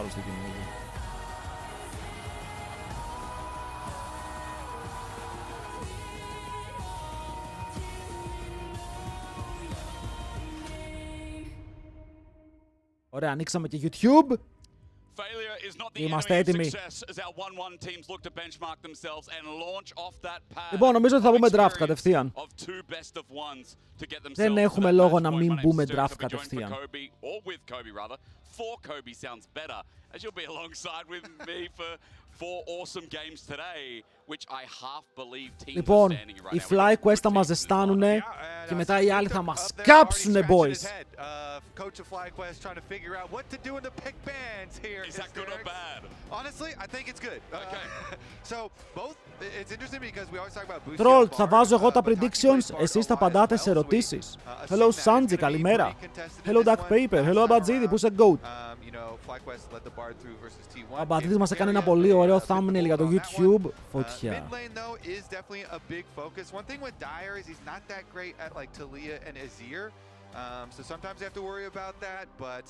πάρω στην κινούμενη. Ωραία, ανοίξαμε και YouTube. Είμαστε έτοιμοι. Λοιπόν, νομίζω ότι θα μπούμε draft κατευθείαν. Δεν έχουμε λόγο να μην μπούμε draft κατευθείαν. Λοιπόν, οι FlyQuest θα μας ζεστάνουνε και μετά οι άλλοι θα μας κάψουνε, boys. Coach of FlyQuest trying to figure out what to do in the pick bands here. Is that good or bad? Honestly, I think it's good. Okay. So both, it's interesting because we always talk about boost. Troll, θα βάζω εγώ τα predictions, εσείς θα απαντάτε σε ερωτήσεις. Hello Sanji, καλημέρα. Hello Duck Paper, hello Abadjidi, πού είσαι goat. Ο Αμπατζίδης μας έκανε ένα πολύ ωραίο thumbnail για το YouTube. Φωτιά. Mid lane though is definitely a big focus. One thing with Dyer is he's not that great at like Talia and Azir. So sometimes you have to worry about that, but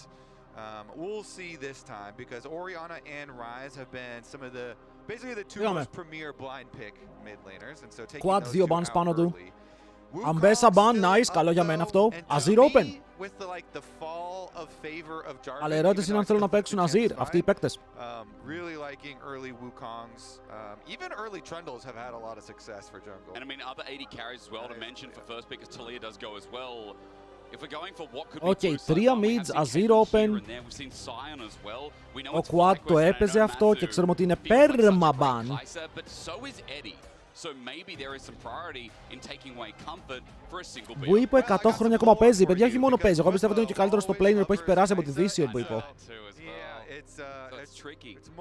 we'll see this time because Orianna and Ryze have been some of the basically the two most premier blind pick mid laners, and so taking Quad those 2 two bans out πάνω του. early. Αμπέσα ban, nice, καλό για μένα αυτό. Azir open. Αλλά η ερώτηση είναι αν θέλουν να παίξουν Azir, αυτοί οι παίκτες. Really liking early Wukongs. Even early Trundles have had a lot of success for jungle. And I mean other AD carries as well to mention for first pick as Talia does go as well. If we're going for what could be Okay, 3 mids, Azir open. Ο Quad το έπαιζε αυτό και ξέρουμε ότι είναι perma ban. Μπουίπο 100 χρόνια ακόμα παίζει. Παιδιά, όχι μόνο παίζει. Εγώ πιστεύω ότι είναι και καλύτερο στο planer που έχει περάσει από τη Δύση ο Μπουίπο.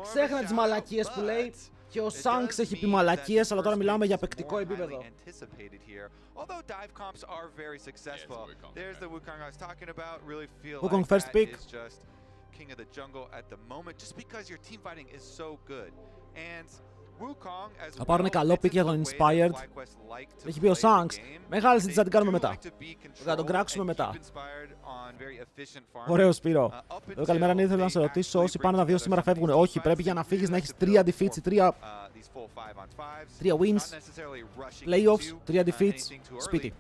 Ξέχνα τις μαλακίες που λέει. Και ο Σάνξ έχει πει μαλακίες, αλλά τώρα μιλάμε για παικτικό επίπεδο. Wukong first pick. Θα πάρουν καλό pick για τον Inspired. Έχει πει ο Σάνξ. Μεγάλη συζήτηση θα την κάνουμε μετά. Θα τον κράξουμε μετά. Ωραίο Σπύρο. Καλημέρα, αν ήθελα να σε ρωτήσω όσοι πάνε τα 2 σήμερα φεύγουν. Όχι, πρέπει για να φύγεις να έχεις 3 defeats, 3 wins, playoffs, 3 defeats, σπίτι.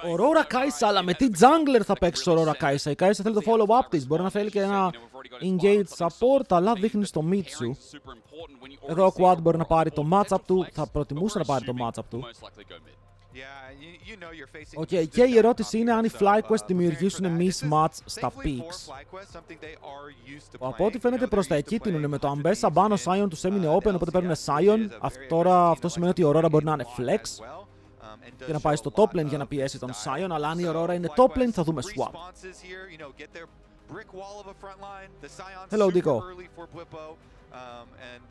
Aurora Kai'Sa, αλλά με τι jungler θα παίξει Aurora Kai'Sa? Η Kai'Sa θέλει το follow-up της. Μπορεί να θέλει και ένα engage support, αλλά δείχνει στο mid σου. Εδώ ο Quad μπορεί να πάρει το matchup του. Θα προτιμούσε να πάρει το matchup του. Okay, και η ερώτηση είναι αν οι FlyQuest δημιουργήσουν mismatch στα picks. Από ό,τι φαίνεται προς τα εκεί τίνουνε. Με το Αμπέσα ban ο Sion τους έμεινε open, οπότε παίρνουν Sion. Τώρα αυτό σημαίνει ότι η Aurora μπορεί να είναι flex και να πάει στο top lane για να πιέσει τον Sion, αλλά αν η Aurora είναι top lane θα δούμε swap. Hello, Diko. And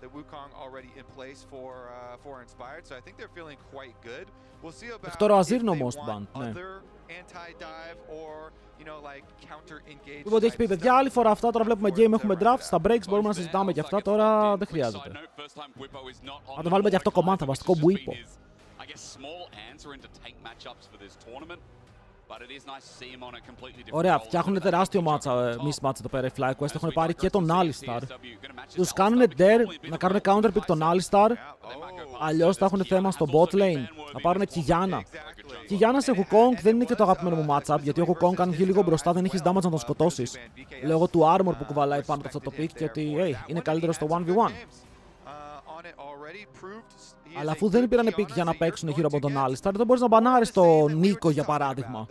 the Wukong already in place for Inspired, so I think they're feeling quite good. We'll see about τώρα Azir no most ban, ναι. Λοιπόν, τι έχει πει, παιδιά, άλλη φορά αυτά, τώρα βλέπουμε game, έχουμε draft, στα breaks μπορούμε να συζητάμε και αυτά, τώρα δεν χρειάζεται. Να το βάλουμε και αυτό κομμάτι, βαστικό Μπουίπο. Ωραία, φτιάχνουν τεράστιο mismatch εδώ πέρα οι FlyQuest. Έχουν πάρει και τον Alistar. Τους κάνουν dare να κάνουν counterpick τον Alistar. Αλλιώς θα έχουν θέμα στο bot lane. Θα πάρουν Quillana. Quillana σε Wukong δεν είναι και το αγαπημένο μου matchup, γιατί ο Wukong αν βγει λίγο μπροστά δεν έχεις damage να τον σκοτώσεις. Λόγω του armor που κουβαλάει πάνω από αυτό το pick και ότι είναι καλύτερο στο 1v1. Αλλά αφού δεν πήραν pick για να παίξουν γύρω από τον Alistar, δεν μπορείς να μπανάρεις τον Νίκο για παράδειγμα.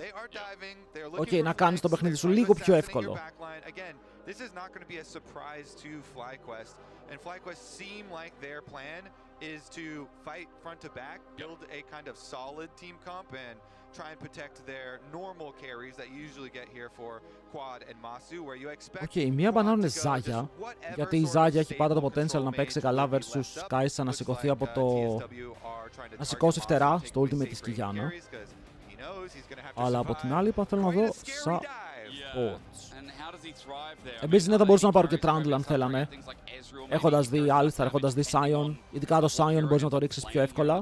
Οκ, να κάνεις το παιχνίδι σου λίγο πιο εύκολο. Οκ, η μία μπανάουν είναι Ζάγια, γιατί η Ζάγια έχει πάντα το potential να παίξει καλά versus Kai'Sa να σηκωθεί από το... να σηκώσει φτερά στο ultimate της Quillana. Αλλά από την άλλη είπα θέλω να δω supports. Επίσης ναι, θα μπορούσα να πάρω και Trundle αν θέλαμε. Έχοντας δει Alistar, έχοντας δει Sion. Ειδικά το Sion μπορείς να το ρίξεις πιο εύκολα.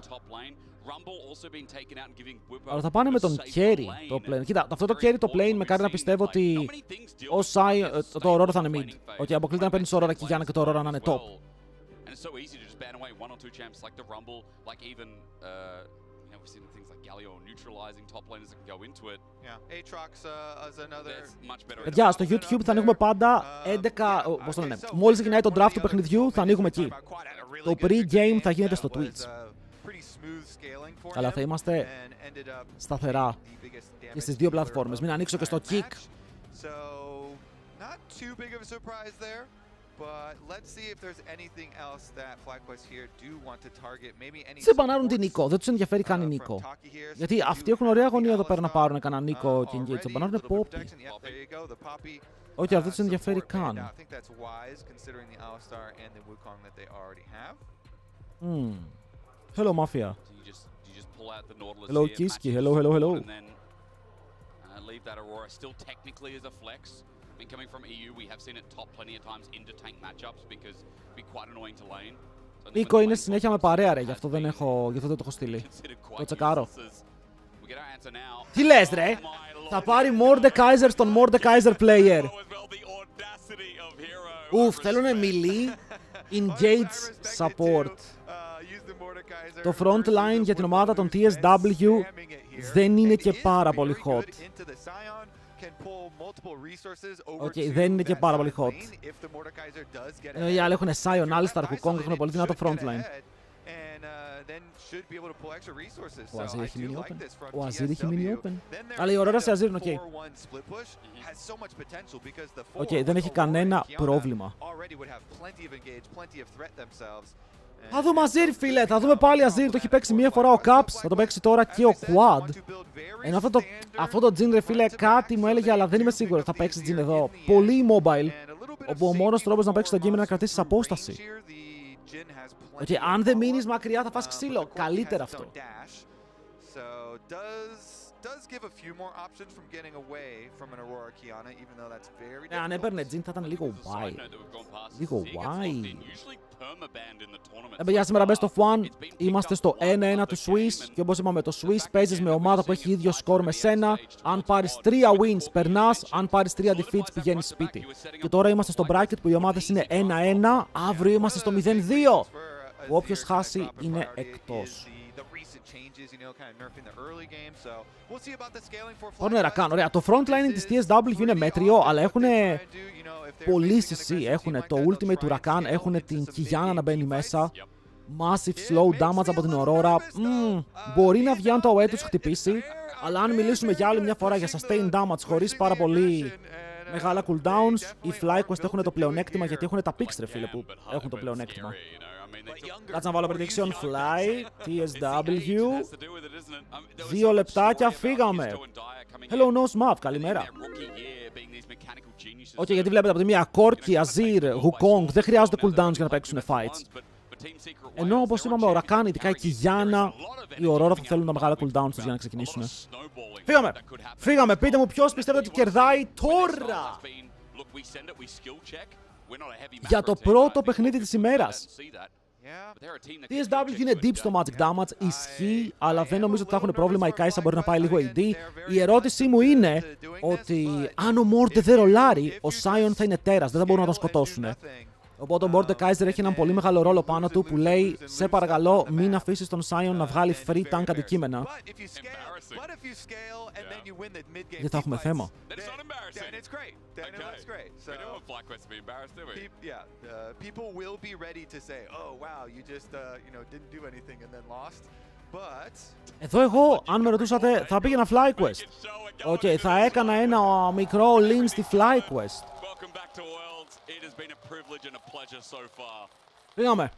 Αλλά θα πάνε με τον carry το plane. Κοίτα, αυτό το carry το plane με κάνει να πιστεύω ότι το Aurora θα είναι mid. Ότι αποκλείται να παίρνει Aurora και Γιάννα και το Aurora να είναι top. Παιδιά, στο YouTube θα ανοίγουμε πάντα 11. Πώς το λένε. Μόλις ξεκινάει το draft του παιχνιδιού, θα ανοίγουμε εκεί. Το pre-game θα γίνεται στο Twitch. Αλλά θα είμαστε σταθερά και στις δύο πλατφόρμες. Μην ανοίξω και στο Kick. Σε μπανάρουν την Νίκο, δεν τους ενδιαφέρει καν η Νίκο. Γιατί αυτοί έχουν ωραία αγωνία εδώ πέρα να πάρουν κανένα Νίκο και engage. Σε μπανάρουν Poppy. Όχι, δεν τους ενδιαφέρει καν. Hello, Mafia. Hello, Kiski. Hello. Leave that Aurora still technically as a flex. I mean, coming from EU, we have seen it top plenty of times into tank matchups because it'd be quite annoying to lane. Νίκο είναι συνέχεια με παρέα, ρε, γι' αυτό δεν το έχω στείλει. Το τσεκάρω. Τι λες, ρε! Θα πάρει Mordekaiser στον Mordekaiser player. Ουφ, θέλουνε melee, engage support. Το front line για την ομάδα των TSW δεν είναι και πάρα πολύ hot. Δεν είναι και πάρα πολύ hot. Οι άλλοι έχουν Sion, Alistar, Wukong, έχουν πολύ δυνατό front line. Ο Azir έχει μείνει open. Αλλά η Aurora σε Azir είναι ok. Δεν έχει κανένα πρόβλημα. Θα δούμε Azir, φίλε, θα δούμε πάλι Azir. Το έχει παίξει μία φορά ο Caps, θα το παίξει τώρα και ο Quad. Ενώ αυτό το Jhin, ρε φίλε, κάτι μου έλεγε, αλλά δεν είμαι σίγουρος θα παίξει Jhin εδώ. Πολύ mobile, όπου ο μόνος τρόπος να παίξει το game είναι να κρατήσεις απόσταση. Αν δεν μείνεις μακριά θα φας ξύλο. Καλύτερα αυτό. Αν έπαιρνε Jhin θα ήταν λίγο why. Παιδιά, σήμερα best of one. Είμαστε στο 1-1 του Swiss. Και όπως είπαμε, το Swiss παίζεις με ομάδα που έχει ίδιο σκορ με σένα. Αν πάρεις 3 wins, περνάς. Αν πάρεις 3 defeats, πηγαίνεις σπίτι. Και τώρα είμαστε στο bracket που οι ομάδες είναι 1-1. Αύριο είμαστε στο 0-2. Που όποιος χάσει είναι εκτός. Ωραία, Ρακάν, ωραία. Το frontlining της TSW είναι μέτριο, αλλά έχουν πολύ CC. Έχουν το ultimate του Ρακάν, έχουν την Κιγιάννα να μπαίνει μέσα. Massive slow damage από την Aurora. Μπορεί να βγει αν το away τους χτυπήσει, αλλά αν μιλήσουμε για άλλη μια φορά για sustain damage χωρίς πάρα πολύ μεγάλα cooldowns, οι FlyQuest έχουν το πλεονέκτημα γιατί έχουν τα picks, ρε φίλε, που έχουν το πλεονέκτημα. Κάτσε να βάλω prediction. Fly, TSW. 2 λεπτάκια, φύγαμε. Hello, no smap, καλημέρα. Γιατί βλέπετε από τη μία Corki, Azir, Wukong δεν χρειάζονται cooldowns για να παίξουν fights. Ενώ όπως είπαμε, ο Rakan, ειδικά η Kiyana, η Aurora θα θέλουν τα μεγάλα cooldowns τους για να ξεκινήσουν. Φύγαμε, πείτε μου ποιος πιστεύετε ότι κερδάει τώρα για το πρώτο παιχνίδι της ημέρας. TSW είναι deep στο magic damage, ισχύει, αλλά δεν νομίζω ότι θα έχουν πρόβλημα. Η Kai'Sa μπορεί να πάει λίγο AD. Η ερώτησή μου είναι ότι αν ο Morde δεν ρολάρει, ο Sion θα είναι τέρας, δεν θα μπορούν να τον σκοτώσουν. Οπότε ο Mordekaiser έχει έναν πολύ μεγάλο ρόλο πάνω του που λέει σε παρακαλώ μην αφήσεις τον Sion να βγάλει free tank αντικείμενα. Δεν θα έχουμε θέμα. Εδώ εγώ, αν με ρωτούσατε, θα πήγαινα FlyQuest. Θα έκανα ένα μικρό lean στη FlyQuest. Πήγαμε.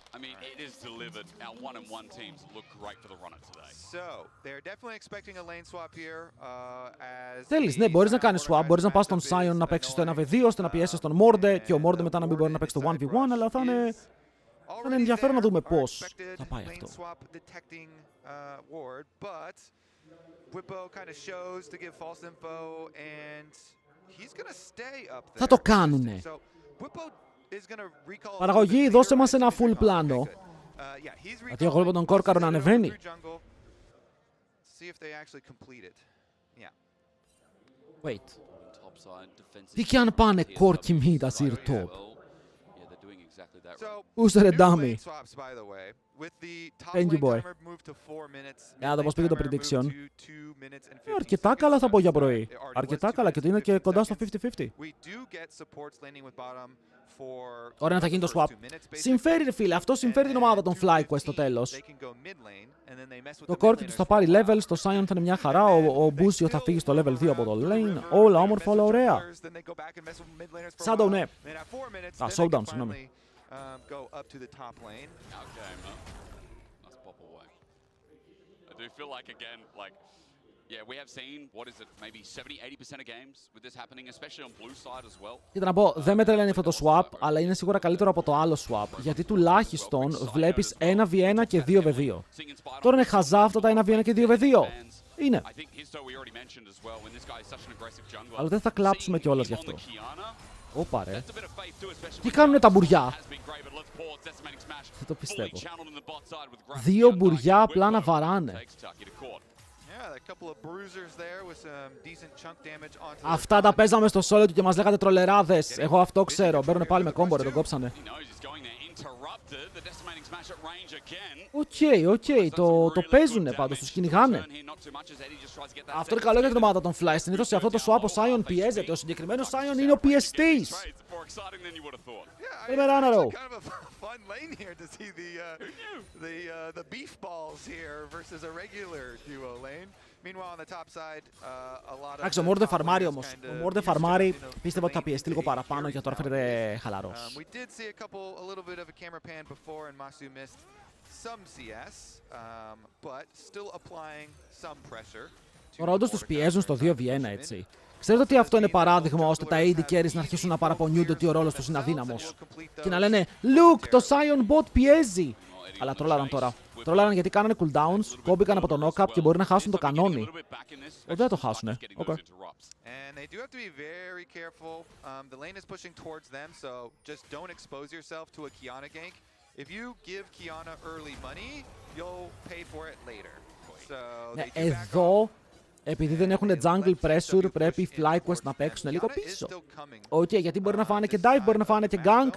Θέλεις, ναι, μπορείς να κάνεις swap, μπορείς να πας στον Sion να παίξεις το 1v2 ώστε να πιέσεις τον Morde και ο Morde μετά να μην μπορεί να παίξει το 1v1, αλλά θα είναι ενδιαφέρον να δούμε πώς θα πάει αυτό. Θα το κάνουνε. Παραγωγή, δώσε μας ένα full πλάνο. Γιατί εγώ βλέπω τον Κόρκαρο να ανεβαίνει. see if they actually complete it. Yeah. Wait. Τι κι αν πάνε κόρκι mid Azir top. Who's the dummy? Thank you, boy. Για να δω πώς πήγε το prediction. Αρκετά καλά θα πω για πρωί. Αρκετά καλά και είναι και κοντά στο 50-50. Ωραία, θα γίνει το swap. Συμφέρει ρε φίλε, αυτό συμφέρει την ομάδα των FlyQuest στο τέλος. Το κόρκι τους θα πάρει levels, το Sion θα είναι μια χαρά, ο Busio θα φύγει στο level 2 από το lane. Όλα όμορφα, όλα ωραία. Shadow, ναι. Α, Showdown, συγγνώμη. Go up to the top lane. Okay, let's pop away. I do feel like again, like, yeah, we have seen, what is it, maybe 70-80% of games with this happening, especially on blue side as well. Κοίτα να πω, δεν με τρελαίνει αυτό το swap, αλλά είναι σίγουρα καλύτερο από το άλλο swap, γιατί τουλάχιστον βλέπεις 1v1 και 2v2. Τώρα είναι χαζά αυτά τα 1v1 και 2v2. Είναι. Αλλά δεν θα κλάψουμε κιόλας γι' αυτό. Ωπα ρε. Τι κάνουνε τα μπουριά. Δεν το πιστεύω. 2 μπουριά απλά να βαράνε. Αυτά τα παίζαμε στο solo του και μας λέγατε τρολεράδες. Εγώ αυτό ξέρω. Μπαίνουνε πάλι με κόμπο ρε, τον κόψανε. Οκ, το παίζουνε πάντως, τους κυνηγάνε. Αυτό είναι καλό για την ομάδα των Fly. Συνήθως σε αυτό το swap ο Sion πιέζεται. Ο συγκεκριμένος Sion είναι ο πιεστής. Είμαι Ράναρο. Εντάξει, ο Μόρντε φαρμάρει όμως. Ο Μόρντε φαρμάρει, πίστευα ότι θα πιεστεί λίγο παραπάνω και τώρα φαίνεται χαλαρός. Τώρα όντως τους πιέζουν στο 2v1 έτσι. Ξέρετε ότι αυτό είναι παράδειγμα ώστε τα AD carries να αρχίσουν να παραπονιούνται ότι ο ρόλος τους είναι αδύναμος. Και να λένε «Look, το Sion bot πιέζει!» Αλλά τρόλαραν τώρα. Τρόλαραν γιατί κάνανε cooldowns, κόμπηκαν από το knock-up και μπορεί να χάσουν το κανόνι. Δεν θα το χάσουνε. Okay. Εδώ, επειδή δεν έχουν jungle pressure, πρέπει οι FlyQuest να παίξουν λίγο πίσω. Οκ, γιατί μπορεί να φάνε και dive, μπορεί να φάνε και gank.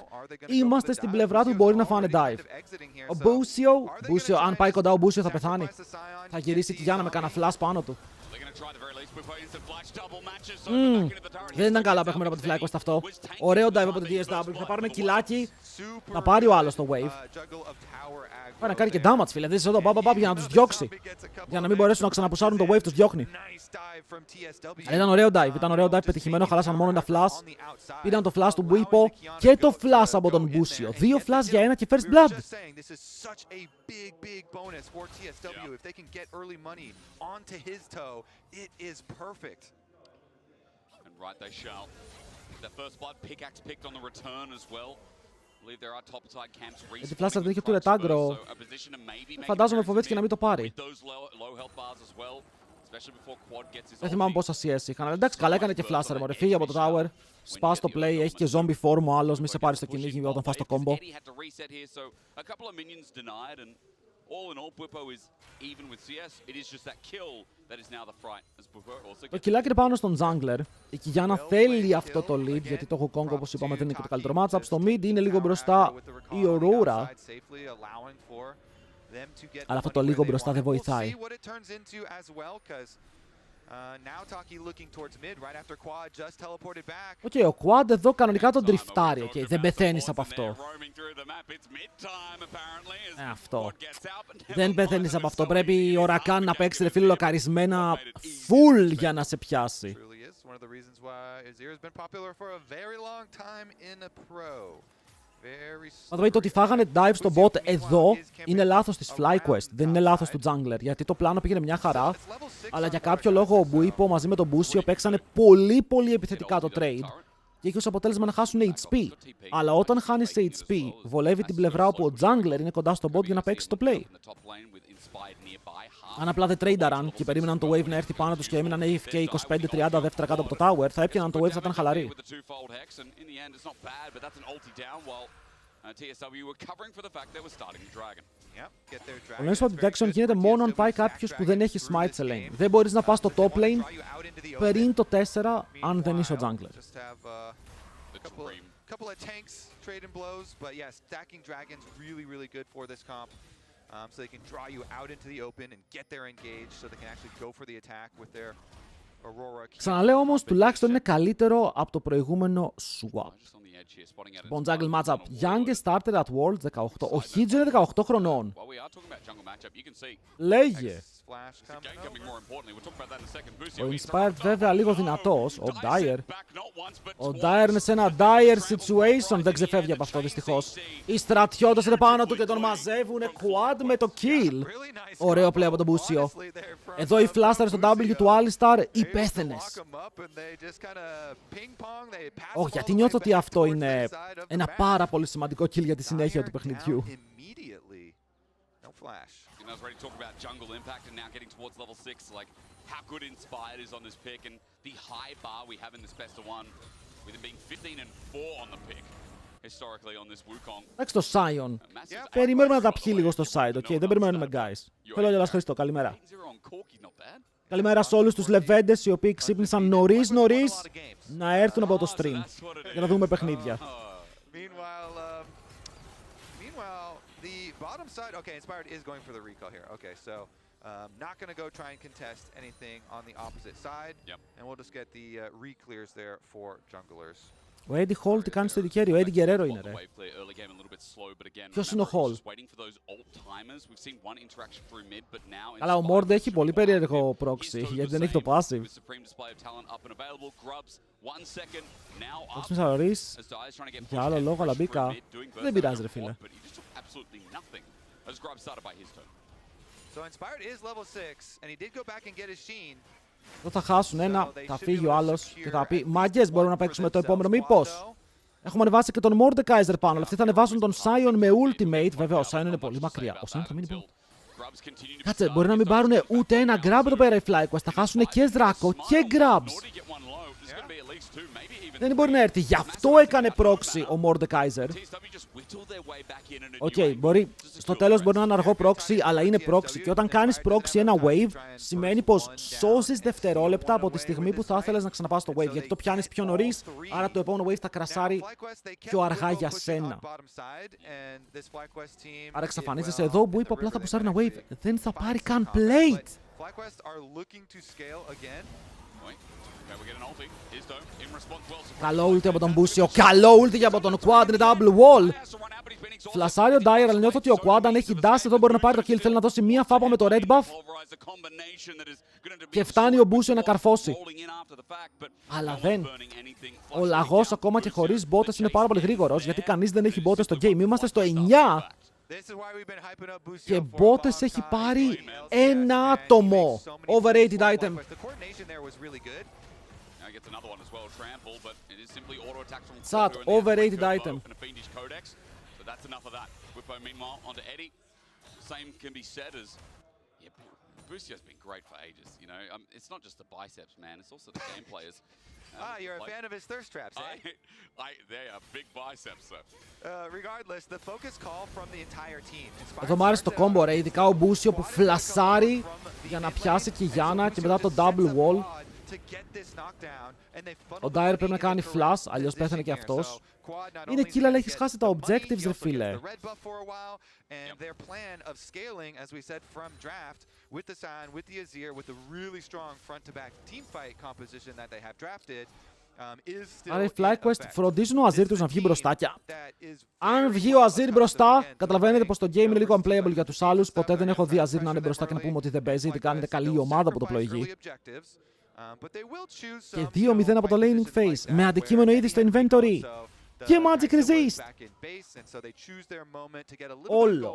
Είμαστε στην πλευρά του, μπορεί να φάνε dive. Ο Busio, αν πάει κοντά ο Busio θα πεθάνει. Θα γυρίσει τη Γιάννα με κανένα flash πάνω του. Δεν ήταν καλά που έχουμε από τη FlyQuest αυτό. Ωραίο dive από τη DSW. Θα πάρουμε κιλάκι. Θα πάρει ο άλλος το wave. Πάει να κάνει και damage, φίλε. Δεις εδώ, για να τους διώξει. Για να μην μπορέσουν να ξαναπουσάρουν το wave, τους διώχνει. Αλλά ήταν ωραίο dive, πετυχημένο. Χαλάσαν μόνο ένα flash. Πήραν το flash του Buipo και το flash από τον Busio. 2 flash για ένα και first blood. Γιατί flash δεν είχε του ρετάγκρο. Φαντάζομαι φοβέться και να μην το πάρει. Δεν θυμάμαι πόσα CS είχαν, αλλά εντάξει, καλά έκανε και flash ρε μωρέ. Φύγει από το tower, σπά στο play, έχει και zombie form ο άλλος, μη σε πάρει στο κυνήγι όταν φας το combo. Το κιλάκι είναι πάνω στον jungler. Η Κιγιάννα θέλει αυτό το lead, γιατί το Wukong όπως είπαμε δεν είναι και το καλύτερο matchup. Στο mid είναι λίγο μπροστά η Aurora. Αλλά αυτό το λίγο μπροστά δεν βοηθάει. Οκ, ο Quad εδώ κανονικά τον τριφτάρει. Οκ, δεν πεθαίνεις από αυτό. Αυτό. Δεν πεθαίνεις από αυτό. Πρέπει ο Rakan να παίξει ρε φίλε λοκαρισμένα full για να σε πιάσει. Μα το ότι φάγανε dive στο bot εδώ είναι λάθος της FlyQuest, δεν είναι λάθος του jungler. Γιατί το πλάνο πήγαινε μια χαρά, αλλά για κάποιο λόγο ο Buipo μαζί με τον Busio παίξανε πολύ επιθετικά το trade και είχε ως αποτέλεσμα να χάσουν HP. Αλλά όταν χάνεις HP, βολεύει την πλευρά όπου ο jungler είναι κοντά στο bot για να παίξει το play. Αν απλά δεν tradearan και περίμεναν το wave να έρθει πάνω τους και έμειναν AFK 25-30 δεύτερα κάτω από το tower, θα έπιαναν το wave, θα ήταν χαλαροί. TSW were covering for the fact they were starting the Dragon. Ο lanes protection γίνεται μόνο αν πάει κάποιος που δεν έχει smite σε lane. Δεν μπορείς να πας στο top lane πριν το 4 αν δεν είσαι ο jungler. Couple of tanks trading blows, but yeah, stacking dragons really good for this comp. So they can draw you out into the open and get there engaged so they can actually go for the attack with their Aurora. Ξαναλέω όμως, τουλάχιστον είναι καλύτερο από το προηγούμενο swap. Λοιπόν, jungle matchup. Youngest starter at Worlds 18. Ο Hidjo είναι 18 χρονών. Λέγε. Ο Inspired βέβαια λίγο δυνατός. Ο Dyer είναι σε ένα dire situation. Δεν ξεφεύγει από αυτό δυστυχώς. Οι στρατιώτες είναι πάνω του και τον μαζεύουν quad με το kill. Ωραίο play από τον Μπούσιο. Εδώ η flash στο W του Alistar. Οι πέθαινες. Όχι, γιατί νιώθω ότι αυτό είναι ένα πάρα πολύ σημαντικό kill για τη συνέχεια του παιχνιδιού. I was ready to talk about jungle impact and now getting towards level 6, like how good Inspired is on this pick and the high bar we have in this best of one, with him being 15-4 on the pick historically on this Wukong. Εντάξει, το Sion. Περιμένουμε να τα πιει λίγο στο side, ok, δεν περιμένουμε guys. Θέλω για Χριστό, καλημέρα. Καλημέρα σε όλους τους λεβέντες οι οποίοι ξύπνησαν νωρίς να έρθουν από το stream για να δούμε παιχνίδια. The bottom side, okay, Inspired is going for the recall here. Okay, so not going to go try and contest anything on the opposite side. Yep. And we'll just get the re-clears there for junglers. Ο Eddie Hall τι κάνει στο δικαίωριο, ο Eddie Guerrero είναι ρε. Ποιος είναι ο Hall? Αλλά ο Mord έχει πολύ περίεργο proxy, γιατί δεν έχει το passive. Όχι με σαλωρίς, για άλλο λόγο, αλλά μπήκα. Δεν πειράζει ρε φίλε. So Inspired is level 6 and he did go back and get his Sheen. Εδώ θα χάσουν ένα, θα φύγει ο άλλος και θα πει «Μάγκες, μπορούμε να παίξουμε το επόμενο μήπως?» Έχουμε ανεβάσει και τον Mordekaiser πάνω, αλλά αυτοί θα ανεβάσουν τον Sion με ultimate. Βέβαια, ο Sion είναι πολύ μακριά. Ο Sion θα μείνει bot. Κάτσε, μπορεί να μην πάρουν ούτε ένα grab εδώ πέρα οι FlyQuest. Θα χάσουν και Draco και grabs. Δεν μπορεί να έρθει. Γι' αυτό έκανε proxy ο Mordekaiser. Οκ, μπορεί, στο τέλος μπορεί να είναι αργό proxy, αλλά είναι proxy. Και όταν κάνεις proxy ένα wave, σημαίνει πως σώζεις δευτερόλεπτα από τη στιγμή που θα ήθελες να ξαναπάς το wave. Γιατί το πιάνεις πιο νωρίς, άρα το επόμενο wave θα κρασάρει πιο αργά για σένα. Άρα εξαφανίζεσαι εδώ που είπε απλά θα πουσάρει ένα wave. Δεν θα πάρει καν plate. Καλό ulti από τον Μπούσιο, καλό ulti από τον Quad, είναι double wall. Φλασάρει ο Dyer, αλλά νιώθω ότι ο Quad αν έχει dash εδώ μπορεί να πάρει το kill. Θέλει να δώσει μία φάπα με το red buff και φτάνει ο Μπούσιο να καρφώσει. Αλλά δεν. Ο λαγός ακόμα και χωρίς bottas είναι πάρα πολύ γρήγορος, γιατί κανείς δεν έχει bottas στο game. Είμαστε στο 9 και bottas έχει πάρει ένα άτομο. Overrated item. Chat, overrated item. That's enough of that. Whippo meanwhile onto Eddie. Same can be said as Busio's been great for ages, you know. It's not just the biceps, man. It's also the game players. You're a fan of his thirst traps, eh? They are big biceps, so. Regardless, the focus call from the entire team. Εδώ μου άρεσε το combo, ρε. Ειδικά ο Μπούσιο που φλασάρει για να πιάσει και η Γιάννα και μετά το double wall. Ο Dyer πρέπει να κάνει flash, αλλιώς πέθανε και αυτός. Είναι kill, αλλά έχεις χάσει τα objectives, ρε φίλε. Άρα οι FlyQuest φροντίζουν ο Azir τους να βγει μπροστά και αν βγει ο Azir μπροστά, καταλαβαίνετε πως το game είναι λίγο unplayable για τους άλλους. Ποτέ δεν έχω δει Azir να είναι μπροστά και να πούμε ότι δεν παίζει, γιατί κάνετε καλή η ομάδα που το πλοηγεί. Και 2-0 από το laning phase, με αντικείμενο ήδη στο inventory. Και Magic Resist!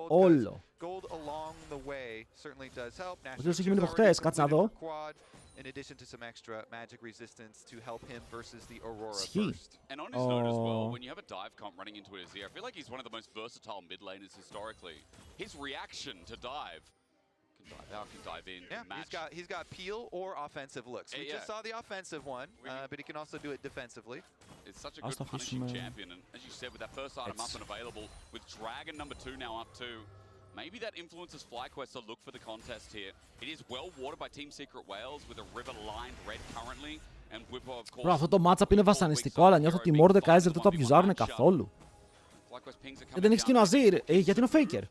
Όλο. Ο τέλος έχει μείνει από χτες, κάτσε να δω. Ισχύει. can dive in. Yeah, Match. he's got peel or offensive looks. We just saw the offensive one, but he can also do it defensively. It's such a good punishing αφήσουμε... champion, and as you said, with that first item up and available, with Dragon number 2 now up too, maybe that influences FlyQuest to look for the contest here. It is well watered by Team Secret Wales with a river lined red currently, and Whippo of course. Αυτό το matchup είναι βασανιστικό, αλλά νιώθω ότι οι Mordekaiser δεν το αμπιουζάρουν καθόλου. Και δεν έχεις κοινό Azir, γιατί είναι ο Faker.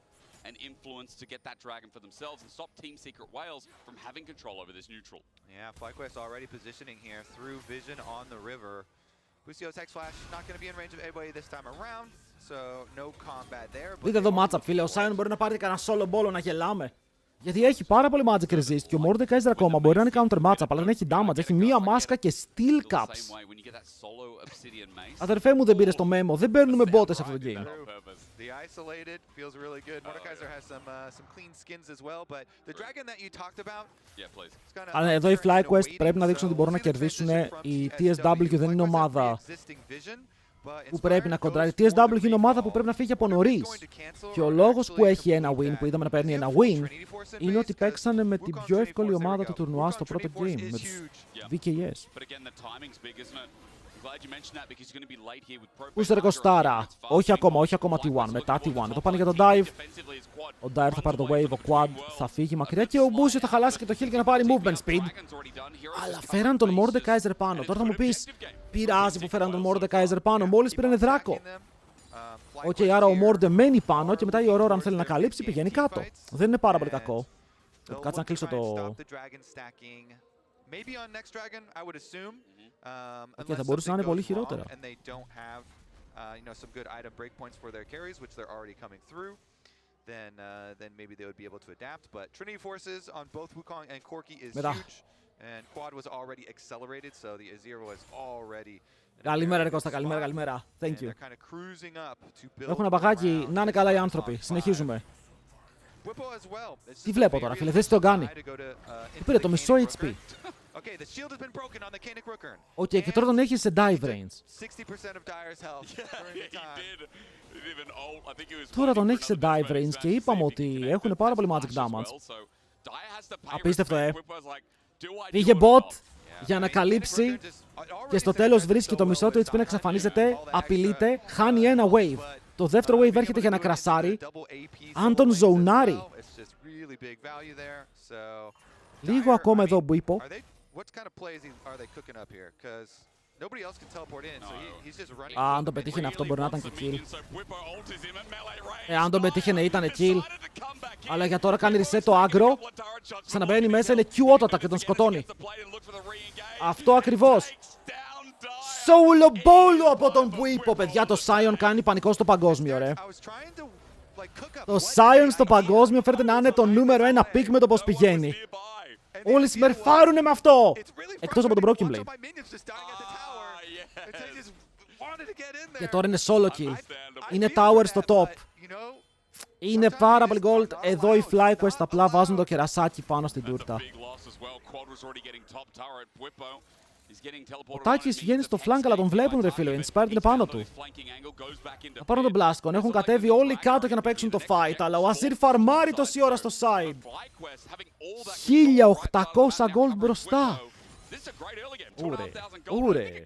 And influence to get that dragon for themselves and stop Team Secret Wales from having control over this neutral. Yeah, FlyQuest already positioning here through vision on the river. Lucio's Hex Flash not going to be in range of anybody this time around, so no combat there. Δείτε εδώ matchup, φίλε. Ο Sion μπορεί να πάρει κανένα solo ball να γελάμε. Γιατί έχει πάρα πολύ magic resist και ο Mordekaiser ακόμα μπορεί να είναι counter matchup, αλλά δεν έχει damage. Έχει μία μάσκα και steel caps. Αδερφέ μου, δεν πήρες το memo. Δεν παίρνουν με bot σε αυτό το game. The isolated feels really good. Mordekaiser has some clean skins as well, but the dragon that you talked about. Αλλά εδώ οι FlyQuest πρέπει να δείξουν ότι μπορούν να κερδίσουν. Η TSW δεν είναι ομάδα που πρέπει να κοντράρει. Η TSW είναι ομάδα που πρέπει να φύγει από νωρίς. Και ο λόγος που έχει ένα win, που είδαμε να παίρνει ένα win, είναι ότι παίξανε με την πιο εύκολη ομάδα του τουρνουά στο πρώτο game, με τους VKS. Πούστε ρε Κωστάρα. Όχι ακόμα T1. Μετά T1. Εδώ πάνε για το dive. Ο Dire θα πάρει το wave, ο Quad θα φύγει μακριά και ο Μπούσιο θα χαλάσει και το heal για να πάρει movement speed. Αλλά φέραν τον Mordekaiser πάνω. Τώρα θα μου πεις, πειράζει που φέραν τον Mordekaiser πάνω. Μόλις πήρανε δράκο. Οκ, άρα ο Morde μένει πάνω και μετά η Aurora, αν θέλει να καλύψει, πηγαίνει κάτω. Δεν είναι πάρα πολύ κακό. Κάτσε να κλείσω το... Maybe on next dragon, I would assume. Και θα μπορούσε να είναι πολύ χειρότερα. And they don't have, some good item breakpoints for their carries, which they're already coming through. Then maybe they would be able to adapt. But Trinity forces on both Wukong and Corki is huge, and Quad was already accelerated, so the Azir was already. Καλημέρα ρε Κώστα, καλημέρα. Thank you. They're kind of cruising up to build. Έχουν απαγάκι, να είναι καλά οι άνθρωποι. Συνεχίζουμε. Τι βλέπω τώρα, φίλε, δεν τι τον κάνει. Του πήρε το μισό HP. Οκ, και τώρα τον έχει σε dive range. Τώρα τον έχει σε dive range και είπαμε ότι έχουν πάρα πολύ magic damage. Απίστευτο, Πήγε bot για να καλύψει και στο τέλος βρίσκει το μισό του HP να εξαφανίζεται, απειλείται, χάνει ένα wave. Το δεύτερο wave έρχεται για να κρασάρει. Αν τον ζωνάρει. Λίγο ακόμα εδώ που είπα. Αν τον πετύχαινε αυτό μπορεί να ήταν και kill. Αν τον πετύχαινε ήταν kill. Αλλά για τώρα κάνει reset το aggro. Ξαναμπαίνει μέσα, είναι Q auto attack και τον σκοτώνει. Αυτό ακριβώς. Solo bolo από τον Whippo, παιδιά. Το Sion κάνει πανικό στο παγκόσμιο, ρε. Το Sion στο παγκόσμιο φέρεται να είναι το νούμερο 1 pick με το πως πηγαίνει. Όλοι συμμερφάρουνε με αυτό. Εκτός από τον Broken Blade. Και τώρα είναι solo kill. Είναι tower στο top. Είναι πάρα πολύ gold. Εδώ οι FlyQuest απλά βάζουν το κερασάκι πάνω στην τούρτα. Ο Τάκης βγαίνει στο flank, αλλά τον βλέπουν ρε φίλε. Ο Inspired είναι πάνω του. Θα πάρουν τον Blastcon. Έχουν κατέβει όλοι κάτω για να παίξουν το fight. Αλλά ο Azir φαρμάρει τόση ώρα στο side. 1800 gold μπροστά. Ούρε.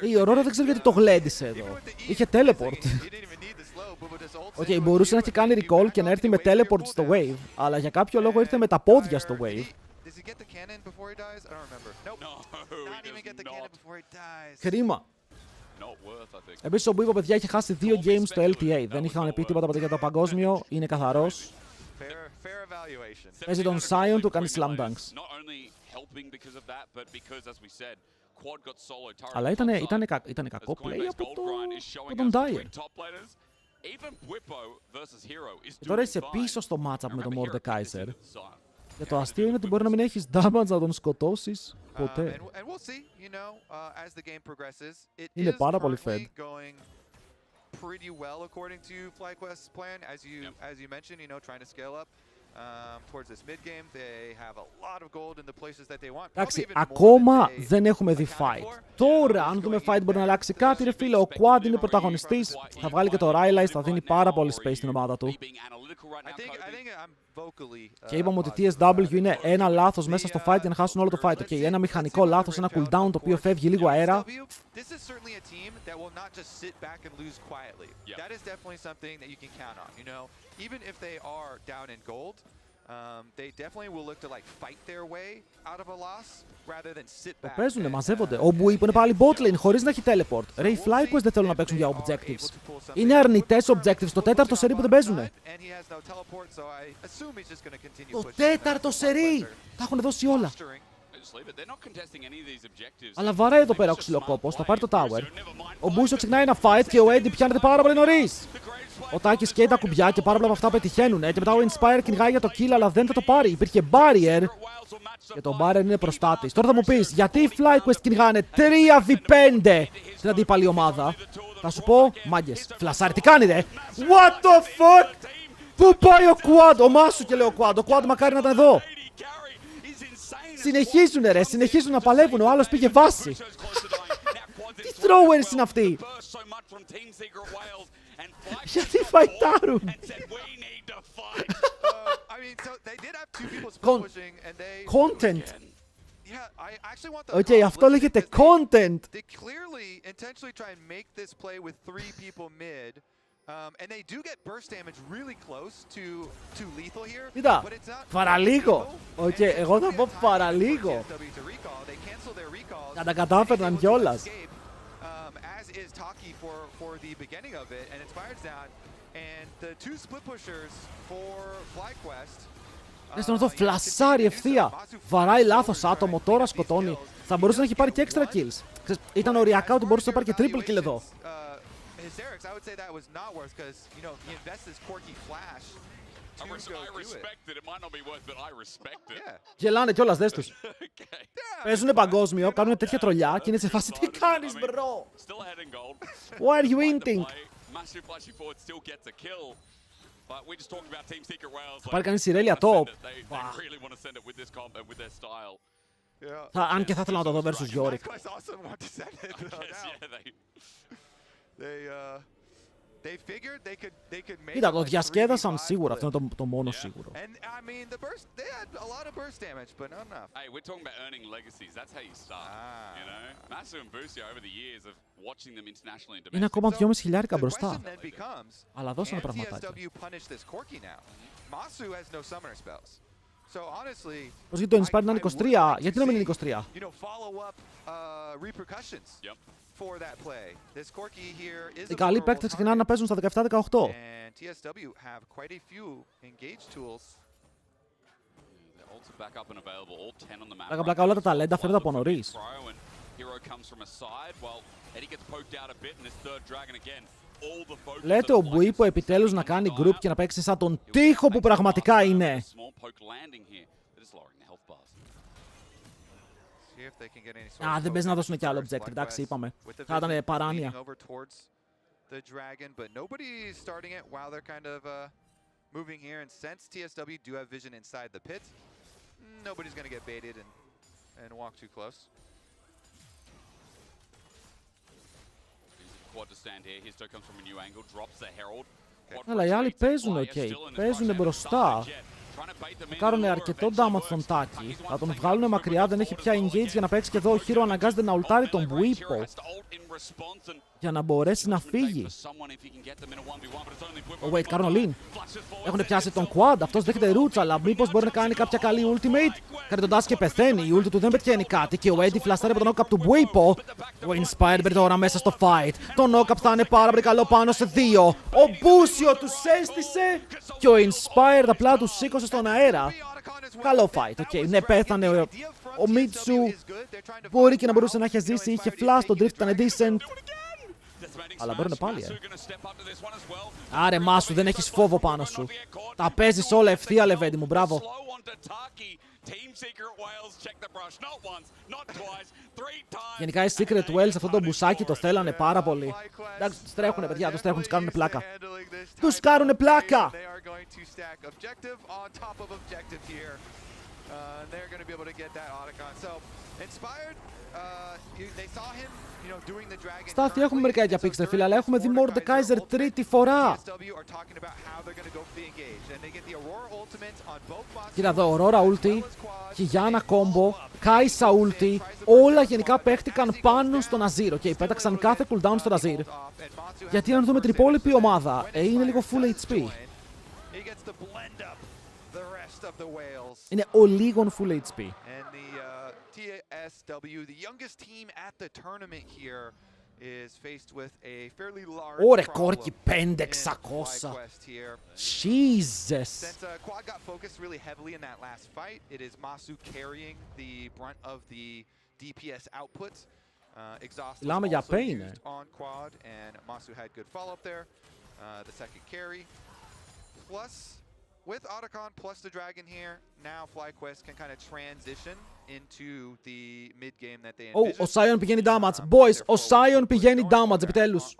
Η Aurora δεν ξέρω γιατί το γλέντισε εδώ. Είχε teleport. Οκ, μπορούσε να έχει κάνει recall και να έρθει με teleport στο wave. Αλλά για κάποιο λόγο ήρθε με τα πόδια στο wave. Κρίμα. Επίσης ο Μπούιβο, παιδιά, είχε χάσει 2 games στο LTA. Δεν είχαν πει τίποτα για το παγκόσμιο. Είναι καθαρός. Παίζει τον Sion, του κάνει slam dunks. Αλλά ήταν κακό play από τον Dyer. Και τώρα είσαι πίσω στο matchup με τον Mordekaiser. Και το αστείο είναι ότι μπορεί να μην έχεις damage να τον σκοτώσεις ποτέ. Είναι πάρα πολύ fed. Εντάξει, ακόμα δεν έχουμε δει fight. Τώρα, αν δούμε fight μπορεί να αλλάξει κάτι, ρε φίλε. Ο Quad είναι πρωταγωνιστής. Θα βγάλει και το Rylai's, θα δίνει πάρα πολύ space στην ομάδα του. Και είπαμε ότι TSW είναι ένα λάθος μέσα στο fight για να χάσουν όλο το fight. Okay, ένα μηχανικό λάθος, ένα cooldown το οποίο φεύγει λίγο αέρα. Το παίζουνε, μαζεύονται. Ο Μπουί που είναι πάλι bot lane χωρίς να έχει teleport. Ray FlyQuest δεν θέλουν να παίξουν για objectives. Είναι αρνητές objectives. Το τέταρτο σερί που δεν παίζουνε. Το τέταρτο σερί! Τα έχουν δώσει όλα. Αλλά βαράει εδώ πέρα ο ξυλοκόπος. Θα πάρει το tower. Ο Μπούσιο ξεκινάει ένα fight και ο Eddie πιάνεται πάρα πολύ νωρίς. Ο Τάκης καίει τα κουμπιά και πάρα πολλά από αυτά πετυχαίνουν. Και μετά ο Inspire κυνηγάει για το kill, αλλά δεν θα το πάρει. Υπήρχε barrier. Και το barrier είναι προστάτης. Τώρα θα μου πεις, γιατί οι FlyQuest κυνηγάνε 3v5 στην αντίπαλη ομάδα. Θα σου πω, μάγκες. Φλασάρι, τι κάνει, ρε. What the fuck! Πού πάει ο Quad? Ο Μάσου και λέει ο Quad. Ο Quad μακάρι να ήταν εδώ. Συνεχίζουνε, ρε. Συνεχίζουν να παλεύουν. Ο άλλος πήγε βάση. Τι throwers είναι αυτοί? Γιατί φαϊτάρουν? Content. Okay, αυτό λέγεται content. Κοίτα, παραλίγο. Okay, εγώ θα πω παραλίγο. Να τα κατάφερναν κιόλας. Έστω να το φλασάρει ευθεία. Βαράει λάθος άτομο, τώρα σκοτώνει. Θα μπορούσε να έχει πάρει και extra kills. Ήταν οριακά ότι μπορούσε να πάρει και triple kill εδώ. Γελάνε κιόλας, δες τους. Παίζουνε παγκόσμιο, κάνουν τέτοια τρολιά και είναι σε φάση τι κάνεις, bro? Why are you hinting? Θα πάρει κανείς Irelia top. Αν και θα ήθελα να το δω versus Yorick. Κοίτα, το διασκέδασαν σίγουρα, αυτό είναι το μόνο σίγουρο. Είναι ακόμα 2.500 μπροστά. Αλλά δώσανε πραγματάκια. Πώς γιατί το Inspired να είναι 23, γιατί να μην είναι 23? Οι καλοί παίκτες ξεκινάνε να παίζουν στα 17-18. Πλάκα όλα τα ταλέντα φέρνουν από νωρίς. Λέτε ο Μπουίπο επιτέλους να κάνει group και να παίξει σαν τον τοίχο που πραγματικά είναι. Δεν παίζει να δώσουν κι άλλο objective, εντάξει, είπαμε. Θα ήταν παράνοια. Αλλά οι άλλοι παίζουν, ok. Παίζουν μπροστά. Θα κάνουν αρκετό damage στον Τάκη. Θα τον βγάλουν μακριά, δεν έχει πια engage για να παίξει και εδώ ο Hero αναγκάζεται να ουλτάρει τον Μπουίπο για να μπορέσει να φύγει. Wait, κάνουν all in. Έχουν πιάσει τον Quad, αυτός δέχεται ρούτσα, αλλά μήπως μπορεί να κάνει κάποια καλή ultimate? Κάνει τον dash και πεθαίνει, η ulti του δεν πετυχαίνει κάτι και ο Eddie φλαστάρει από τον knock-up του Μπουίπο. Ο Inspired μπαίνει τώρα μέσα στο fight. Το knock-up θα είναι πάρα πολύ καλό πάνω σε 2. Ο Μπούσιο τους έστησε και ο Inspired απλά τους σήκωσε στον αέρα. Καλό fight, ok. Ναι, πέθανε ο Μίτσου. Μπορεί και να μπορούσε να έχει ζήσει, είχε flash, το drift ήταν decent. Αλλά μπορούν πάλι, Άρε Μάσου, δεν έχεις φόβο πάνω σου. Τα παίζεις όλα ευθεία, Λεβέντη μου, μπράβο. Γενικά οι Secret Wells αυτό το μπουσάκι το θέλανε πάρα πολύ. Εντάξει, τους τρέχουνε παιδιά, τους τρέχουν, τους κάνουνε πλάκα. Τους κάνουνε πλάκα! They're going to be able to get that Otacon. So, inspired, they saw him, doing the dragon. Στάθη, έχουμε μερικά για picks, φίλε, αλλά έχουμε δει Mordekaiser τρίτη φορά. Κοίτα εδώ, Aurora ulti, Hiyana combo, Kai'Sa ulti, όλα γενικά παίχτηκαν πάνω στον Azir. Okay, πέταξαν κάθε cooldown στον Azir. Γιατί αν δούμε την υπόλοιπη ομάδα, είναι λίγο full HP. Είναι ο λίγων full HP. Ωρε κόρκι 5,600. Jesus. Since Quad got focused really heavily in that last fight, it is Masu carrying the brunt of the DPS output. Exhaust was also used on Quad, and Masu had good follow-up there. The second carry. Plus, with Otacon plus the Dragon here, now FlyQuest can kind of transition into the mid-game that they envisioned. Ο Sion πηγαίνει damage. Boys, ο Sion πηγαίνει damage επιτέλους.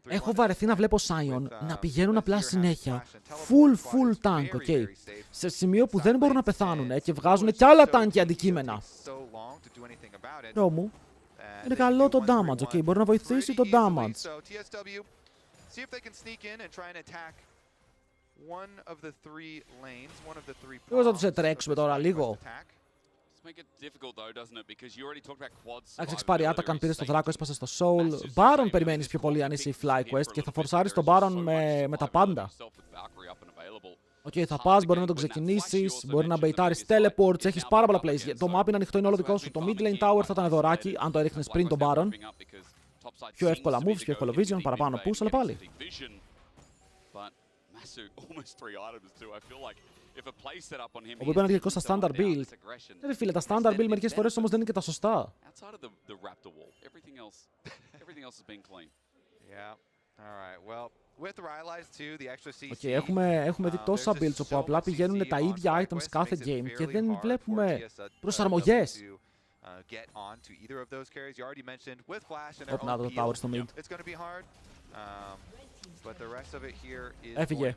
Έχω βαρεθεί να βλέπω Sion να πηγαίνουν απλά συνέχεια. Full tank, ok. Σε σημείο που δεν μπορούν να πεθάνουν και βγάζουν κι άλλα tank αντικείμενα. Μου, είναι καλό το damage, ok. Μπορεί να βοηθήσει το damage. Πώς θα τους ετρέξουμε τώρα λίγο. Έχεις πάρει Atacant, πήρες το Δράκο, έσπασε στο Soul. Baron περιμένεις πιο πολύ αν είσαι η FlyQuest και θα φορσάρεις τον Baron με τα πάντα. Θα πας, μπορεί να τον ξεκινήσεις, μπορεί να μπεϊτάρεις teleports, έχεις πάρα πολλά plays. Το map είναι ανοιχτό, είναι όλο δικό σου. Το mid lane tower θα ήταν δωράκι, αν το έριχνες πριν τον Baron. Πιο εύκολα moves, πιο εύκολο vision, παραπάνω push, αλλά πάλι. Όπου είπε ένα αρχικό στα standard build. Ρε φίλε, τα standard build μερικές φορές όμως δεν είναι και τα σωστά. Έχουμε δει τόσα builds όπου απλά πηγαίνουν τα ίδια items κάθε game και δεν βλέπουμε προσαρμογές. Να το tower στο mid. Έφυγε.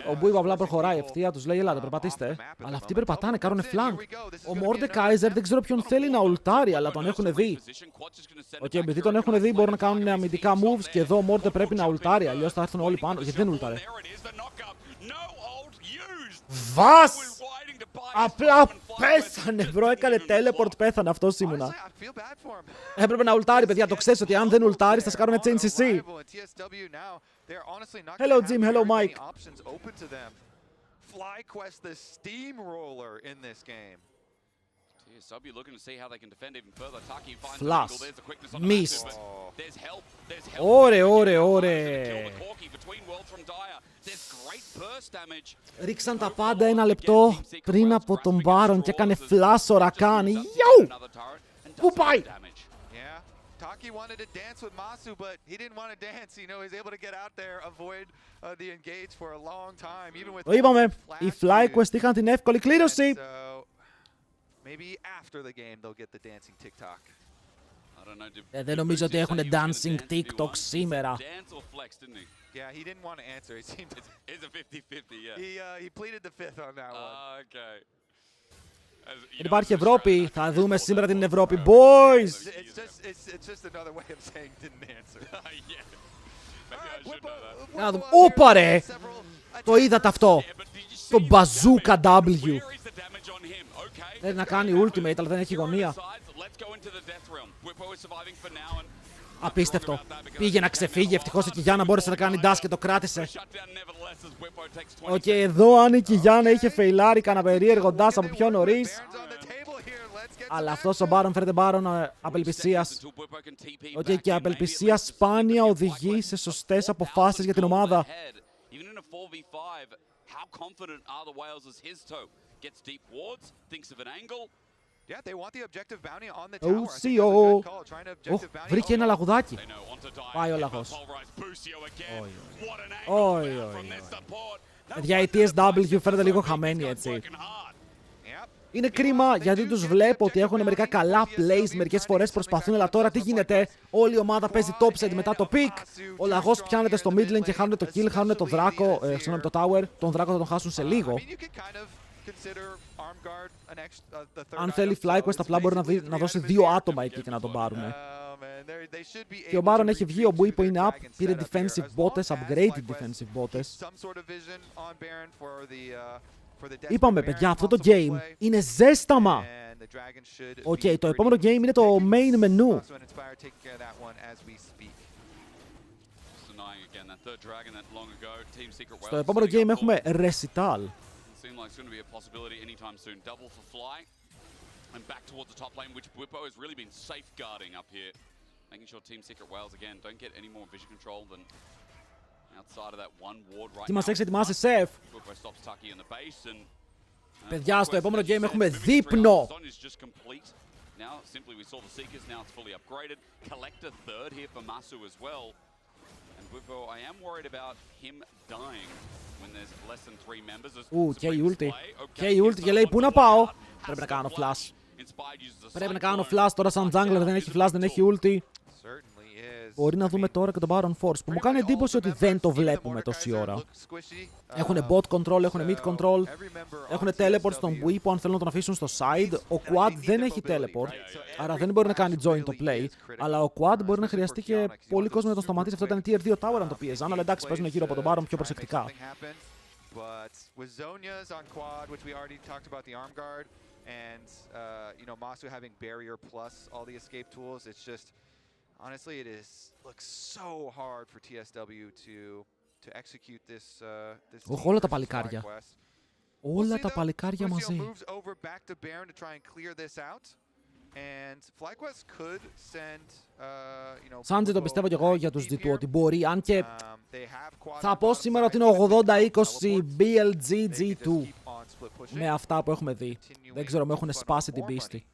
Ο Μπούιβα απλά προχωράει ευθεία, τους λέει ελάτε περπατήστε. Αλλά αυτοί περπατάνε, κάνουνε flank. Ο Mordekaiser δεν ξέρω ποιον θέλει να ουλτάρει, αλλά τον έχουν δει. Επειδή τον έχουν δει μπορούν να κάνουν αμυντικά moves και εδώ ο Morde πρέπει να ουλτάρει, αλλιώς θα έρθουν όλοι πάνω, γιατί δεν ουλτάρε. Βας! Απλά πέθανε, μπρο, έκανε teleport, πέθανε, αυτός ήμουνα. Έπρεπε να ουλτάρει, παιδιά, το ξέρεις ότι αν δεν ουλτάρεις θα σε κάνουμε chain CC. Hello Jim, hello Mike. FlyQuest the steamroller in this game. Flash. Missed. Ωρε. Ρίξαν τα πάντα ένα λεπτό πριν από τον Baron και έκανε flash ο Ρακάνι. Yo! Πού πάει? Taki wanted to dance with Masu, but he didn't want to dance. He was able to get out there, avoid the engage for a long time, even with. Το είπαμε, οι FlyQuest είχαν την εύκολη κλήρωση. Maybe after the game they'll get the dancing TikTok. Δεν νομίζω ότι έχουν dancing TikTok σήμερα. Yeah, he didn't want to answer. It seemed it's a 50-50. Yeah. He pleaded the fifth on that one. Okay. Δεν υπάρχει Ευρώπη. Θα δούμε σήμερα την Ευρώπη. Boys! It's just another way of saying didn't answer. Να δούμε. Όπα ρε! Το είδατε αυτό. Το Bazooka W. Θέλει να κάνει ultimate, αλλά δεν έχει γωνία. Απίστευτο. Πήγε να ξεφύγει. Ευτυχώς η Kiyana μπόρεσε να κάνει dash και το κράτησε. Εδώ αν η Kiyana είχε φεϊλάρει κανένα περίεργο dash από πιο νωρίς. Αλλά αυτός ο Baron φέρεται Baron απελπισίας. Και η απελπισία σπάνια οδηγεί σε σωστές αποφάσεις για την ομάδα. Βρήκε ένα λαγουδάκι. Πάει ο λαγός. Παιδιά, η TSW φαίνεται λίγο χαμένη έτσι. Είναι κρίμα γιατί τους βλέπω ότι έχουν μερικά καλά plays, μερικές φορές προσπαθούν, αλλά τώρα τι γίνεται? Όλη η ομάδα παίζει topside μετά το pick. Ο λαγός πιάνεται στο mid lane και χάνουν το kill, χάνουν το δράκο, συγγνώμη, το tower. Τον δράκο θα τον χάσουν σε λίγο. Αν θέλει FlyQuest απλά μπορεί να δώσει 2 άτομα εκεί και να τον πάρουν. Και ο Baron έχει βγει, ο Buipo είναι up, πήρε defensive botes, upgraded defensive botes. Είπαμε παιδιά, αυτό το game είναι ζέσταμα. Οκ, το επόμενο game είναι το main menu. Στο επόμενο game έχουμε Recital. And back towards the top lane, which Buipo has really been safeguarding up here. Making sure Team Secret Wales, again, don't get any more vision control than outside of that one ward right now. Τι μας έχεις ετοιμάσει, Σεφ? Buipo stops Tucky in the base and... Παιδιά, στο επόμενο game έχουμε δείπνο. Now, simply we saw the Seekers, now it's fully upgraded. Collector third here for Masu as well. And Buipo, I am worried about him dying when there's less than 3 members. Και η ulti. Και η ulti και λέει, πού να πάω? Πρέπει να κάνω flash. Πρέπει να κάνω flash τώρα σαν jungler, δεν έχει flash, δεν έχει ulti. Μπορεί να δούμε τώρα και τον Baron Force που μου κάνει εντύπωση ότι δεν το βλέπουμε τόση ώρα. Έχουν bot control, έχουν mid control, έχουν teleport στον Buipo αν θέλουν να τον αφήσουν στο side. Ο Quad δεν έχει teleport, άρα δεν μπορεί να κάνει join το play. Αλλά ο Quad μπορεί να χρειαστεί και πολύ κόσμο να τον σταματήσει. Αυτό ήταν tier 2 tower αν το πίεζαν, αλλά εντάξει, παίζουν γύρω από τον Baron πιο προσεκτικά. But with Zhonya's on quad, which we already talked about the arm guard, and you know, Masu having barrier plus all the escape tools, it's just honestly looks so hard for TSW to execute this όλα τα παλικάρια. Όλα τα παλικάρια μαζί. Σάντζι το πιστεύω κι εγώ για τους G2 ότι μπορεί, αν και θα πω σήμερα ότι είναι 80-20 BLG G2 με αυτά που έχουμε δει. Δεν ξέρω, με έχουν σπάσει την πίστη.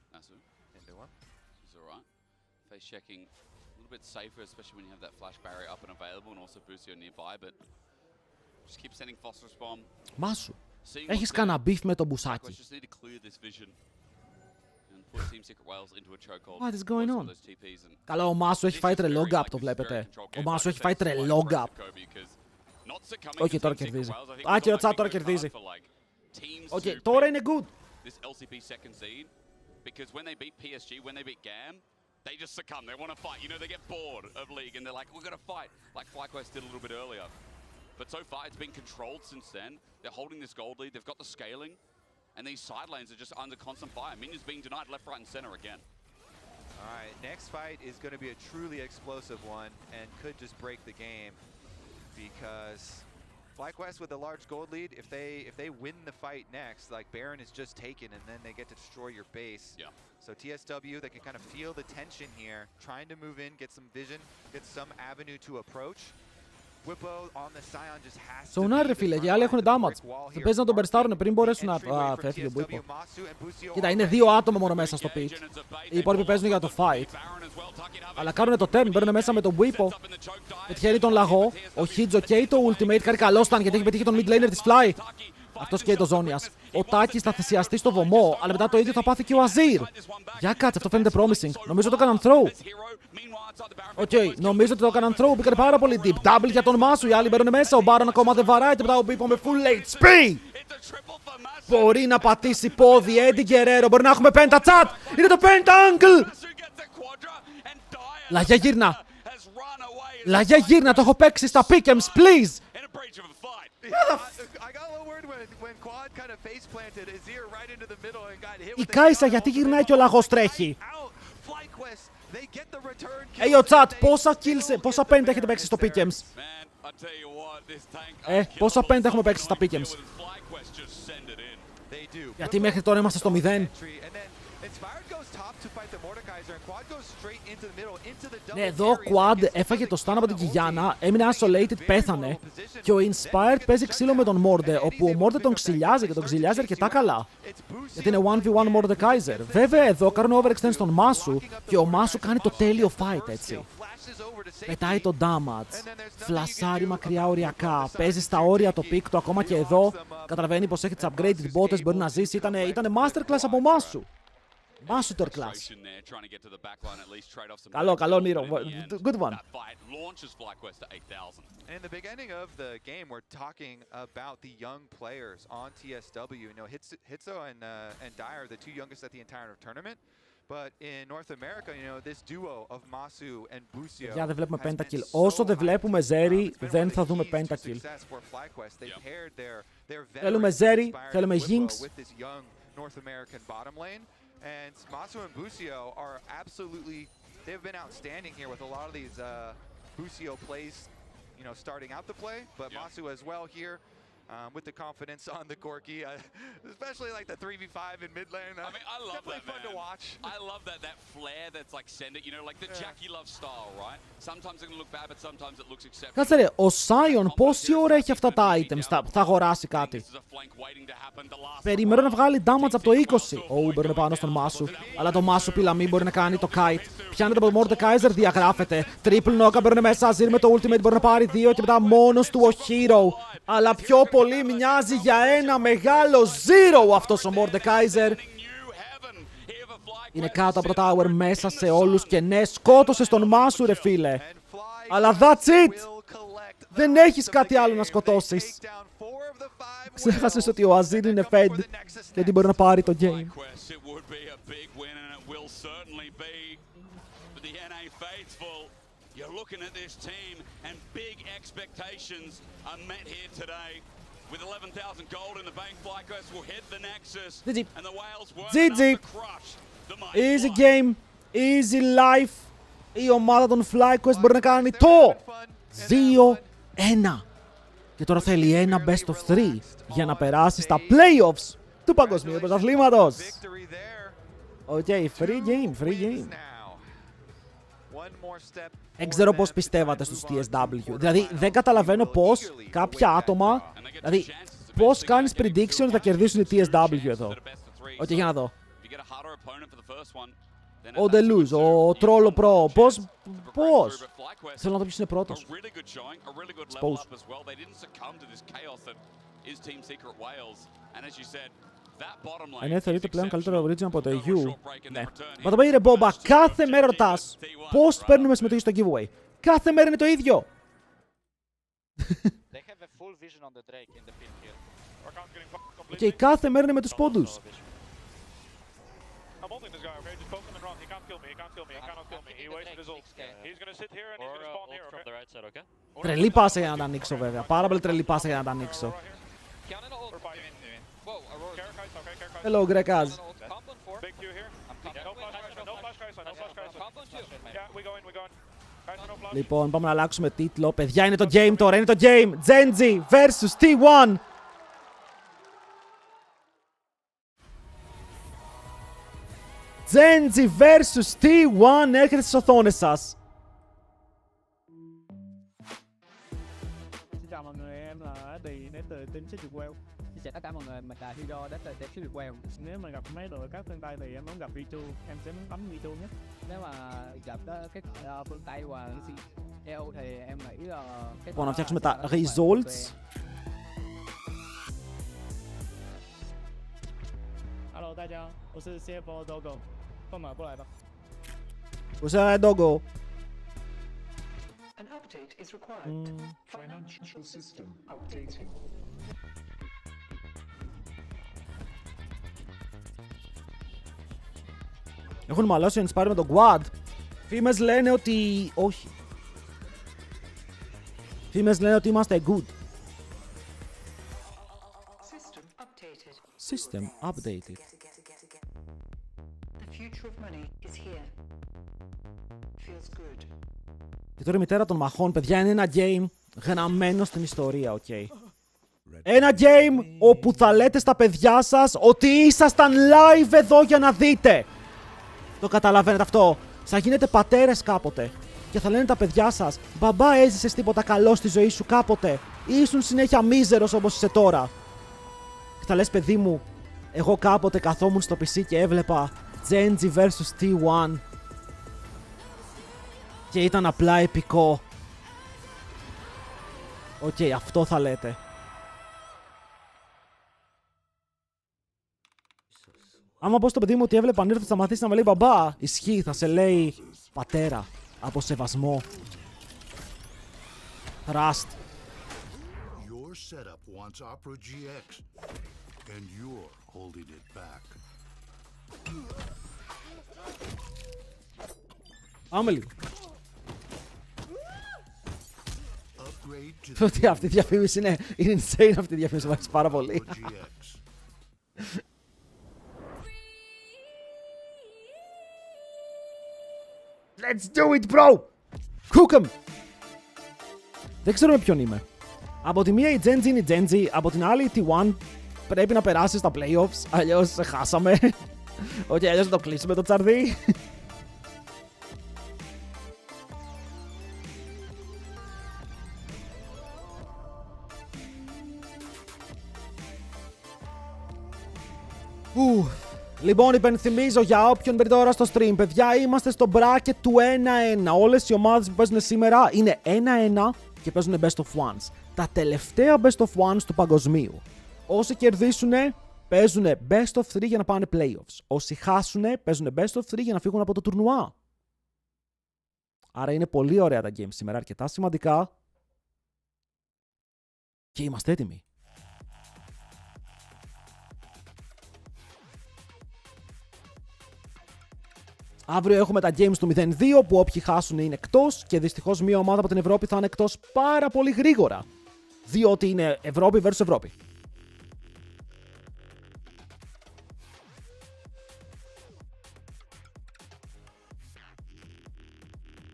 Μάσου, έχεις κανένα beef με τον μπουσάκι? What is going on? Καλά, ο Μάσου έχει φάει τρελό gap, το βλέπετε. Ο Μάσου έχει φάει τρελό gap. Όχι, τώρα κερδίζει. Και ο Chat τώρα κερδίζει. Όχι, τώρα είναι good. They just succumb. They want to fight. You know, they get bored of League and they're like, we're going to fight. Like FlyQuest did a little bit earlier. But so far, it's been controlled since then. They're holding this gold lead. They've got the scaling. And these side lanes are just under constant fire. Minions being denied left, right, and center again. All right, next fight is going to be a truly explosive one and could just break the game. Because FlyQuest with a large gold lead, if they win the fight next, like Baron is just taken and then they get to destroy your base. Yeah. So TSW, they can kind of feel the tension here, trying to move in, get some vision, get some avenue to approach. Buipo on the Scion just has to... Σονάρ ρε φίλε, οι άλλοι έχουν damage. Δεν παίζει να τον περιστάρουν πριν μπορέσουν να... φεύγει ο Buipo. Κοίτα, είναι 2 άτομα μόνο μέσα στο pit. Οι υπόλοιποι παίζουν για το fight. Αλλά κάνουν το turn, μπαίνουν μέσα με τον Buipo. Πετυχαίνει τον λαγό. Ο Hidzo καίει το ultimate, κάνει καλό stand γιατί έχει πετύχει τον mid laner της Fly. Αυτός καίει το Zhonya's. Ο Τάκης θα θυσιαστεί στο βωμό, αλλά μετά το ίδιο θα πάθει και ο Azir. Για κάτσε, αυτό φαίνεται promising. Νομίζω το έκαναν throw. Οκ, νομίζω ότι το έκαναν throw, μπήκαν πάρα πολύ deep. Double για τον Μάσου, οι άλλοι μπαίνουν μέσα. Ο Baron ακόμα δεν βαράει και μετά ο Buipo με full HP. Μπορεί να πατήσει πόδι, Eddie Guerrero. Μπορεί να έχουμε πέντα chat. Είναι το πέντα angle. Λαγιά γύρνα. Λαγιά γύρνα, το έχω παίξει στα pick'ems, please. Η Κάισα γιατί γυρνάει και ο λαγός τρέχει? Ο chat, πόσα πέντα έχετε παίξει στο pick'ems? Πόσα πέντα έχουμε παίξει στα pick'ems? Γιατί μέχρι τώρα είμαστε στο 0. Ναι, εδώ ο Quad έφαγε το stun από την Κιγιάννα, έμεινε isolated, πέθανε. Και ο Inspired παίζει ξύλο με τον Morde, όπου ο Morde τον ξυλιάζει και τον ξυλιάζει αρκετά καλά. Γιατί είναι 1v1 Mordekaiser. Βέβαια εδώ κάνουν overextend στον Masu και ο Masu κάνει το τέλειο fight, έτσι. Πετάει το damage. Φλασάρει μακριά οριακά. Παίζει στα όρια το pick του ακόμα και εδώ. Καταλαβαίνει πως έχει τις upgraded botες, μπορεί να ζήσει. Ήτανε masterclass από Μάσου. Master class. Καλό Nero. Good one. In the beginning of the game, we're talking about the young players on TSW. You know, Hitso and Dyer are the two youngest at the entire tournament. But in North America, you know, this duo of Masu and Busio. Για δεν βλέπουμε pentakill. Όσο δεν βλέπουμε Zeri, δεν θα δούμε pentakill. Θέλουμε Zeri, θέλουμε Jinx. North American bottom lane, and Masu and Busio are absolutely, they've been outstanding here with a lot of these Busio plays, you know, starting out the play, but Masu as well here. With the confidence on the Corki, especially like the 3v5 in mid lane. I mean, I love that, fun to watch. I love that flair that's like send it, you know, like the Jackie Love style, right? Sometimes it can look bad, but sometimes it looks exceptional. Κάτσε ρε, ο Sion πόση ώρα έχει αυτά τα items, θα αγοράσει κάτι. Περιμένω να βγάλει damage από το 20. Ο Uber είναι πάνω στον Μάσου. Αλλά το Μάσου πιλαμή μπορεί να κάνει το kite. Πιάνεται από το Mordekaiser, διαγράφεται. Triple knock, παίρνει μέσα, Azir με το ultimate μπορεί να πάρει 2 και μετά μόνος του ο Hero. Αλλά πιο πολύ μοιάζει για ένα μεγάλο zero αυτός ο Mordekaiser. Είναι κάτω από το tower μέσα σε όλους και ναι, σκότωσε τον Μάσου ρε φίλε. Αλλά that's it! Δεν έχεις κάτι άλλο να σκοτώσεις. Ξέχασες ότι ο Azir είναι fed και ότι μπορεί να πάρει το game. You're looking at this team and big expectations are met here today. With 11,000 gold in the bank, FlyQuest will hit the Nexus. GG. And the Whales were GG. enough to crush the mighty Easy Fly. game, easy life. Η ομάδα των FlyQuest μπορεί να κάνει το 2-1. Και τώρα θέλει ένα best of 3 για να περάσει στα playoffs του Παγκοσμίου Πρωταθλήματος. Οκ, free game. Δεν ξέρω πώς πιστεύατε στους TSW. Δηλαδή, δεν καταλαβαίνω πώς κάποια άτομα... Δηλαδή, πώς κάνεις prediction ότι θα κερδίσουν οι TSW εδώ. Οκ, για να δω. Ο Deleuze, ο Trollo Pro. Πώς. Θέλω να δω ποιος είναι πρώτος. Suppose. Αν θεωρείται πλέον καλύτερο origin από το EU. Ναι. Μα το πει ρε Μπόμπα, κάθε μέρα ρωτάς πώς παίρνουμε συμμετοχή στο giveaway. Κάθε μέρα είναι το ίδιο. Και κάθε μέρα είναι με τους πόντους. Τρελή πάσα για να τα ανοίξω βέβαια. Πάρα πολύ τρελή πάσα για να τα ανοίξω. Hello, Grekas. Λοιπόν, πάμε να αλλάξουμε τίτλο. Παιδιά, είναι το game τώρα, είναι το game. Genji vs T1. Genji vs T1 έρχεται στις οθόνες σας. Xin chào mọi người, em là Đi đến từ team xếp Việt Wales. Xin chào tất cả mọi người, mình là Hiro đến từ team xếp Việt Wales. Nếu mà gặp mấy đội các phương Tây thì em muốn gặp V2, em sẽ muốn bấm V2 nhất. Nếu mà gặp các phương Tây và EU thì em nghĩ là cái Λοιπόν, να φτιάξουμε τα results. Hello 大家，我是 CFO Dogo，放马过来吧。我是Dogo。 An update is required. Financial system updating. Έχουν μαλώσει ο Inspire με τον Quad. Φήμες λένε ότι... Όχι. Φήμες λένε ότι είμαστε good. System updated. System updated. The future of money is here. Feels good. Και τώρα η μητέρα των μαχών, παιδιά, είναι ένα game γραμμένο στην ιστορία, οκ. Ένα game όπου θα λέτε στα παιδιά σας ότι ήσασταν live εδώ για να δείτε. Το καταλαβαίνετε αυτό. Θα γίνετε πατέρες κάποτε. Και θα λένε τα παιδιά σας, μπαμπά, έζησες τίποτα καλό στη ζωή σου κάποτε. Ήσουν συνέχεια μίζερος όπως είσαι τώρα. Και θα λες, παιδί μου, εγώ κάποτε καθόμουν στο PC και έβλεπα Genji vs T1. Και ήταν απλά επικό. Οκ, αυτό θα λέτε. Άμα πω στο παιδί μου ότι έβλεπε αν ήρθε θα σταματήσει να με λέει μπαμπά, ισχύει, θα σε λέει πατέρα, από σεβασμό. Trust. Your setup wants Opera GX, and you're holding it back. Πάμε λίγο. Upgrade to Ότι αυτή η διαφήμιση είναι insane, αυτή η διαφήμιση μου αρέσει πάρα πολύ. Opera GX. Let's do it, bro! Cook 'em! Δεν ξέρω με ποιον είμαι. Από τη μία η Genji είναι η Genji, από την άλλη η T1 πρέπει να περάσει στα playoffs, αλλιώς χάσαμε. Όχι, αλλιώς να το κλείσουμε το τσαρδί. Λοιπόν, υπενθυμίζω για όποιον μπαίνει τώρα στο stream, παιδιά, είμαστε στο bracket του 1-1. Όλες οι ομάδες που παίζουν σήμερα είναι 1-1 και παίζουν best of ones. Τα τελευταία best of ones του παγκοσμίου. Όσοι κερδίσουν, παίζουν best of 3 για να πάνε playoffs. Όσοι χάσουν, παίζουν best of 3 για να φύγουν από το τουρνουά. Άρα είναι πολύ ωραία τα games σήμερα, αρκετά σημαντικά. Και είμαστε έτοιμοι. Αύριο έχουμε τα games του 0-2 που όποιοι χάσουν είναι εκτός και δυστυχώς μια ομάδα από την Ευρώπη θα είναι εκτός πάρα πολύ γρήγορα. Διότι είναι Ευρώπη versus Ευρώπη.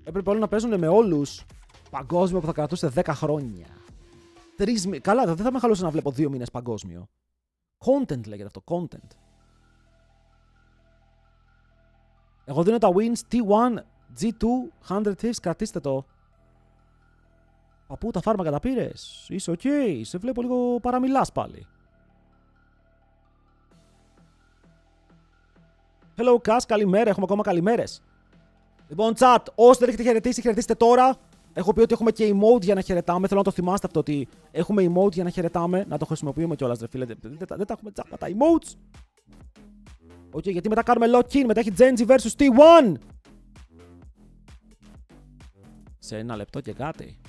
Έπρεπε όλοι να παίζουν με όλους παγκόσμιο που θα κρατούσε 10 χρόνια. Καλά, δεν θα με χαλούσε να βλέπω 2 μήνες παγκόσμιο. Content λέγεται αυτό, content. Εγώ δίνω τα wins T1, G2, 100 Thieves, κρατήστε το. Παππού, τα φάρμακα τα πήρες. Είσαι οκ, σε βλέπω λίγο παραμιλάς πάλι. Hello, Cass, καλημέρα, έχουμε ακόμα καλημέρες. Λοιπόν, chat, όσοι δεν έχετε χαιρετήσει, χαιρετήστε τώρα. Έχω πει ότι έχουμε και emote για να χαιρετάμε. Θέλω να το θυμάστε αυτό ότι έχουμε emote για να χαιρετάμε. Να το χρησιμοποιούμε κιόλας, ρε φίλε. Δεν τα έχουμε τσάπα τα emotes. Όχι, γιατί μετά κάνουμε lock-in, μετά έχει Genji vs T1. Σε ένα λεπτό και κάτι.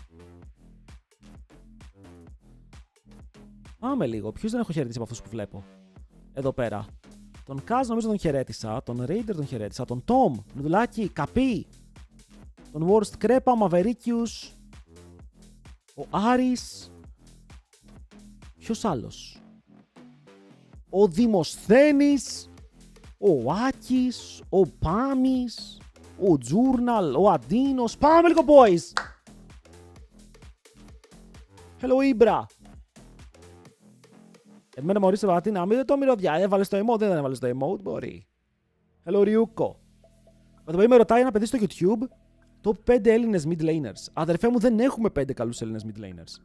Πάμε λίγο. Ποιους δεν έχω χαιρετήσει από αυτούς που βλέπω. Εδώ πέρα. Τον Kaz νομίζω τον χαιρέτησα. Τον Raider τον χαιρέτησα. Τον Tom. Νουδουλάκι. Καπί. Τον Worst Κρέπα. Μαβερίκιους. Ο Άρης. Ποιος άλλος. Ο Δημοσθένης. Ο Άκης, ο Πάμης, ο Τζούρναλ, ο Αντίνος. Πάμε λίγο, boys! Hello, Ibra. Εμένα μου ορίστε βατίνα, μην το μυρωδιά. Έβαλες το emote, δεν έβαλες το emote, μπορεί. Hello, Ryuko. Το παιδί με ρωτάει ένα παιδί στο YouTube, top 5 Έλληνες mid laners. Αδερφέ μου, δεν έχουμε 5 καλούς Έλληνες mid laners.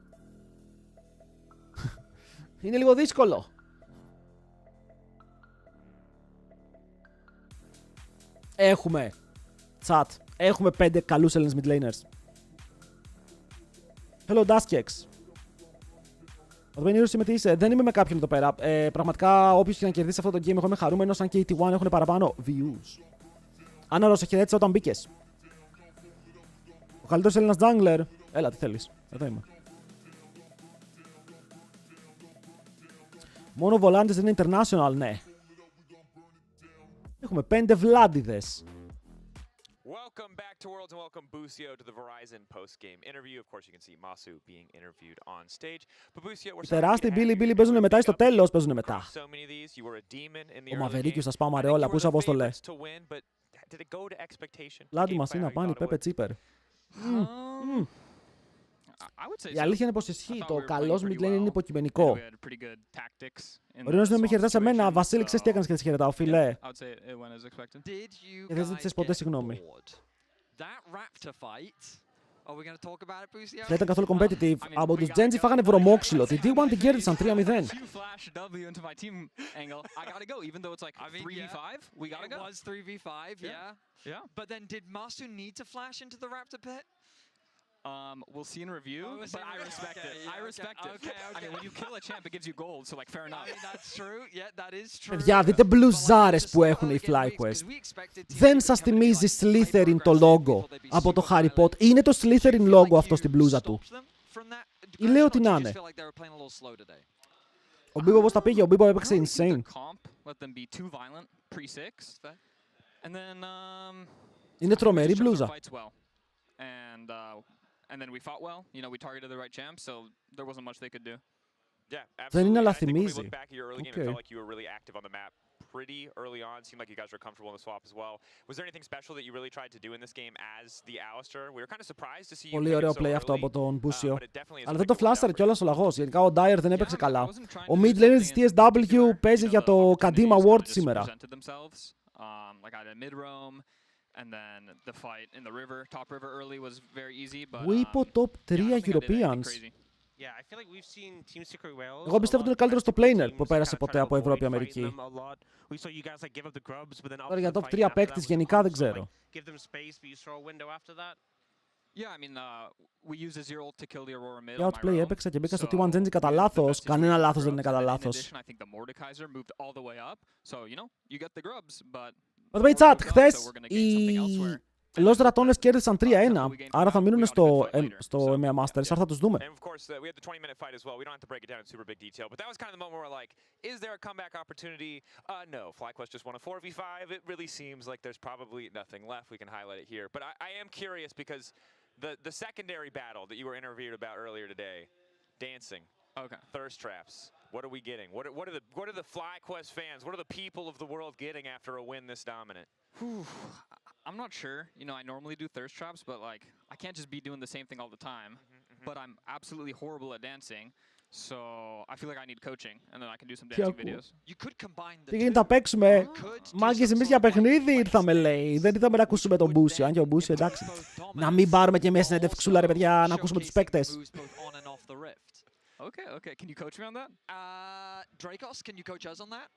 Είναι λίγο δύσκολο. Έχουμε, chat, έχουμε 5 καλούς Έλληνες mid laners. Hello, Daskex. Δεν είμαι με κάποιον εδώ πέρα. Πραγματικά, όποιος και να κερδίσει αυτό το game, εγώ είμαι χαρούμενος, αν και οι T1 έχουν παραπάνω views. Άννα, σε χαιρέτησα όταν μπήκες. Ο καλύτερος Έλληνας jungler. Έλα, τι θέλεις. Εδώ είμαι. Μόνο βολάντες δεν είναι international, ναι. Έχουμε 5 βλάντιδες. Welcome back to Worlds and welcome Busio to the Verizon post-game interview. Of course, you can see Masu being interviewed on stage. But Busio, we're τεράστιοι Billy παίζουν μετά ή στο τέλος παίζουν μετά. Ο Μαβερίκιος θα σπάω μαρεόλα, πού είσαι Απόστολε. Λάντι μας είναι να πάνε, Πέπε Τσίπερ. Η αλήθεια είναι πως ισχύει, το καλός mid lane είναι υποκειμενικό. Ο Ρήνος δεν με χαιρετά σε μένα, Βασίλη, ξέρεις τι έκανες και δεν σε χαιρετάω, φίλε. Και δεν ζήτησες ποτέ συγγνώμη. Δεν ήταν καθόλου competitive. Από τους Genji φάγανε βρωμόξυλο. Τη D1 την κέρδισαν 3-0. But then did Masu need to flash into the Raptor pit? We'll see in review, but I respect it. I respect it. I mean, when you kill a champ, it gives you gold, so like fair enough. I mean, that's true. Yeah, that is true. Παιδιά, δείτε μπλουζάρες που έχουν οι FlyQuest. Δεν σας θυμίζει Slytherin το logo από το Harry Potter? Είναι το Slytherin logo αυτό στην μπλούζα του. Ή λέω ότι να είναι. Ο Μπίμπο πώς τα πήγε? Ο Μπίμπο έπαιξε insane. Είναι τρομερή μπλούζα. And then we fought well. You know, we targeted the right champs, so there wasn't much they could do. Yeah, absolutely. Δεν είναι, αλλά I think when we θυμίζει. look back at your early game, it felt like you were really active on the map pretty early on. Seemed like you guys were comfortable in the swap as well. Was there anything special that you really tried to do in this game as the Alistair? We were kind of surprised to see you. Πολύ ωραίο play αυτό από τον Μπούσιο. Αλλά δεν το φλάσσαρε κιόλας ο λαγός. Γενικά ο Dyer δεν έπαιξε καλά. Ο mid laner της TSW παίζει για το Kadima Award σήμερα. And then the fight in the river, top river early was very easy, but Wipo top 3 Europeans. Yeah, I feel like we've seen Team Secret Wales. Εγώ πιστεύω ότι είναι καλύτερο στο planer που πέρασε ποτέ από Ευρώπη Αμερική. Τώρα για top 3 παίκτης γενικά δεν ξέρω. Για outplay έπαιξα και μπήκα στο T1 Genji κατά λάθος. Κανένα λάθος δεν είναι κατά λάθος. By the way, chat, χθες οι Los Ratones κέρδισαν 3-1, άρα θα μείνουν στο EMEA Masters, άρα θα τους δούμε. And of course, we had the 20-minute fight as well. We don't have to break it down in super big detail, but that was kind of the moment where we're like, is there a comeback opportunity? No, FlyQuest just won a 4v5. It really seems like there's probably nothing left. We can highlight it here. But I am curious because the secondary battle that you were interviewed about earlier today, dancing, thirst traps. What are we getting? What are the FlyQuest fans? What are the people of the world getting after a win this dominant? I'm not sure. You know, I normally do thirst traps, but like I can't just be doing the same thing all the time. But I'm absolutely horrible at dancing, so I feel like I need coaching, and then I can do some dancing videos. You could combine the Τι γίνεται, θα παίξουμε? Μάγκες, εμείς για παιχνίδι ήρθαμε, λέει. Δεν ήρθαμε να ακούσουμε τον Μπούσιο. Αν και ο Μπούσιο, εντάξει. Να μην πάρουμε και μια συνέντευξούλα, ρε παιδιά, να ακούσουμε τους παίκτες. Okay. Can you coach me on that? Dracos, can you coach us on that?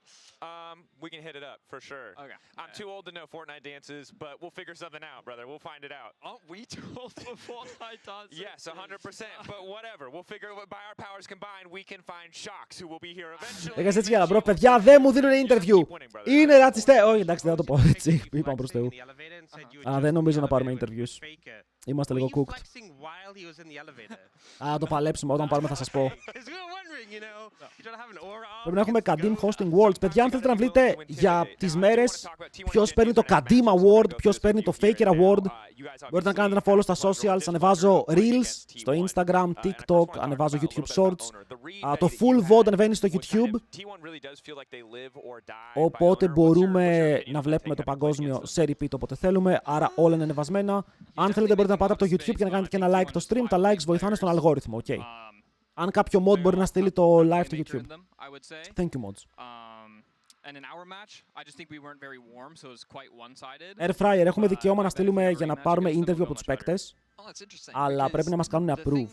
We can hit it up for sure. Okay. I'm too old to know Fortnite dances, but we'll figure something out, brother. We'll find it out. Aren't we too old for Fortnite dances? Yes, 100%. But whatever. We'll figure by our powers combined, we can find Shocks who will be here eventually. Έκανες έτσι για να μπρο, παιδιά, δεν μου δίνουν interview. Είναι ρατσιστέ. Όχι, εντάξει, δεν θα το πω έτσι. Είπαμε προς Θεού. Δεν νομίζω να πάρουμε interviews. Είμαστε λίγο cooked. Το παλέψουμε. Όταν πάρουμε θα σας πω. Πρέπει να έχουμε Kadim Hosting Worlds. Παιδιά, αν θέλετε να βρείτε για τις μέρες ποιος παίρνει το Kadim Award, ποιος παίρνει το Faker Award, μπορείτε να κάνετε ένα follow στα socials. Ανεβάζω Reels στο Instagram, TikTok, ανεβάζω YouTube Shorts. Το full VOD ανεβαίνει στο YouTube. Οπότε μπορούμε να βλέπουμε το παγκόσμιο σε repeat όποτε θέλουμε. Άρα όλα είναι ανεβασμένα. Αν θέλετε μπορείτε να πάτε από το YouTube και να κάνετε και ένα like το stream. Τα likes βοηθάνε στον αλγόριθμο. Okay. Αν κάποιο mod μπορεί να στείλει το live στο YouTube. Thank you, mods. Air Fryer, έχουμε δικαίωμα να στείλουμε για να πάρουμε interview από τους παίκτες. Αλλά πρέπει να μας κάνουν approve.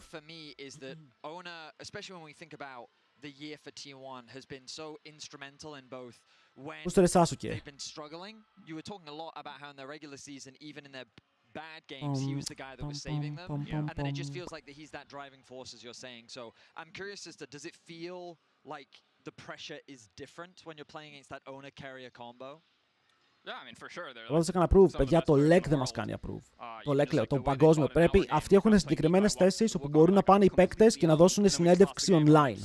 Πού στο Ρεσάσουκε? Bad games, he was the guy that was saving them, and then it just feels like that he's that driving force, as you're saying. So I'm curious as to, does it feel like the pressure is different when you're playing against that owner carrier combo? Yeah, I mean for sure. Εγώ δεν σε έκανα approve. Παιδιά, το LEC δεν μας κάνει approve. Το LEC λέω, το παγκόσμιο. Πρέπει, αυτοί έχουν συγκεκριμένες θέσεις όπου μπορούν να πάνε οι παίκτες και να δώσουν συνέντευξη online.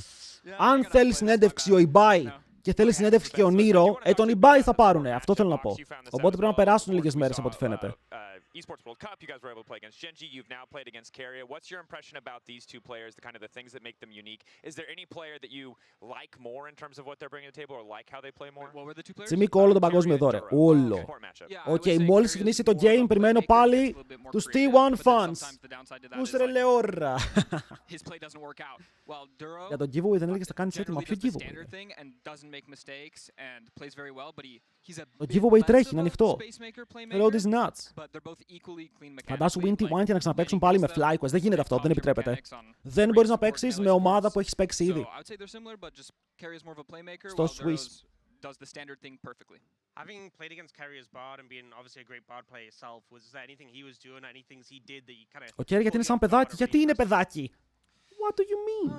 Αν θέλει συνέντευξη ο eBay και θέλει συνέντευξη και ο Νίρο, τον eBay θα πάρουνε. Αυτό θέλω να πω. Οπότε πρέπει να περάσουν λίγες μέρες από ό,τι φαίνεται. Esports World Cup, you guys were able to play against Genji. You've now played against Carrier. What's your impression about these two players, the kind of the things that make them unique? Is there any player that you like more in terms of what they're bringing to the table, or like how they play more? What were the two players? Τσιμίκο όλο το παγκόσμιο εδώ, ρε. Όλο. Οκ, μόλις ξεκινήσει το game, περιμένω πάλι τους T1 fans. Τους ρε λεόρα. Για τον giveaway δεν έλεγες θα κάνεις έτοιμα. Ποιο giveaway? Το giveaway τρέχει, είναι ανοιχτό. Hello these nuts. Φαντάσου win T1 και να ξαναπαίξουν πάλι με FlyQuest. Δεν γίνεται αυτό, δεν επιτρέπεται. Δεν μπορείς να παίξεις με ομάδα που έχεις παίξει ήδη. Στο Swiss. Does the standard thing perfectly. Having played against Carrier's bot and being obviously a great bot player yourself, was there anything he was doing, any things he did that you kind of... Ο Kerry γιατί είναι σαν παιδάκι, γιατί είναι παιδάκι? What do you mean?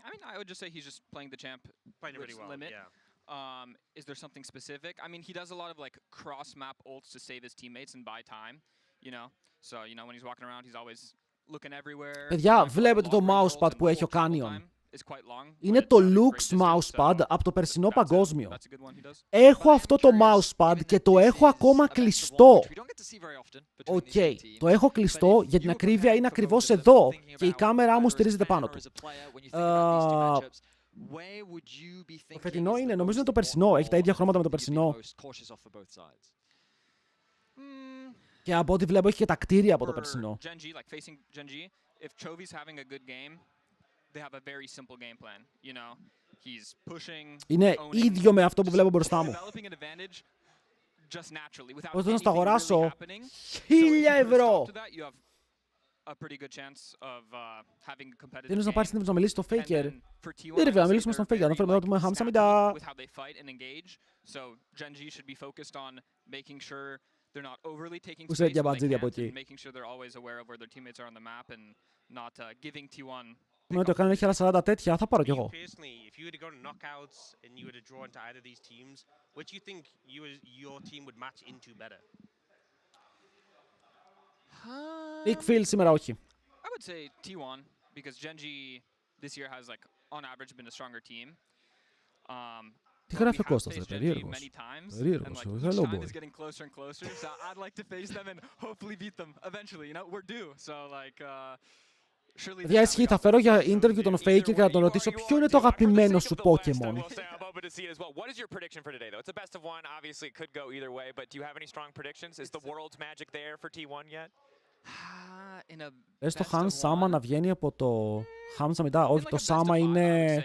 I mean, I would just say he's just playing the champ Playing really well, limit. Yeah. Is there something specific? I mean, he does a lot of like cross-map ults to save his teammates and buy time, you know? So, you know, when he's walking around, he's always looking everywhere. Παιδιά, βλέπετε το mousepad που έχει ο Canyon. Είναι το Lux mousepad από το περσινό παγκόσμιο. Έχω αυτό το mousepad και το έχω ακόμα κλειστό. Οκ, το έχω κλειστό για την ακρίβεια, είναι ακριβώς εδώ και η κάμερά μου στηρίζεται πάνω του. Το φετινό είναι, νομίζω είναι το περσινό, έχει τα ίδια χρώματα με το περσινό. Και από ό,τι βλέπω έχει και τα κτίρια από το περσινό. Είναι ίδιο με αυτό που βλέπω μπροστά μου. Πώς να το αγοράσω? 1.000 ευρώ! Θέλεις να πάρεις την να μιλήσεις στο Faker. Δεν ρε να μιλήσουμε στον Faker, να φέρουμε εδώ το Χάμσα Μετα. Πού σε για μπατζίδι από εκεί. Με ότι ο Κάνον έχει άλλα 40 τέτοια, θα πάρω κι εγώ. Big Phil σήμερα όχι. I would say T1 because Genji this year has like on average been a stronger team. Τι γράφει ο Κώστας, ρε, περίεργος. Περίεργος, hello boy. Παιδιά, ισχύει, θα φέρω για interview τον Faker και να τον ρωτήσω ποιο είναι το αγαπημένο σου Pokemon. What is your prediction for today, though? It's a best of one. Obviously, it could go either way, but do you have any strong predictions? Is the world's magic there for T1 yet? Πες το Han Sama να βγαίνει από το Hamsa μετά. Όχι, το Sama είναι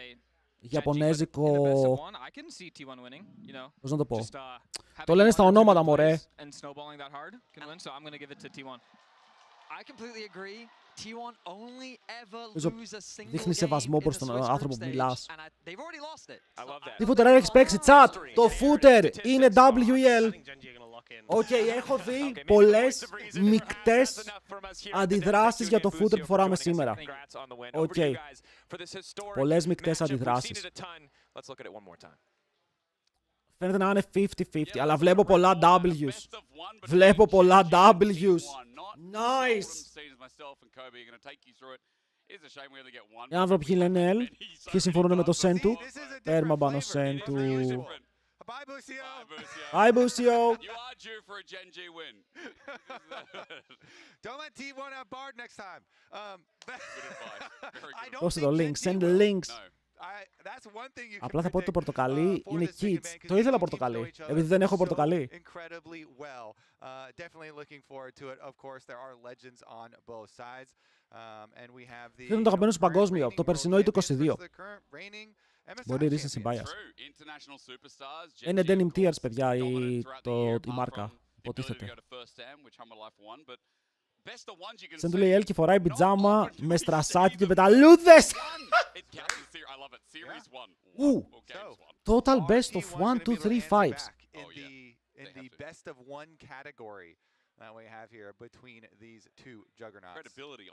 Ιαπωνέζικο. Πώς να το πω. Το λένε στα ονόματα, μωρέ. Δείχνει σεβασμό προς τον άνθρωπο που μιλάς. Τι φούτερ έχεις παίξει, chat. Το footer είναι WEL. Οκ, έχω δει πολλές μικτές αντιδράσεις για το footer που φοράμε σήμερα. Οκ, πολλές μικτές αντιδράσεις. Φαίνεται να είναι 50-50, αλλά βλέπω πολλά W's. Βλέπω πολλά W's. Nice! Οι άνθρωποι λένε L, ποιοι συμφωνούν με το σεν του. Πέρμα πάνω σεν του. Bye, Busio! You are due for a Genji win. Don't let T1 have Bard next time. Δώστε το link, send the links. Απλά θα πω ότι το πορτοκαλί είναι kids. Το ήθελα πορτοκαλί, επειδή δεν έχω πορτοκαλί. Αυτό είναι το αγαπημένο σου παγκόσμιο, το περσινό ή το 22. Μπορεί η recency bias. Είναι denim tears, παιδιά, η μάρκα. Υποτίθεται. Σαν του λέει Έλκη φοράει πιτζάμα με στρασάκι και πεταλούδες. Total best of 1, 2, 3, 5. In the best of one category that we have here between these two juggernauts.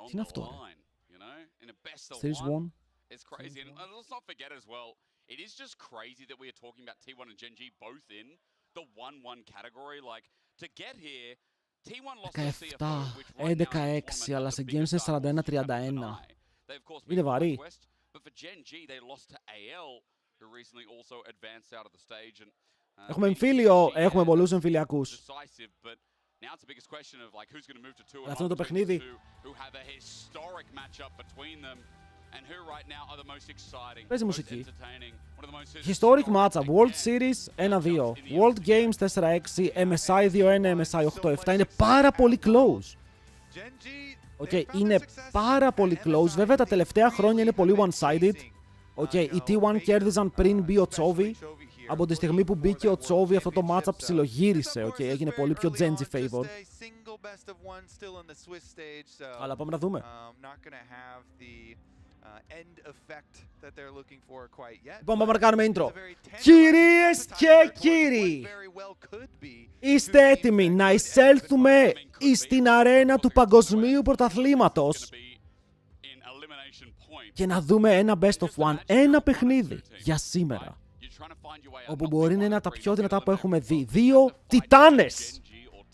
Τι είναι αυτό, Series 1. It's crazy, and let's not forget as well, it is just crazy that we are talking about T1 and Genji both in the 1-1 category. Like, to get here, T1 lost to CFO, which right now is 11-6, αλλά σε games είναι 41-31. Είναι βαρύ. But for Genji, they lost to AL, who recently also advanced out of the stage. And έχουμε εμφύλιο, έχουμε πολλούς εμφυλιακούς. Now it's the biggest question of like who's going to move to 2 and αυτό είναι το παιχνίδι. who have a historic matchup between them. And who right now are the most exciting, Παίζει most μουσική. entertaining, one of the most Historic matchup, World Series 1-2, World Games 4-6, MSI 2-1, MSI 8-7. Είναι πάρα πολύ close. Είναι πάρα πολύ close. Βέβαια τα τελευταία χρόνια είναι πολύ one-sided. Οι T1 κέρδιζαν πριν μπει ο Τσόβι. Από τη στιγμή που μπήκε ο Τσόβι, αυτό το matchup ψιλογύρισε. Okay, έγινε πολύ πιο Genji favored. Αλλά πάμε να δούμε. Λοιπόν, πάμε να κάνουμε intro. Κυρίες και κύριοι, είστε έτοιμοι να εισέλθουμε στην αρένα του παγκοσμίου πρωταθλήματος και να δούμε ένα best of one, ένα παιχνίδι για σήμερα, όπου μπορεί να είναι ένα από τα πιο δυνατά που έχουμε δει. Δύο τιτάνες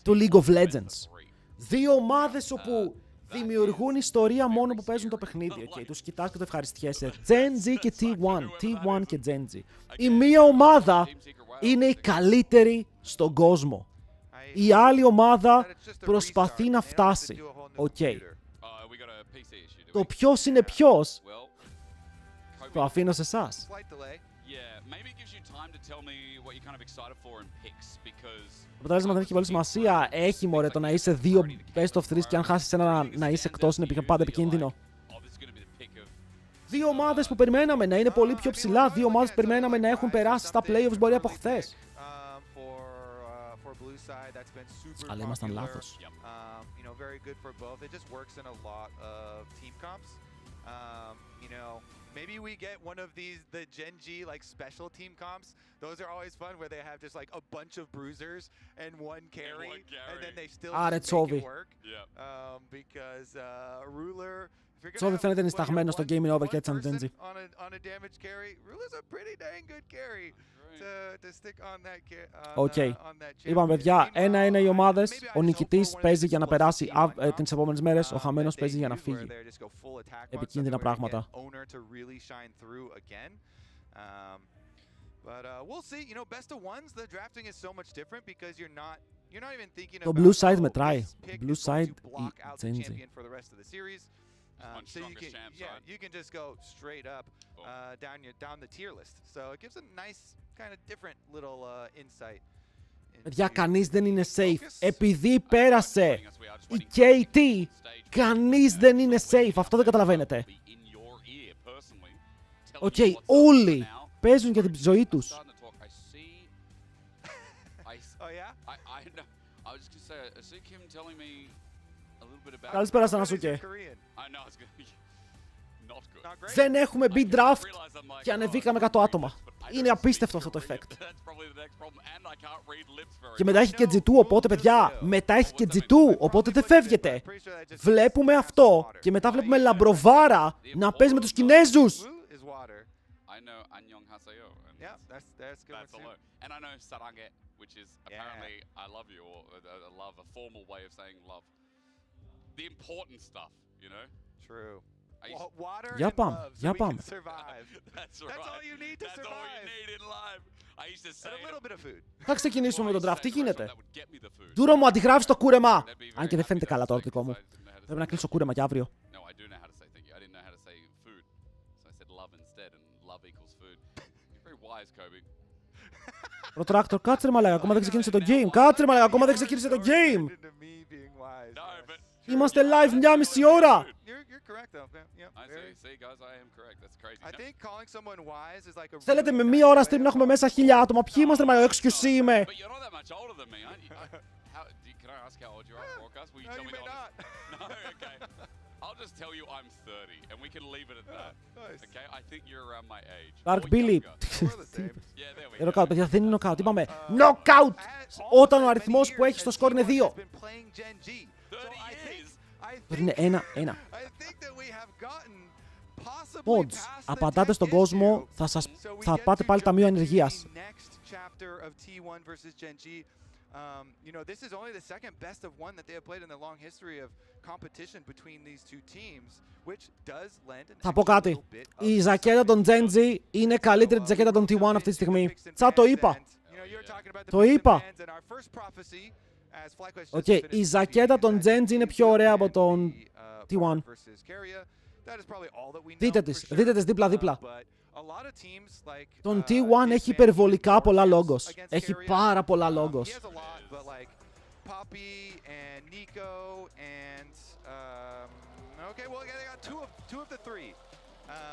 του League of Legends. Δύο ομάδες όπου δημιουργούν ιστορία μόνο που παίζουν το παιχνίδι. Okay, τους κοιτάς και το ευχαριστιέσαι. Gen G και T1. T1 και Gen G. Η μία ομάδα είναι η καλύτερη στον κόσμο. Η άλλη ομάδα προσπαθεί να φτάσει. Okay. Το ποιος είναι ποιος, το αφήνω σε εσάς. Το αποτέλεσμα δεν έχει πολύ σημασία. Έχει μωρέ το να είσαι δύο best of 3 και αν χάσεις ένα να είσαι εκτός είναι πάντα επικίνδυνο. Δύο ομάδες που περιμέναμε να είναι πολύ πιο ψηλά. Δύο ομάδες που περιμέναμε να έχουν περάσει στα playoffs μπορεί από χθες. Αλλά ήμασταν λάθος. Maybe we get one of these, the Gen G like special team comps. Those are always fun where they have just like a bunch of bruisers and one carry, and then they still make it work. Because Ruler, Τσόβι φαίνεται νησταγμένο στο game over και έτσι αν Gen G. Οκ. Είπαμε παιδιά, ένα-ένα οι ομάδες. Ο νικητής παίζει για να περάσει τις επόμενες μέρες. Ο χαμένος παίζει για να φύγει. Επικίνδυνα πράγματα. Το blue side μετράει. Blue side ή Gen G. So you can just go straight up down the tier list. So it gives a nice kind of different little insight. Παιδιά, κανείς δεν είναι safe. Επειδή πέρασε η KT, κανείς δεν είναι safe. Αυτό δεν καταλαβαίνετε. Οκ, όλοι παίζουν για την ζωή τους. Καλησπέρα σαν Ασούκε. Δεν έχουμε μπει draft και ανεβήκαμε 100 άτομα. Είναι απίστευτο αυτό το effect. Και μετά έχει και G2, οπότε παιδιά, μετά έχει και G2, οπότε δεν φεύγετε. Βλέπουμε αυτό και μετά βλέπουμε Λαμπροβάρα να παίζει με τους Κινέζους. The important stuff, you know? True. Για πάμε, για πάμε. Θα ξεκινήσουμε με τον draft, τι γίνεται? Ντούρο μου, αντιγράφεις το κούρεμα! Αν και δεν φαίνεται καλά τώρα το δικό μου. Πρέπει να κλείσω κούρεμα για αύριο. Προτράκτορ, κάτσε ρε μαλάκα, ακόμα δεν ξεκίνησε το game. Κάτσε ρε μαλάκα, ακόμα δεν ξεκίνησε το game. Είμαστε live μια μισή ώρα. Θέλετε με μία ώρα stream να έχουμε μέσα 1000 άτομα. Ποιοι είμαστε μαλάκα, excuse είμαι. Dark Billy. Knockout, παιδιά, δεν είναι knockout. Είπαμε knockout όταν ο αριθμός που έχει στο σκορ είναι 2. Τώρα είναι 1-1. Mods, απαντάτε στον κόσμο, θα πάτε πάλι ταμείο ενεργείας. You know, this is only the second best of one that they have played in the long history of competition between these two teams, which does lend an. Θα πω κάτι. Η ζακέτα των Gen G είναι καλύτερη τη ζακέτα των T1 αυτή τη στιγμή. Το είπα. Το είπα. Οκ, η ζακέτα των Gen G είναι πιο ωραία από τον T1. Δείτε τις δίπλα-δίπλα. Τον T1 έχει υπερβολικά πολλά λόγος. Έχει πάρα πολλά λόγος.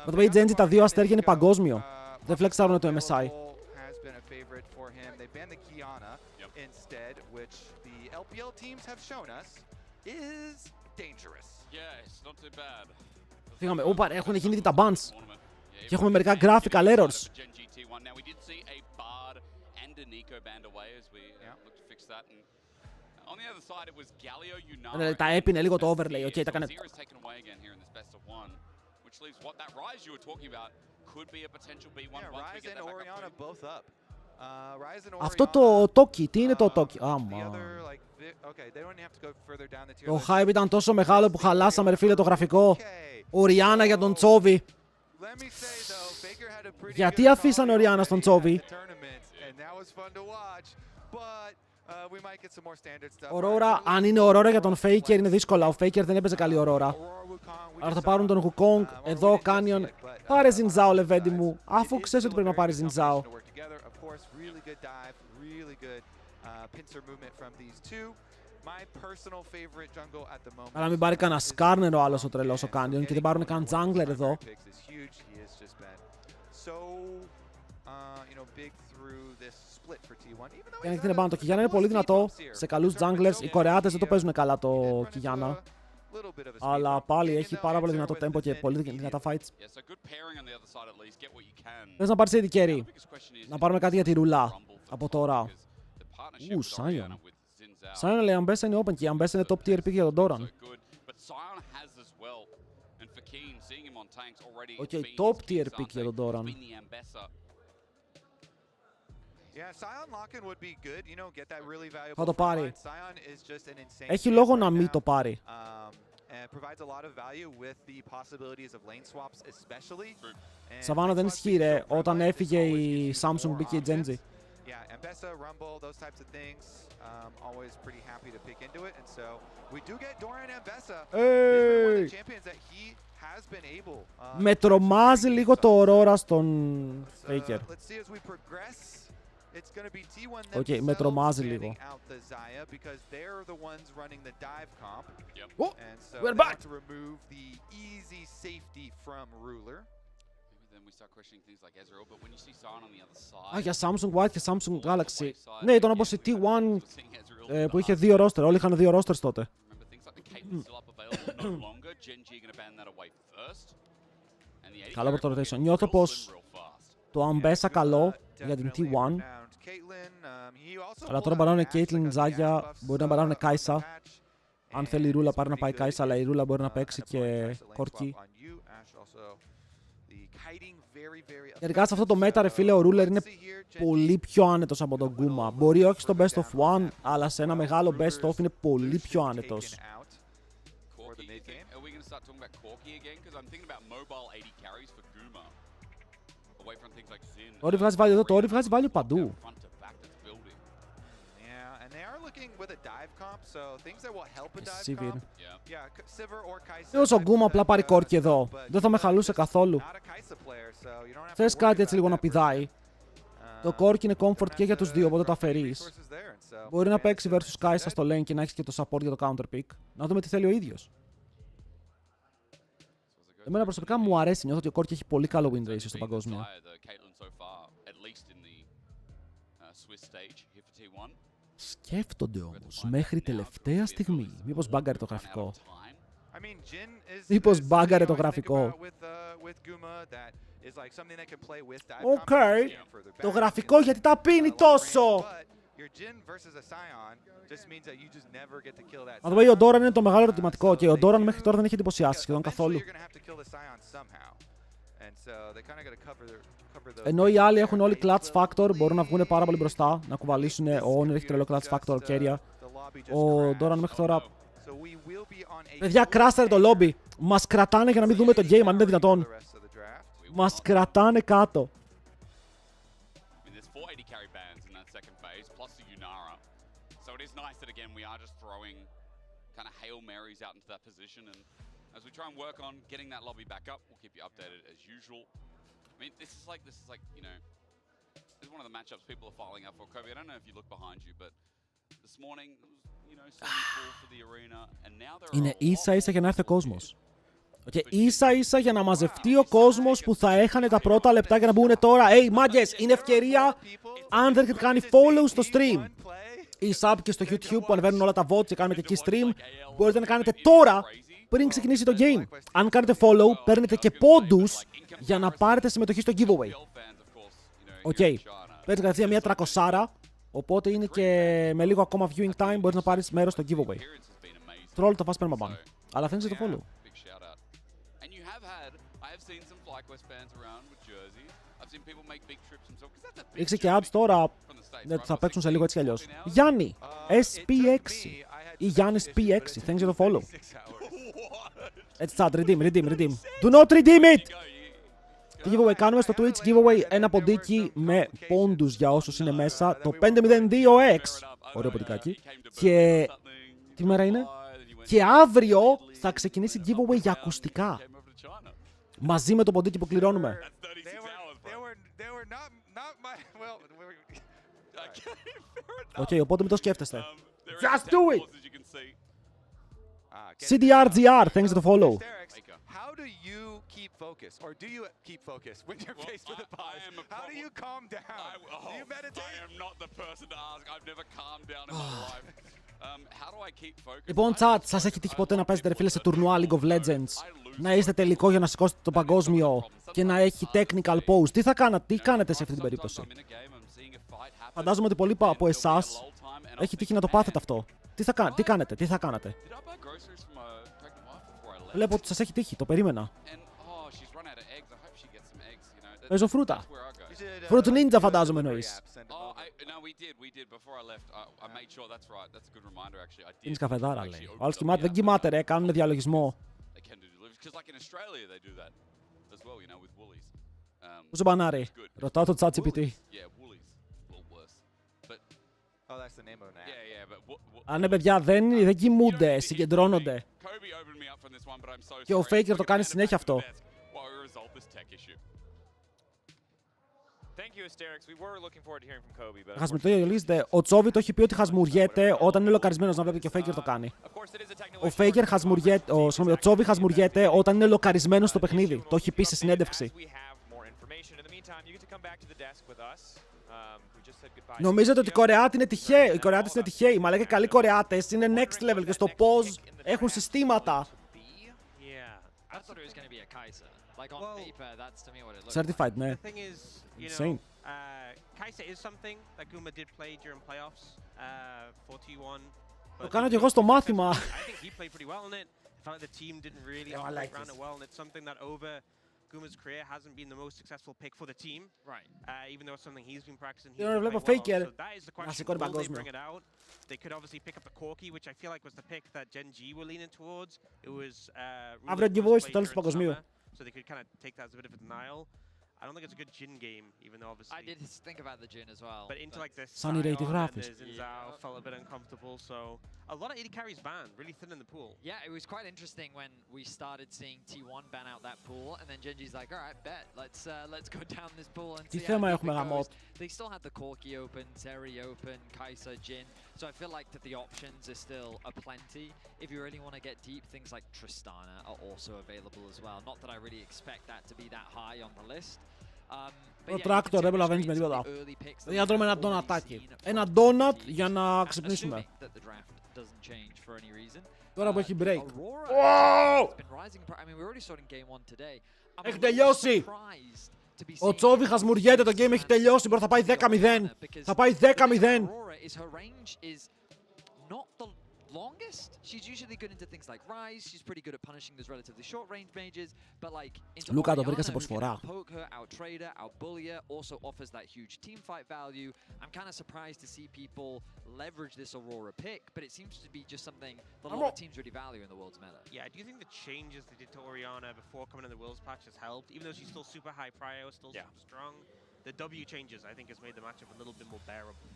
Με το πει Gen G τα δύο αστέρια είναι παγκόσμιο. Δεν φλεξάρουν το MSI. They banned the Kiana instead, which the LPL teams have shown us is dangerous. Yeah, it's not too bad. Φύγαμε. Όπα, έχουν γίνει τα bans. Και έχουμε μερικά graphical errors. Now we did see a Bard and a Nico banned away as we looked to fix that. And on the other side, it was Galio Unara. Τα έπινε λίγο το overlay, okay, τα έκανε. Taken away again here in this best of one, which leaves what that Rise you were talking about could be a potential B1. Rise and Oriana both up. Αυτό το Toki, τι είναι το Toki? Άμα. Το hype ήταν τόσο μεγάλο που χαλάσαμε ρε φίλε το γραφικό. Οριάνα για τον Τσόβι. Γιατί αφήσανε Οριάνα στον Τσόβι? Ορόρα, αν είναι Ορόρα για τον Faker είναι δύσκολα. Ο Faker δεν έπαιζε καλή Ορόρα. Άρα θα πάρουν τον Wukong. Εδώ Canyon. Πάρε Ζινζάο λεβέντι μου. Αφού ξέρεις ότι πρέπει να πάρει Ζινζάο. Αλλά μην πάρει κανένα Σκάρνερ ο άλλος ο τρελός ο Canyon και δεν πάρουν καν Jungler εδώ. Για να την πάνω το Κιγιάννα είναι πολύ δυνατό σε καλούς junglers. Οι Κορεάτες δεν το παίζουν καλά το Κιγιάννα. Αλλά πάλι έχει πάρα πολύ δυνατό tempo και πολύ δυνατά fights. Θες να πάρεις AD carry. Να πάρουμε κάτι για τη ρουλά από τώρα. Sion. Sion λέει Ambessa είναι open και η Ambessa είναι top tier pick για τον Doran. Οκ, top tier pick για τον Doran. Θα το πάρει. Έχει λόγο να μην το πάρει. Σαβάνα δεν ισχύει ρε, όταν έφυγε η Samsung μπήκε η Genji. Με τρομάζει λίγο το Aurora στον Faker. Οκ, με τρομάζει λίγο. We're back! Για Samsung White και Samsung Galaxy. Ναι, ήταν όπως η T1 που είχε δύο roster. Όλοι είχαν δύο rosters τότε. Καλό από το rotation. Νιώθω πως το Ambessa καλό για την T1. Αλλά τώρα μπαράνε Caitlyn, Ζάγια, μπορεί να μπαράνε Κάισα. Αν θέλει η Ρούλα πάρει να πάει Κάισα, αλλά η Ρούλα μπορεί να παίξει και Κόρκι. Γενικά σε αυτό το meta ρε φίλε, ο Ruler είναι πολύ πιο άνετος από τον Guma. Μπορεί όχι στο best of one, αλλά σε ένα μεγάλο best of είναι πολύ πιο άνετος. Το Ori βγάζει value εδώ, το Ori βγάζει value παντού. Sivir. Όσο ο Guma απλά πάρει Κόρκι εδώ, δεν θα με χαλούσε καθόλου. Θες κάτι έτσι λίγο να πηδάει. Το Κόρκι είναι comfort και για τους δύο, οπότε το αφαιρείς. Μπορεί να παίξει versus Kai'Sa στο lane και να έχεις και το support για το counter pick. Να δούμε τι θέλει ο ίδιος. Εμένα προσωπικά μου αρέσει, νιώθω ότι ο Κόρκι έχει πολύ καλό win ratio στο παγκόσμιο. Σκέφτονται όμως μέχρι τελευταία στιγμή. Μήπως μπάγκαρε το γραφικό. Μήπως μπάγκαρε το γραφικό. Οκ. Το γραφικό γιατί τα πίνει τόσο. Να το πω, ο Doran είναι το μεγάλο ερωτηματικό και ο Doran μέχρι τώρα δεν έχει εντυπωσιάσει σχεδόν καθόλου. Ενώ οι άλλοι έχουν όλοι clutch factor, μπορούν να βγουν πάρα πολύ μπροστά, να κουβαλήσουν. Ο Owner έχει τρελό clutch factor, κέρια. Ο Doran μέχρι τώρα. Παιδιά, κράσαρε το lobby. Μας κρατάνε για να μην δούμε το game, αν είναι δυνατόν. Μας κρατάνε κάτω. As we try and work on getting that lobby back up, we'll keep you updated as usual. I mean, this is like, you know, this is one of the matchups people are filing up for. Kobe, I don't know if you look behind you, but this morning, you know, 74 for the arena, and now there are είναι ίσα-ίσα για να έρθει ο κόσμος. Και ίσα-ίσα για να μαζευτεί ο κόσμος που θα έχανε τα πρώτα λεπτά για να μπουν τώρα. Hey, μάγκες, είναι ευκαιρία Αν δεν έχετε κάνει follow στο stream ή sub και στο YouTube που ανεβαίνουν όλα τα votes και κάνουμε και εκεί stream, μπορείτε να κάνετε τώρα πριν ξεκινήσει το game. Αν κάνετε follow, παίρνετε και πόντους για να πάρετε συμμετοχή στο giveaway. Οκ. Παίρνεις κατευθείαν μια 300, οπότε είναι και με λίγο ακόμα viewing time μπορείς να πάρεις μέρος στο giveaway. Troll το fast permaban. Αλλά θέλεις το follow. Ήξε και ads τώρα. Θα παίξουν σε λίγο έτσι κι αλλιώς. Γιάννη, SP6 ή Γιάννης P6, thanks για το follow. Έτσι chat, redeem. Do not redeem it! Τι giveaway κάνουμε στο Twitch? Giveaway ένα ποντίκι με πόντους για όσους είναι μέσα. Το 502X. Ωραίο ποντικάκι. Και τι μέρα είναι? Και αύριο θα ξεκινήσει giveaway για ακουστικά. Μαζί με το ποντίκι που κληρώνουμε. Οκ, οπότε μην το σκέφτεστε. Just do it! CDRGR, thanks for the follow. How do you keep focus, or do you keep focus when you're faced with a pause? How do you calm down? Do you meditate? I am not the person to ask. I've never calmed down in my life. How do I keep focus? Λοιπόν, chat, σας έχει τύχει ποτέ να παίζετε ρε φίλε σε τουρνουά League of Legends? Να είστε τελικό για να σηκώσετε το παγκόσμιο και να έχει technical pose. Τι κάνετε σε αυτή την περίπτωση? Φαντάζομαι ότι πολλοί από εσάς έχει τύχει να το πάθετε αυτό. Τι κάνετε? Βλέπω ότι σας έχει τύχει, το περίμενα. Παίζω φρούτα. Fruit Ninja φαντάζομαι εννοείς. Είναι καφεδάρα λέει. Ο άλλος κοιμάται, δεν κοιμάται ρε, κάνουν διαλογισμό. Πού σε μπανάρει? Ρωτάω το ChatGPT. Α, ναι παιδιά, δεν κοιμούνται, συγκεντρώνονται. Και ο Faker το κάνει συνέχεια αυτό. Χασμουριέται. Ο Τσόβι το έχει πει ότι χασμουριέται όταν είναι λοκαρισμένος, να βλέπει και ο Faker το κάνει. Ο Τσόβι χασμουριέται όταν είναι λοκαρισμένος στο παιχνίδι. Το έχει πει σε συνέντευξη. Νομίζετε ότι οι Κορεάτες είναι τυχαίοι, μα λέγε καλοί Κορεάτες, είναι next level και στο pause έχουν συστήματα. Certified, ναι. Insane. Kai'Sa is something that Guma did play during playoffs for T1. Το κάνω και εγώ στο μάθημα. I think he played pretty well in it. I felt like the team didn't really operate around it well, and it's something that over Guma's career hasn't been the most successful pick for the team. Right. Even though it's something he's been practicing. He's been playing well. So that is the question. Will they bring it out? They could obviously pick up the Corki, which I feel like was the pick that Gen G were leaning towards. It was αύριο giveaway στο τέλος του παγκοσμίου. So they could kind of take that as a bit of a denial. I don't think it's a good Jin game, even though obviously. I did think about the Jin as well. But into like this, Sunny rated graphics. Zhao felt a bit uncomfortable, so a lot of AD carries banned, really thin in the pool. Yeah, it was quite interesting when we started seeing T1 ban out that pool, and then Genji's like, all right, bet, let's go down this pool and see how it goes. They still had the Corki open, Zeri open, Kai'Sa, Jin, so I feel like that the options are still aplenty. If you really want to get deep, things like Tristana are also available as well. Not that I really expect that to be that high on the list. Το τράκτορ δεν προλαβαίνεις με τίποτα. Για να τρώμε ένα ντονατάκι. Ένα ντόνατ για να ξυπνήσουμε. Τώρα που έχει break. Έχει τελειώσει! Ο Τσόβι χασμουριέται, το game έχει τελειώσει, μπορεί θα πάει 10-0. Θα πάει 10-0. Longest. She's usually good into things like Rise. She's pretty good at punishing those relatively short range mages, but like into Λούκα το βρήκα Orianna, σε προσφορά. poke her, out trade her, out bully her, also offers that huge team fight value. I'm kind of surprised to see people leverage this Aurora pick, but it seems to be just something that a lot of teams really value in the world's meta. Yeah, do you think the changes they did to Orianna before coming in the Worlds patch has helped? Even though she's still super high prio, still super strong, the W changes I think has made the matchup a little bit more bearable.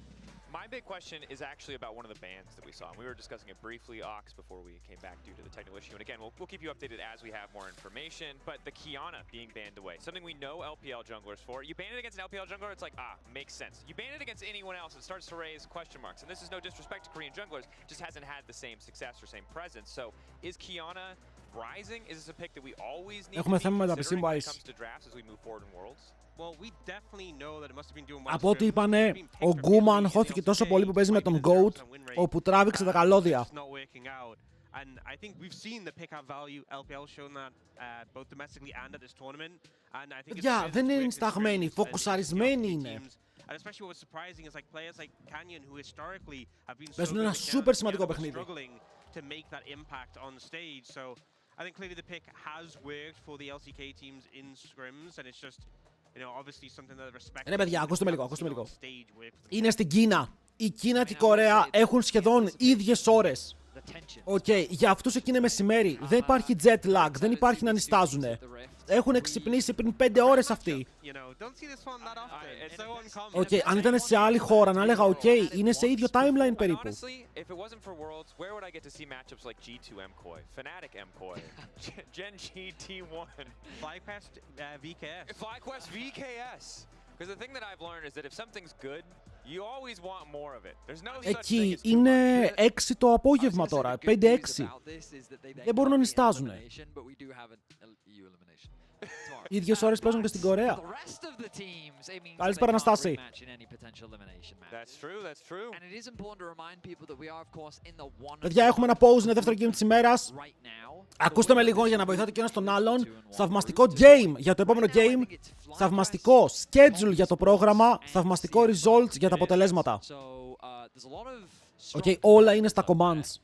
My big question is actually about one of the bans that we saw. And we were discussing it briefly, Ox, before we came back due to the technical issue. And again, we'll keep you updated as we have more information. But the Kiana being banned away, something we know LPL junglers for. You ban it against an LPL jungler, it's like, makes sense. You ban it against anyone else, it starts to raise question marks. And this is no disrespect to Korean junglers, just hasn't had the same success or same presence. So is Kiana rising? Is this a pick that we always need to be considering when it comes to drafts as we move forward in Worlds? Από ό,τι είπανε, ο Γκούμαν χώθηκε τόσο πολύ που παίζει με τον GOAT, όπου τράβηξε τα καλώδια. And I think we've seen the pick up value. LPL shown that both domestically and at this tournament. And I think yeah, δεν είναι σταγμένοι, φοκουσαρισμένοι είναι. And especially what was surprising is like players like Canyon who historically have been παίζουν ένα super σημαντικό παιχνίδι. Struggling to make that impact on stage. So I think clearly the pick has worked for the LCK teams in scrims and it's just obviously something that respect. Ρε παιδιά, ακούστε με λίγο. Είναι στην Κίνα. Η Κίνα και η Κορέα έχουν σχεδόν ίδιες ώρες. Οκ, για αυτούς εκεί είναι μεσημέρι. Δεν υπάρχει jet lag, δεν υπάρχει να νηστάζουνε. Έχουν ξυπνήσει πριν 5 ώρες αυτοί. Οκ, αν ήταν σε άλλη χώρα να έλεγα οκ, είναι σε ίδιο timeline περίπου. Εκεί είναι 6 το απόγευμα τώρα, 5-6. Δεν μπορούν να νηστάζουνε. Οι ίδιες ώρες παίζουν και στην Κορέα. Καλησπέρα, Αναστάση. Παιδιά, έχουμε ένα pause, είναι δεύτερο game της ημέρας. Ακούστε με λίγο για να βοηθάτε και ένας τον άλλον. Θαυμαστικό game για το επόμενο game. Θαυμαστικό schedule για το πρόγραμμα. Θαυμαστικό results για τα αποτελέσματα. Οκ, όλα είναι στα commands.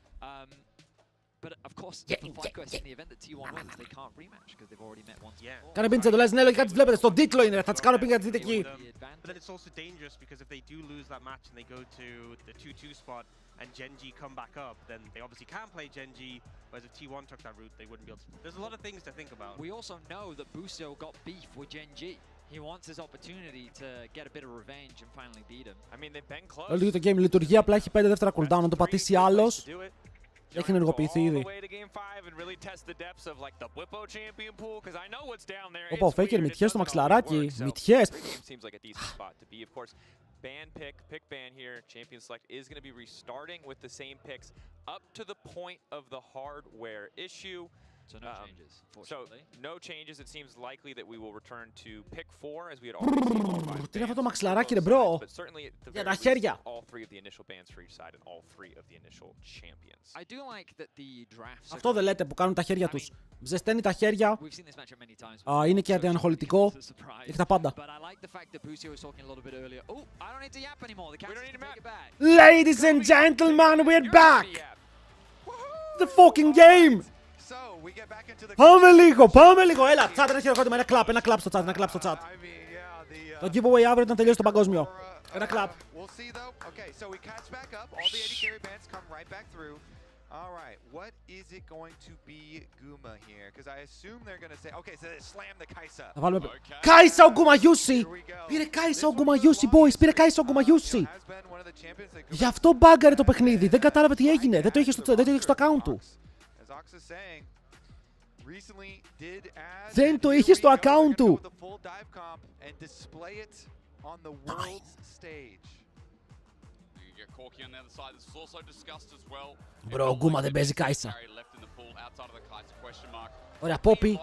Κάνε πίντε εντολές, ναι, λογικά τις βλέπετε, στον τίτλο είναι, θα τις κάνω πίντε, δείτε εκεί. And Genji come back up, then they obviously can't play Genji, whereas if T1 took that route, they wouldn't be able to. There's a lot of things to think about. We also know that Busio got beef with Genji. He wants his opportunity to get a bit of revenge and finally beat him. I mean, they've been close. Όλο το game λειτουργεί, απλά έχει 5 δεύτερα cooldown, να το πατήσει άλλος. Έχει ενεργοποιηθεί ήδη. Όπα, ο Faker μυτιές στο μαξιλαράκι. Μυτιές. Ban pick ban here. Champion select is going to be restarting with the same picks up to the point of the hardware issue. So no changes, fortunately. So no changes. It seems likely that we will return to pick 4 as we had already seen all 5 bans. Τι είναι αυτό το μαξιλαράκι, ρε μπρο. Για τα χέρια. All 3 of the initial bans for each side and all 3 of the initial champions. I do like that the drafts. Αυτό δεν λέτε που κάνουν τα χέρια τους. Ζεσταίνει τα χέρια. Είναι και αντιαγχολητικό. Έχει τα πάντα. Ladies and gentlemen, we're back. The fucking game. Πάμε λίγο, έλα, chat, ένα χειροκρότημα, ένα κλαπ στο chat, Το giveaway αύριο όταν τελειώσει το παγκόσμιο. Ένα κλαπ. All right, what is it going to be Guma here? Because I assume they're going to say, okay, so they slam the Kaisa. Θα βάλουμε Kaisa ο Γκουμαγιούσι! Πήρε Kaisa ο Γκουμαγιούσι, boys, πήρε Kaisa ο Γκουμαγιούσι! Γι' αυτό μπάγκαρε το παιχνίδι, δεν κατάλαβε τι έγινε, δεν το είχε στο account του. Δεν το είχε στο account του. Μπρο, ο Γκούμα δεν παίζει Κάισα. Ωραία, Πόπι.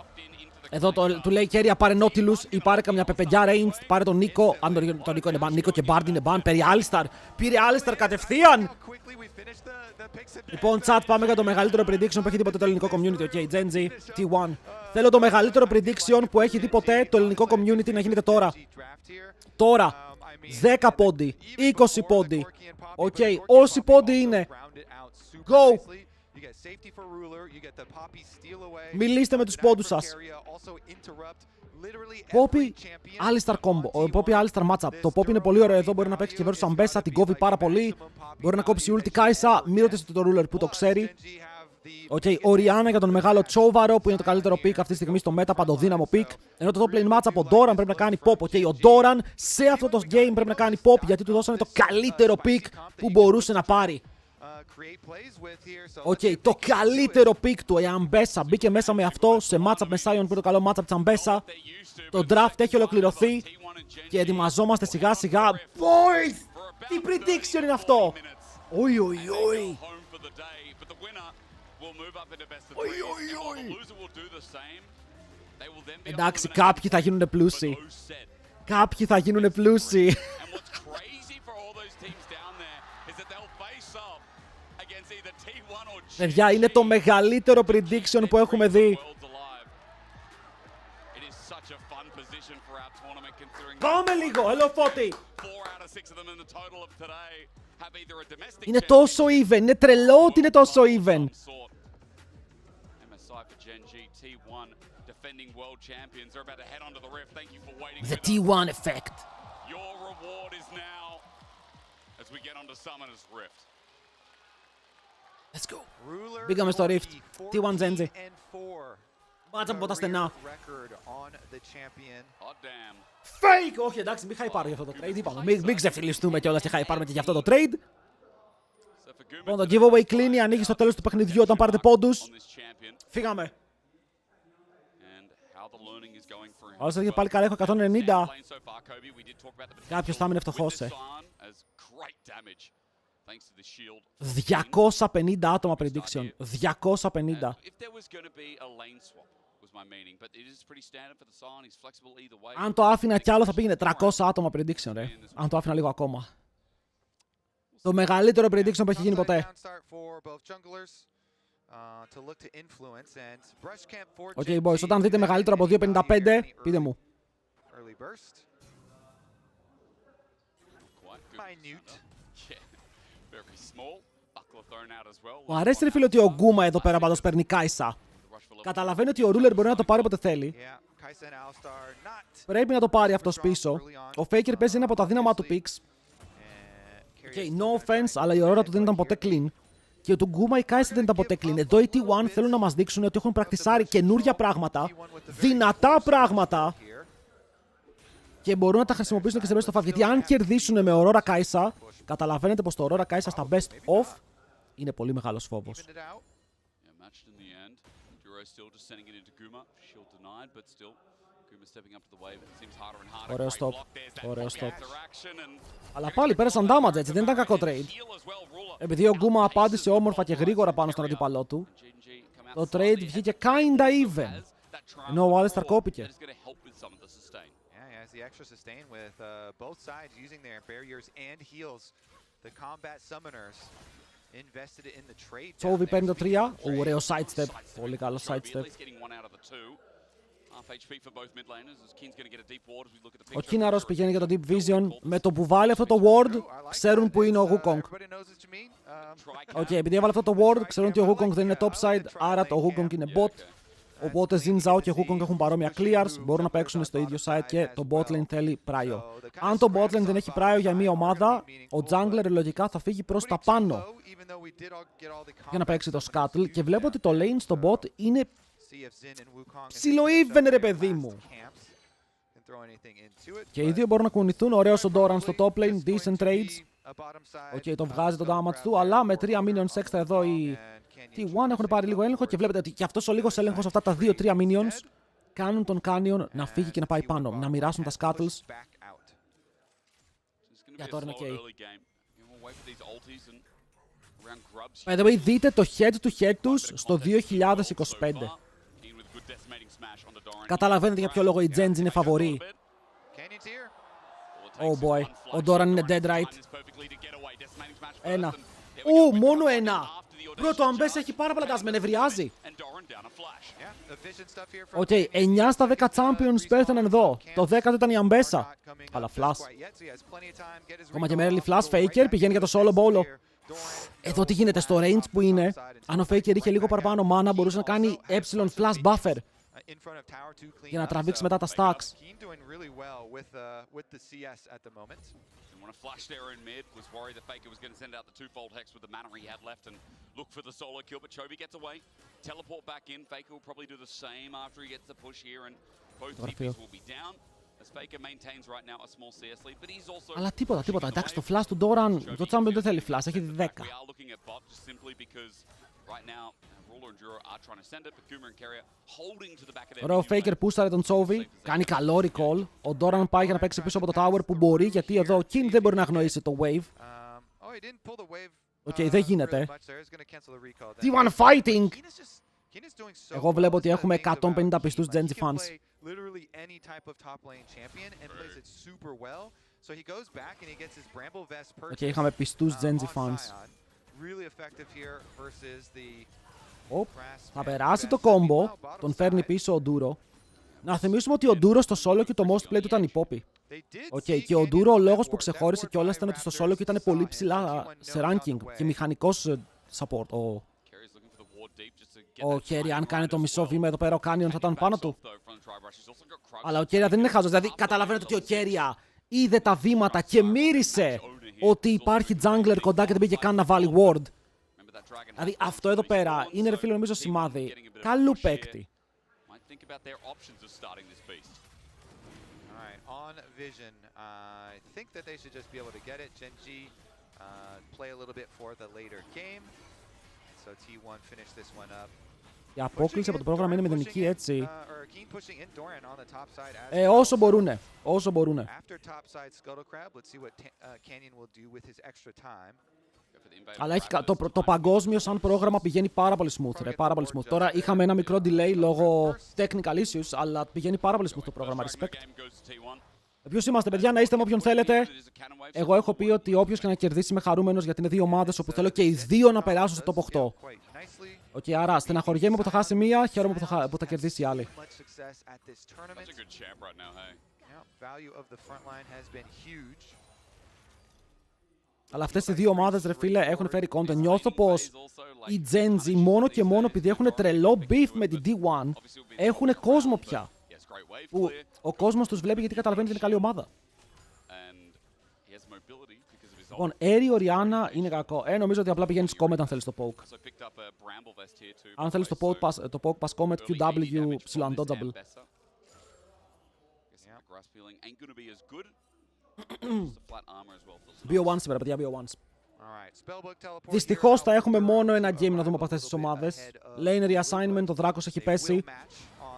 Εδώ του λέει Κέρια, πάρε Nautilus ή πάρε καμιά πεπεντιά range, πάρε τον Νίκο. Αν τον Νίκο είναι ban, Νίκο και Bard είναι ban. Πήρε Alistar. Πήρε Alistar κατευθείαν. Λοιπόν, chat, πάμε για το μεγαλύτερο prediction που έχει δει ποτέ το ελληνικό community. Οκ, Genji, T1. Θέλω το μεγαλύτερο prediction που έχει δει ποτέ το ελληνικό community να γίνεται τώρα. Τώρα. 10 πόντι, 20 πόντι. Οκ, όσοι πόντι είναι. Go! Μιλήστε με τους πόντους σας. Poppy Alistar combo, Poppy Alistar matchup. Το Poppy είναι πολύ ωραίο εδώ, μπορεί να παίξει και versus Ambessa, την κόβει πάρα πολύ. Μπορεί να κόψει ulti Kaisa, μη ρωτήσετε το ruler που το ξέρει. Οκ, ο Rihanna για τον μεγάλο Τσόβαρο που είναι το καλύτερο pick αυτή τη στιγμή στο Μετα, παντοδύναμο pick. Ενώ το top lane matchup ο Doran πρέπει να κάνει pop. Οκ, ο Doran σε αυτό το game πρέπει να κάνει pop γιατί του δώσανε το καλύτερο pick που μπορούσε να πάρει. Οκ, το καλύτερο pick του, η Ambessa μπήκε μέσα με αυτό σε matchup με Sion που είναι το καλό matchup της Ambessa. Το draft έχει ολοκληρωθεί και ετοιμαζόμαστε σιγά σιγά. Boys! Τι prediction είναι αυτό! Oi, oi, oi! Εντάξει, κάποιοι θα γίνουν πλούσιοι. Κάποιοι θα γίνουν πλούσιοι. Παιδιά, είναι το μεγαλύτερο prediction που έχουμε δει. Πάμε λίγο, ελοφώτη! Είναι τόσο even, είναι τρελό ότι είναι τόσο even. The T1 effect. Let's go. Μπήκαμε στο Rift. T1 Genji. Μάτσα από τα στενά. Fake! Όχι, εντάξει, μην χαϊπάρω για αυτό το trade. Είπαμε, μην ξεφυλιστούμε κιόλας και χαϊπάρουμε και για αυτό το trade. Λοιπόν, το giveaway κλείνει, ανοίγει στο τέλος του παιχνιδιού όταν πάρετε πόντους. Φύγαμε. Όλος έρχεται πάλι καλά, έχω 190. Κάποιος θα μείνει φτωχός, 250 άτομα prediction. 250. Αν το άφηνα κι άλλο θα πήγαινε 300 άτομα prediction, ρε. Αν το άφηνα λίγο ακόμα. Το μεγαλύτερο prediction που έχει γίνει ποτέ. Okay, boys, όταν δείτε μεγαλύτερο από 2.55, πείτε μου. Μου αρέσει ρε φίλε ότι ο Γκούμα εδώ πέρα πάντως παίρνει Κάισα. Καταλαβαίνει ότι ο Ruler μπορεί να το πάρει όποτε θέλει. Πρέπει να το πάρει αυτός πίσω. Ο Faker παίζει ένα από τα δύναμα του picks. Okay, no offense, αλλά η ώρα του δεν ήταν ποτέ clean. Και του Γκούμα η Κάισα δεν ήταν ποτέ clean. Εδώ οι T1 θέλουν να μας δείξουν ότι έχουν πρακτισάρει καινούρια πράγματα, δυνατά πράγματα, και μπορούν να τα χρησιμοποιήσουν και σε best of 5. Γιατί αν κερδίσουν με Aurora Κάισα, καταλαβαίνετε πως το Aurora Κάισα στα best of είναι πολύ μεγάλος φόβος. Ωραίο stop. Ωραίο stop. Αλλά πάλι πέρασαν damage, έτσι, δεν ήταν κακό trade. Επειδή ο Γκούμα απάντησε όμορφα και γρήγορα πάνω στον αντίπαλό του, το trade βγήκε kinda even. Ενώ ο Άλισταρ κόπηκε. Τσόβι παίρνει το 3. Ωραίο sidestep. Πολύ καλό sidestep. Ο Κίναρος πηγαίνει για το Deep Vision. Με το που βάλει αυτό το ward, ξέρουν που είναι ο Wukong. Οκ, επειδή έβαλε αυτό το ward, ξέρουν ότι ο Wukong δεν είναι topside, άρα το Wukong είναι bot. Οπότε Xin Zhao και Wukong έχουν παρόμοια clears, μπορούν να παίξουν στο ίδιο side και το bot lane θέλει prio. Αν το bot lane δεν έχει prio για μία ομάδα, ο jungler λογικά θα φύγει προς τα πάνω για να παίξει το scuttle, και βλέπω ότι το lane στο bot είναι ψιλο even, ρε παιδί μου. Και οι δύο μπορούν να κουνηθούν. Ωραίος ο Doran στο top lane, decent trades. Οκ, το βγάζει το damage του, αλλά με 3 minions extra εδώ οι T1 έχουν πάρει λίγο έλεγχο και βλέπετε ότι και αυτός ο λίγος έλεγχος, αυτά τα 2-3 minions, κάνουν τον Canyon να φύγει και να πάει πάνω, να μοιράσουν τα scuttles. Για τώρα είναι ok. By the way, δείτε το head to head τους στο 2025. Καταλαβαίνετε για ποιο λόγο η Genji είναι φαβορή. Oh boy, ο Doran είναι dead right. Ένα. Μόνο ένα. Bro, το Ambess έχει πάρα πολλά τάση, με νευριάζει. Οκ, 9 στα 10 champions πέθαναν εδώ. Το 10ο ήταν η Ambessa. Αλλά flash. Ακόμα και με early flash, Faker πηγαίνει για το solo bolo. Εδώ τι γίνεται στο range που είναι. Αν ο Faker είχε λίγο παραπάνω mana, μπορούσε να κάνει flash buffer για να τραβήξει μετά τα stacks. A flash there in mid, was worried that Faker was going to send out the twofold hex with the mana he had left and look for the solo kill, but Chovy gets away. Teleport back in. Faker will probably do the same after he gets the push here, and both TPs will be down as Faker maintains right now a small CS lead, but he's also... Αλλά τίποτα. Εντάξει, το flash του Doran, το champion δεν θέλει flash, έχει 10. Ωραίο Faker πούσταρε τον Chovy, κάνει καλό recall. Ο Doran πάει για να παίξει πίσω από το tower που μπορεί, γιατί εδώ ο King δεν μπορεί να αγνοήσει το wave. Οκ, δεν γίνεται. T1 fighting! Εγώ βλέπω ότι έχουμε 150 πιστούς Genji fans. Και είχαμε πιστούς Genji fans. Θα περάσει το κόμπο, τον φέρνει πίσω ο Ντούρο. Να θυμίσουμε ότι ο Ντούρο στο solo και το most play του ήταν η Poppy. Και ο Ντούρο ο λόγος που ξεχώρισε κιόλας ήταν ότι στο solo και ήταν πολύ ψηλά σε ranking και μηχανικός support. Ο Κέρι, αν κάνει το μισό βήμα εδώ πέρα, ο Κάνιον θα ήταν πάνω του. Αλλά ο Κέρια δεν είναι χάζος. Δηλαδή, καταλαβαίνετε ότι ο Κέρια είδε τα βήματα και μύρισε ότι υπάρχει jungler κοντά και δεν πήγε καν να βάλει ward. Δηλαδή, αυτό εδώ πέρα είναι, ρε φίλε, νομίζω σημάδι καλού παίκτη. On Vision, I think that they should just be able to get it. Genji play a little bit for the later game. So T1 finish this one up. Η απόκληση από το πρόγραμμα είναι μηδενική, έτσι. Όσο μπορούνε. Όσο μπορούνε. Αλλά έχει, το παγκόσμιο σαν πρόγραμμα πηγαίνει πάρα πολύ smooth, ρε, πάρα πολύ smooth. Τώρα είχαμε ένα μικρό delay λόγω technical issues, αλλά πηγαίνει πάρα πολύ smooth το πρόγραμμα, respect. Ποιος είμαστε, παιδιά, να είστε με όποιον θέλετε. Εγώ έχω πει ότι όποιος και να κερδίσει είμαι χαρούμενος, γιατί είναι δύο ομάδες όπου θέλω και οι δύο να περάσουν στο top 8. Άρα στεναχωριέμαι που θα χάσει μία, χαίρομαι που θα κερδίσει η άλλη. Αλλά αυτές οι δύο ομάδες, ρε φίλε, έχουν φέρει content. Νιώθω πως οι Genji μόνο και μόνο επειδή έχουν τρελό beef με την D1, έχουν κόσμο πια. Που ο κόσμος τους βλέπει γιατί καταλαβαίνει ότι είναι καλή ομάδα. Λοιπόν, Airy Orianna είναι κακό. Νομίζω ότι απλά πηγαίνεις Comet αν θέλεις το poke. Αν θέλεις το poke πας Comet, QW, ψηλό undodgeable. BO1 σήμερα, παιδιά, BO1s. Δυστυχώς θα έχουμε μόνο ένα game να δούμε από αυτές τις ομάδες. Lane reassignment, ο Δράκος έχει πέσει.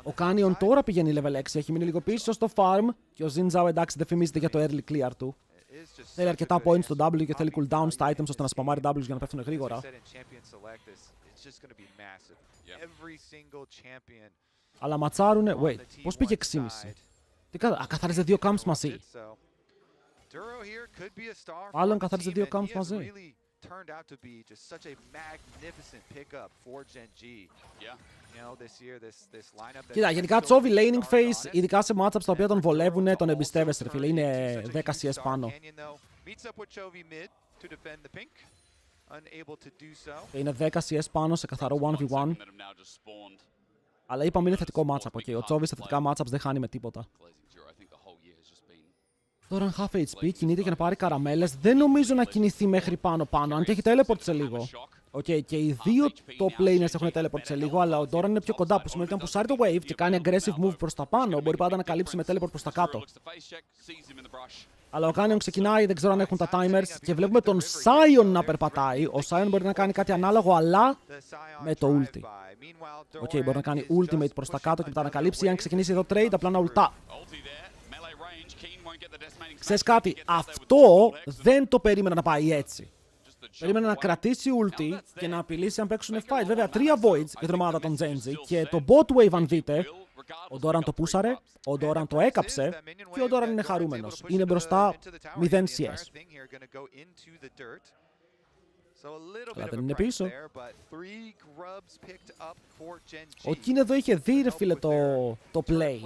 Ο Κάνιον τώρα πηγαίνει level 6, έχει μείνει λίγο πίσω στο farm. Και ο Ζιντζάο, εντάξει, δεν φημίζεται για το early clear του. Θέλει αρκετά points στο W και θέλει cooldown στα items ώστε να σπαμάρει W's για να πέφτουν γρήγορα. Αλλά ματσάρουνε. Wait, πώς πήγε 6,5? Καθάριζε δύο camps μαζί. Άλλον καθάριζε δύο camps μαζί. Κοίτα, γενικά Chovy laning phase, ειδικά σε matchups τα οποία τον βολεύουνε, τον εμπιστεύεσαι, φίλε. Είναι 10 CS πάνω. Είναι 10 CS πάνω σε καθαρό 1v1. Αλλά είπαμε είναι θετικό matchup, okay. Ο Chovy σε θετικά matchups δεν χάνει με τίποτα. Τώρα αν half HP κινείται για να πάρει καραμέλες, δεν νομίζω να κινηθεί μέχρι πάνω, αν και έχει teleport σε λίγο. Και οι δύο top laners έχουν teleport σε λίγο, αλλά ο Doran είναι πιο κοντά, που σημαίνει ότι αν πουσάρει το wave και κάνει aggressive move προς τα πάνω, μπορεί πάντα να καλύψει με teleport προς τα κάτω. Αλλά ο Canyon ξεκινάει, δεν ξέρω αν έχουν τα timers, και βλέπουμε τον Sion να περπατάει. Ο Sion μπορεί να κάνει κάτι ανάλογο, αλλά με το ulti. Μπορεί να κάνει ultimate προς τα κάτω και μετά να καλύψει. Αν ξεκινήσει εδώ trade, απλά να ουλτά. Ξέρεις κάτι, αυτό δεν το περίμενα να πάει έτσι. Περίμενα να κρατήσει ulti και να απειλήσει αν παίξουν fight. Βέβαια, 3 voids για την ομάδα των Genji και το bot wave, αν δείτε, ο Doran το πούσαρε, ο Doran το έκαψε και ο Doran είναι χαρούμενος. Είναι μπροστά 0 CS. Αλλά δεν είναι πίσω. Ο Κιν εδώ είχε δει, ρε φίλε, το play.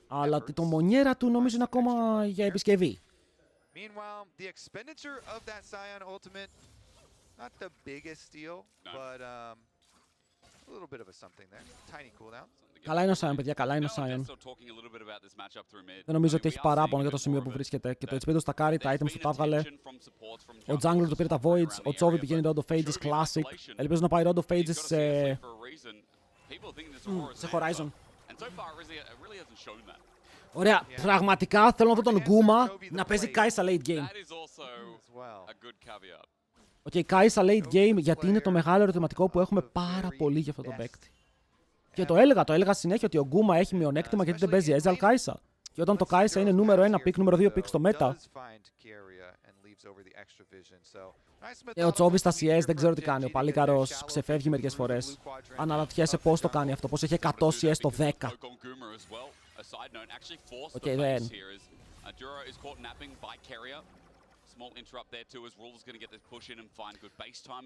Αλλά το μονιέρα του νομίζω είναι ακόμα για επισκευή. Καλά είναι ο Sion, παιδιά, καλά είναι ο Sion. Δεν νομίζω ότι έχει παράπονο για το σημείο που βρίσκεται. Και το HP του στακάρει, τα items του τα έβγαλε. Ο Jungler του πήρε τα Voids, ο Chovy πηγαίνει Road of Ages Classic. Ελπίζω να πάει Road of Ages σε Horizon. Ωραία, πραγματικά θέλω να δω τον Γκούμα να παίζει Kai'Sa late game. Kai'Sa late game, γιατί είναι το μεγάλο ερωτηματικό που έχουμε πάρα πολύ για αυτό το παίκτη. Και το έλεγα συνέχεια ότι ο Γκούμα έχει μειονέκτημα γιατί δεν παίζει Ezreal Kai'Sa. Και όταν το Kai'Sa είναι νούμερο 1 pick, νούμερο 2 pick στο Μετα. Ο Τσόβι στα CS δεν ξέρω τι κάνει. Ο Παλίκαρος ξεφεύγει μερικές φορές. Αναρωτιέσαι πώς το κάνει αυτό, πώς έχει 100 CS στο 10. Οκ, δεν.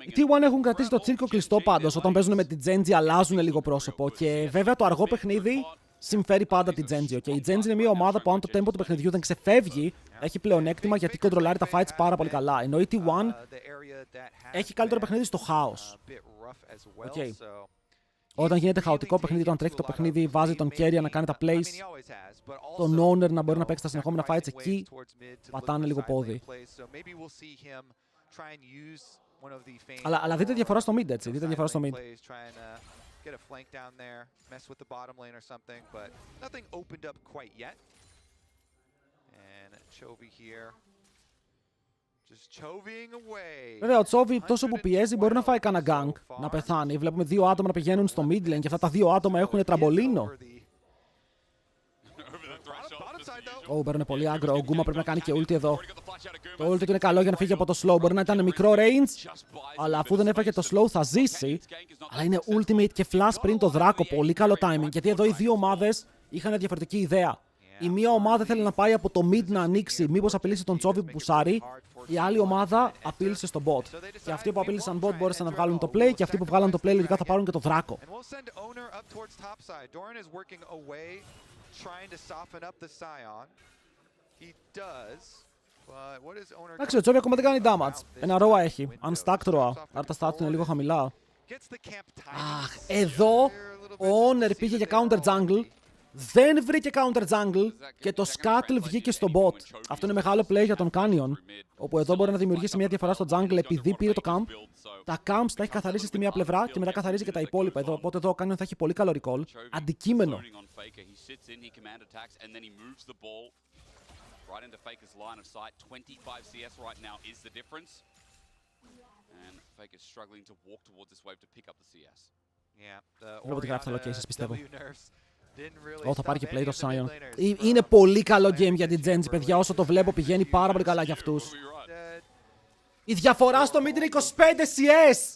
Οι T1 έχουν κρατήσει το τσίρκο κλειστό πάντως. Όταν παίζουν με την Genji αλλάζουν λίγο πρόσωπο. Και βέβαια το αργό παιχνίδι συμφέρει πάντα την Genji. Okay? Η Genji είναι μια ομάδα που αν το tempo του παιχνιδιού δεν ξεφεύγει, έχει πλεονέκτημα γιατί κοντρολάρει τα fights πάρα πολύ καλά. Ενώ η T1 έχει καλύτερο παιχνίδι στο χάος. Okay. Όταν γίνεται χαοτικό παιχνίδι, όταν τρέχει το παιχνίδι, βάζει τον carry να κάνει τα plays, τον owner να μπορεί να παίξει τα συνεχόμενα fights εκεί, πατάνε λίγο πόδι. Αλλά δείτε διαφορά στο mid, έτσι. Δείτε διαφορά στο mid. Βέβαια, ο Τσόβι τόσο που πιέζει μπορεί να φάει κανένα gank, να πεθάνει. Βλέπουμε δύο άτομα να πηγαίνουν στο mid lane και αυτά τα δύο άτομα έχουν τραμπολίνο. Παίρνει πολύ άγκρο. Ο Γκούμα πρέπει να κάνει και ulti εδώ. Το ulti του είναι καλό για να φύγει από το slow. Μπορεί να ήταν μικρό range, αλλά αφού δεν έφαγε το slow θα ζήσει. Αλλά είναι ultimate και flash πριν το δράκο. Πολύ καλό timing. Γιατί εδώ οι δύο ομάδες είχαν διαφορετική ιδέα. Η μία ομάδα θέλει να πάει από το mid να ανοίξει, μήπως απειλήσει τον Τσόβι που πουσάρει. Η άλλη ομάδα απείλησε στον bot. Και αυτοί που απείλησαν bot μπόρεσαν να βγάλουν το play και αυτοί που βγάλαν το play λογικά θα πάρουν και το δράκο. Εντάξει, ο Τσόβι ακόμα δεν κάνει damage. Ένα ρόα έχει. Unstacked ρόα. Άρα τα stats είναι λίγο χαμηλά. Αχ, εδώ ο owner πήγε για counter jungle. Δεν βρήκε counter jungle και το scuttle βγήκε στο bot. Αυτό είναι μεγάλο play για τον Canyon, όπου εδώ μπορεί να δημιουργήσει μια διαφορά στο jungle επειδή πήρε το camp. Τα camps τα έχει καθαρίσει στη μία πλευρά και μετά καθαρίζει και τα υπόλοιπα εδώ. Οπότε εδώ ο Canyon θα έχει πολύ καλό recall. Αντικείμενο. Βλέπω ότι γράφει τα locations, πιστεύω. Θα πάρει και play το Sion. Είναι πολύ καλό game για την Genji, παιδιά. Όσο το βλέπω πηγαίνει πάρα πολύ καλά για αυτούς. Η διαφορά στο mid είναι 25 CS!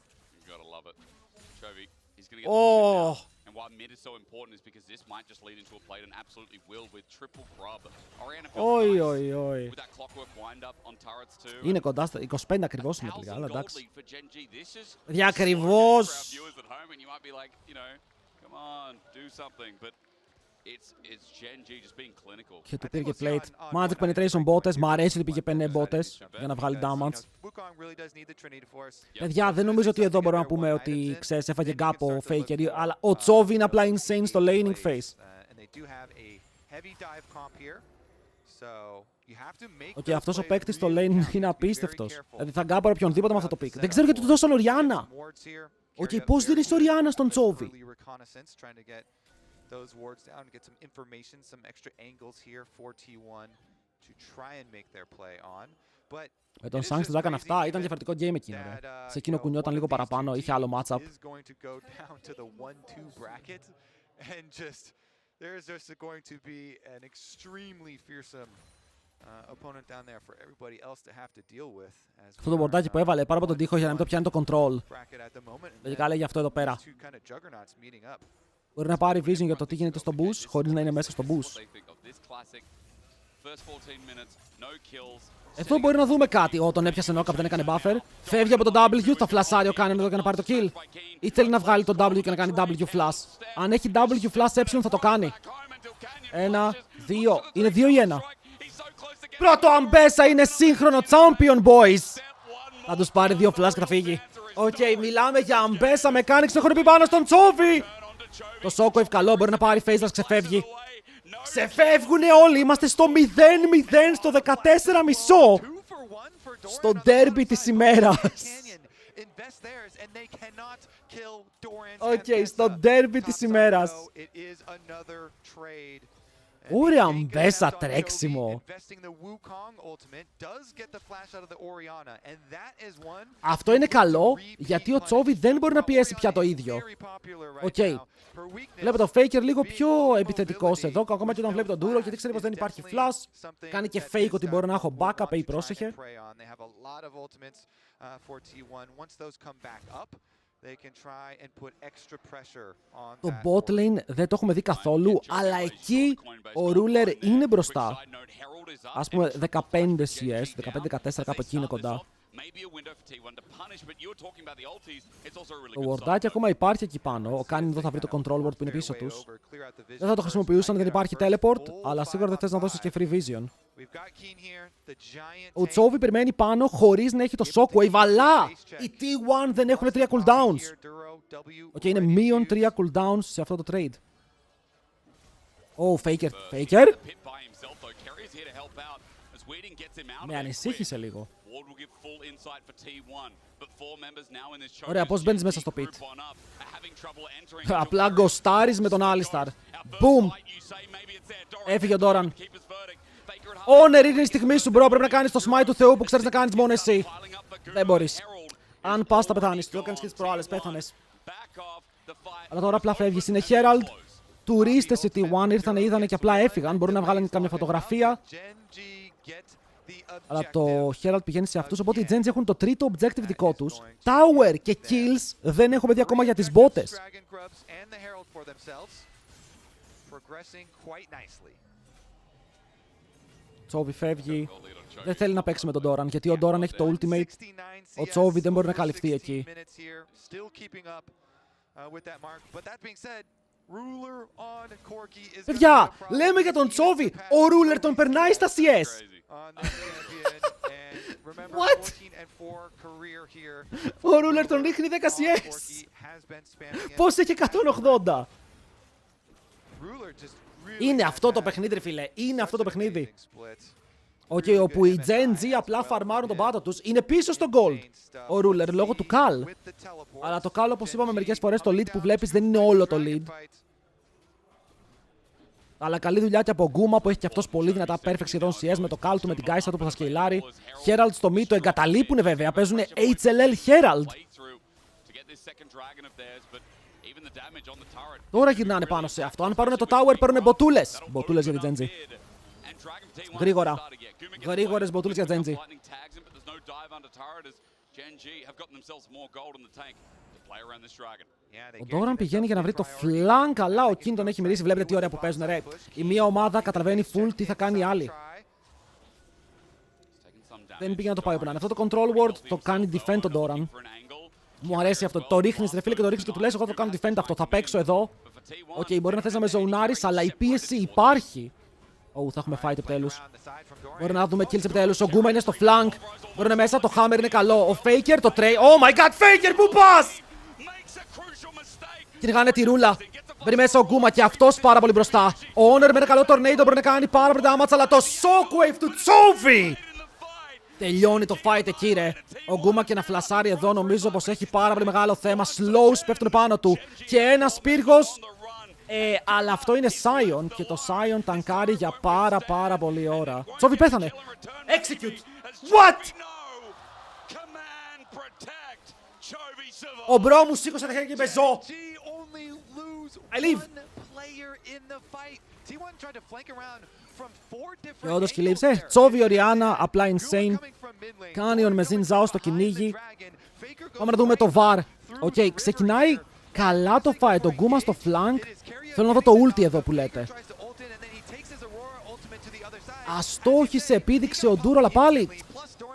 Oi, oi, oi. Είναι κοντά στα 25 ακριβώς είναι τελικά, αλλά εντάξει. Παιδιά, ακριβώς! Και του πήρε και plate. Magic penetration μπότες. Μ' αρέσει ότι πήγε πέντε μπότες για να βγάλει damage. Παιδιά, δεν νομίζω ότι εδώ μπορούμε να πούμε ότι ξέρεις, έφαγε γκάπο ο Faker. Αλλά ο Τσόβι είναι απλά insane στο laning phase. Οκ, αυτός ο παίκτης στο lane είναι απίστευτος. Δηλαδή θα γκάπαρε οποιονδήποτε με αυτό το pick. Δεν ξέρω γιατί του δώσαν Οριάννα. Οκ, πώς δίνεις Οριάννα στον Τσόβι. Those wards down, get some information, some extra angles here for T1 to try and make their play on. But με τον Σάνγκ δεν έκανε αυτά, ήταν διαφορετικό game εκείνο. Σε εκείνο κουνιόταν λίγο παραπάνω, είχε άλλο matchup. Αυτό το μπορντάκι που έβαλε πάνω από τον τοίχο για να μην το πιάνει το control. Λογικά λέει γι' αυτό εδώ πέρα. Μπορεί να πάρει vision για το τι γίνεται στο boost, χωρίς να είναι μέσα στο boost. Εδώ μπορεί να δούμε κάτι. Τον έπιασε knock-up, δεν έκανε buffer. Φεύγει από το W, θα φλασάρει ο Canyon εδώ για να πάρει το kill. Ή θέλει να βγάλει το W και να κάνει W flash. Αν έχει W flash ε θα το κάνει. 1, 2. Είναι 2 ή 1. Πρώτο Αμπέσα είναι σύγχρονο champion, boys. Θα τους πάρει 2 flash και θα φύγει. Οκ, μιλάμε για Αμπέσα mechanics, το έχουν πει πάνω στον Τσόβι. Το Shockwave καλό, μπορεί να πάρει Faceless, ξεφεύγει. Ξεφεύγουνε όλοι, είμαστε στο 0-0, στο 14,5. Στο derby της ημέρας. Οκ, στο derby της ημέρας. Ωραία μπέσα τρέξιμο. Αυτό είναι καλό, γιατί ο Τσόβι δεν μπορεί να πιέσει πια το ίδιο. Οκ. Βλέπω το Faker λίγο πιο επιθετικός εδώ, ακόμα και όταν βλέπει τον Duro, γιατί ξέρει πως δεν υπάρχει flash. Κάνει και fake ότι μπορεί να έχω backup ή πρόσεχε. for T1. Once those come back up, they can try and put extra pressure on Το that bot lane δεν το έχουμε δει καθόλου, αλλά εκεί ο Ruler είναι μπροστά. Ας πούμε 15 CS, 15-14 κάπου εκεί είναι κοντά. Το wardάκι ακόμα υπάρχει εκεί πάνω. Ο Κάνιν εδώ θα βρει το control ward που είναι πίσω τους. Δεν θα το χρησιμοποιούσαν, δεν υπάρχει teleport, αλλά σίγουρα δεν θες να δώσεις και free vision. Ο Τσόβι περιμένει πάνω χωρίς να έχει το shockwave, αλλά οι T1 δεν έχουν 3 cooldowns. Οκ, είναι μείον 3 cooldowns σε αυτό το trade. Faker. Με ανησύχησε λίγο. Ωραία, πώς μπαίνεις μέσα στο pit? Απλά γκοστάρεις με τον Alistar. Boom! Έφυγε ο Doran. Όνερ, είναι η στιγμή σου, bro. Πρέπει να κάνεις το smite του Θεού που ξέρεις να κάνεις μόνο εσύ. Δεν μπορείς. Αν πας θα πεθάνεις. Το έκανες και τις προάλλες, πέθανες. Αλλά τώρα απλά φεύγεις. Είναι Herald. Τουρίστες οι T1 ήρθανε, είδανε και απλά έφυγαν. Μπορούν να βγάλουν καμιά φωτογραφία. Αλλά το Herald πηγαίνει σε αυτούς, οπότε οι Genji έχουν το τρίτο objective δικό τους. Tower και kills δεν έχουμε δει ακόμα για τις μπότες. Τσόβι φεύγει. Δεν θέλει να παίξει με τον Doran, γιατί ο Doran έχει το ultimate. Ο Τσόβι δεν μπορεί να καλυφθεί εκεί. Παιδιά, λέμε για τον Τσόβι. Ο Ruler τον περνάει στα CS. What? Ο Ruler τον ρίχνει 10 CS. Πώς έχει 180? Είναι αυτό το παιχνίδι, ρε φίλε. Είναι αυτό το παιχνίδι. Όπου οι Gen Z απλά φαρμάρουν τον πάτο τους. Είναι πίσω στο gold ο Ruler λόγω του Cal. Αλλά το Cal, όπως είπαμε μερικές φορές, το lead που βλέπεις δεν είναι όλο το lead. Αλλά καλή δουλειά και από Γκούμα που έχει και αυτός πολύ δυνατά perfect σχεδόν CS με το Cal του, με την Kai'Sa του που θα σκεϊλάρει. Herald στο mid το εγκαταλείπουνε βέβαια. Παίζουν HLL Herald. Τώρα γυρνάνε πάνω σε αυτό. Αν πάρουν το tower παίρνουν μποτούλες. Μποτούλες για την Gen Z. Γρήγορα. Γρήγορες μποτούλες για Gen Z. Ο Doran πηγαίνει για να βρει το flank, αλλά ο King τον έχει μυρίσει. Βλέπετε τι ωραία που παίζουν, ρε. Η μία ομάδα καταλαβαίνει full τι θα κάνει η άλλη. Δεν πήγε να το πάει όπου να είναι. Αυτό το control ward το κάνει defend τον Doran. Μου αρέσει αυτό. Το ρίχνεις, ρε φίλε, και το ρίχνεις και του λες: εγώ θα το κάνω defend αυτό. Θα παίξω εδώ. Μπορεί να θες να με ζωνάρεις, αλλά η πίεση υπάρχει. Θα έχουμε fight επιτέλους. Μπορεί να δούμε kills επιτέλους. Ο Γκούμα είναι στο flank. Μπορεί να μέσα. Το hammer είναι καλό. Ο Faker, το tray. Oh my god, Faker, πού πας! Κυνηγάνε τη ρούλα. Μπαίνει μέσα ο Γκούμα και αυτός πάρα πολύ μπροστά. Ο Honor με ένα καλό tornado μπορεί να κάνει πάρα πολύ damage, αλλά το shockwave του Τσόβι! Τελειώνει το fight εκεί, ρε. Ο Γκούμα και να φλασάρει εδώ νομίζω πως έχει πάρα πολύ μεγάλο θέμα. Slows πέφτουν πάνω του. Και ένας πύργος. Αλλά αυτό είναι Sion και το Sion τανκάρει για πάρα πολύ ώρα. Τσόβι πέθανε. Execute. What? Ο μπρο μου σήκωσε τα χέρια και είπε ζω. I leave. Και όντως κυλίψε. Τσόβι ο Ριάννα, απλά insane. Κάνιον με Ζιν Ζάο στο κυνήγι. Πάμε να δούμε το VAR. Ξεκινάει καλά το fight. Το Γκούμα στο flank. Θέλω να δω το ulti εδώ που λέτε. Αστόχησε, επίδειξε ο Ντούρο, αλλά πάλι.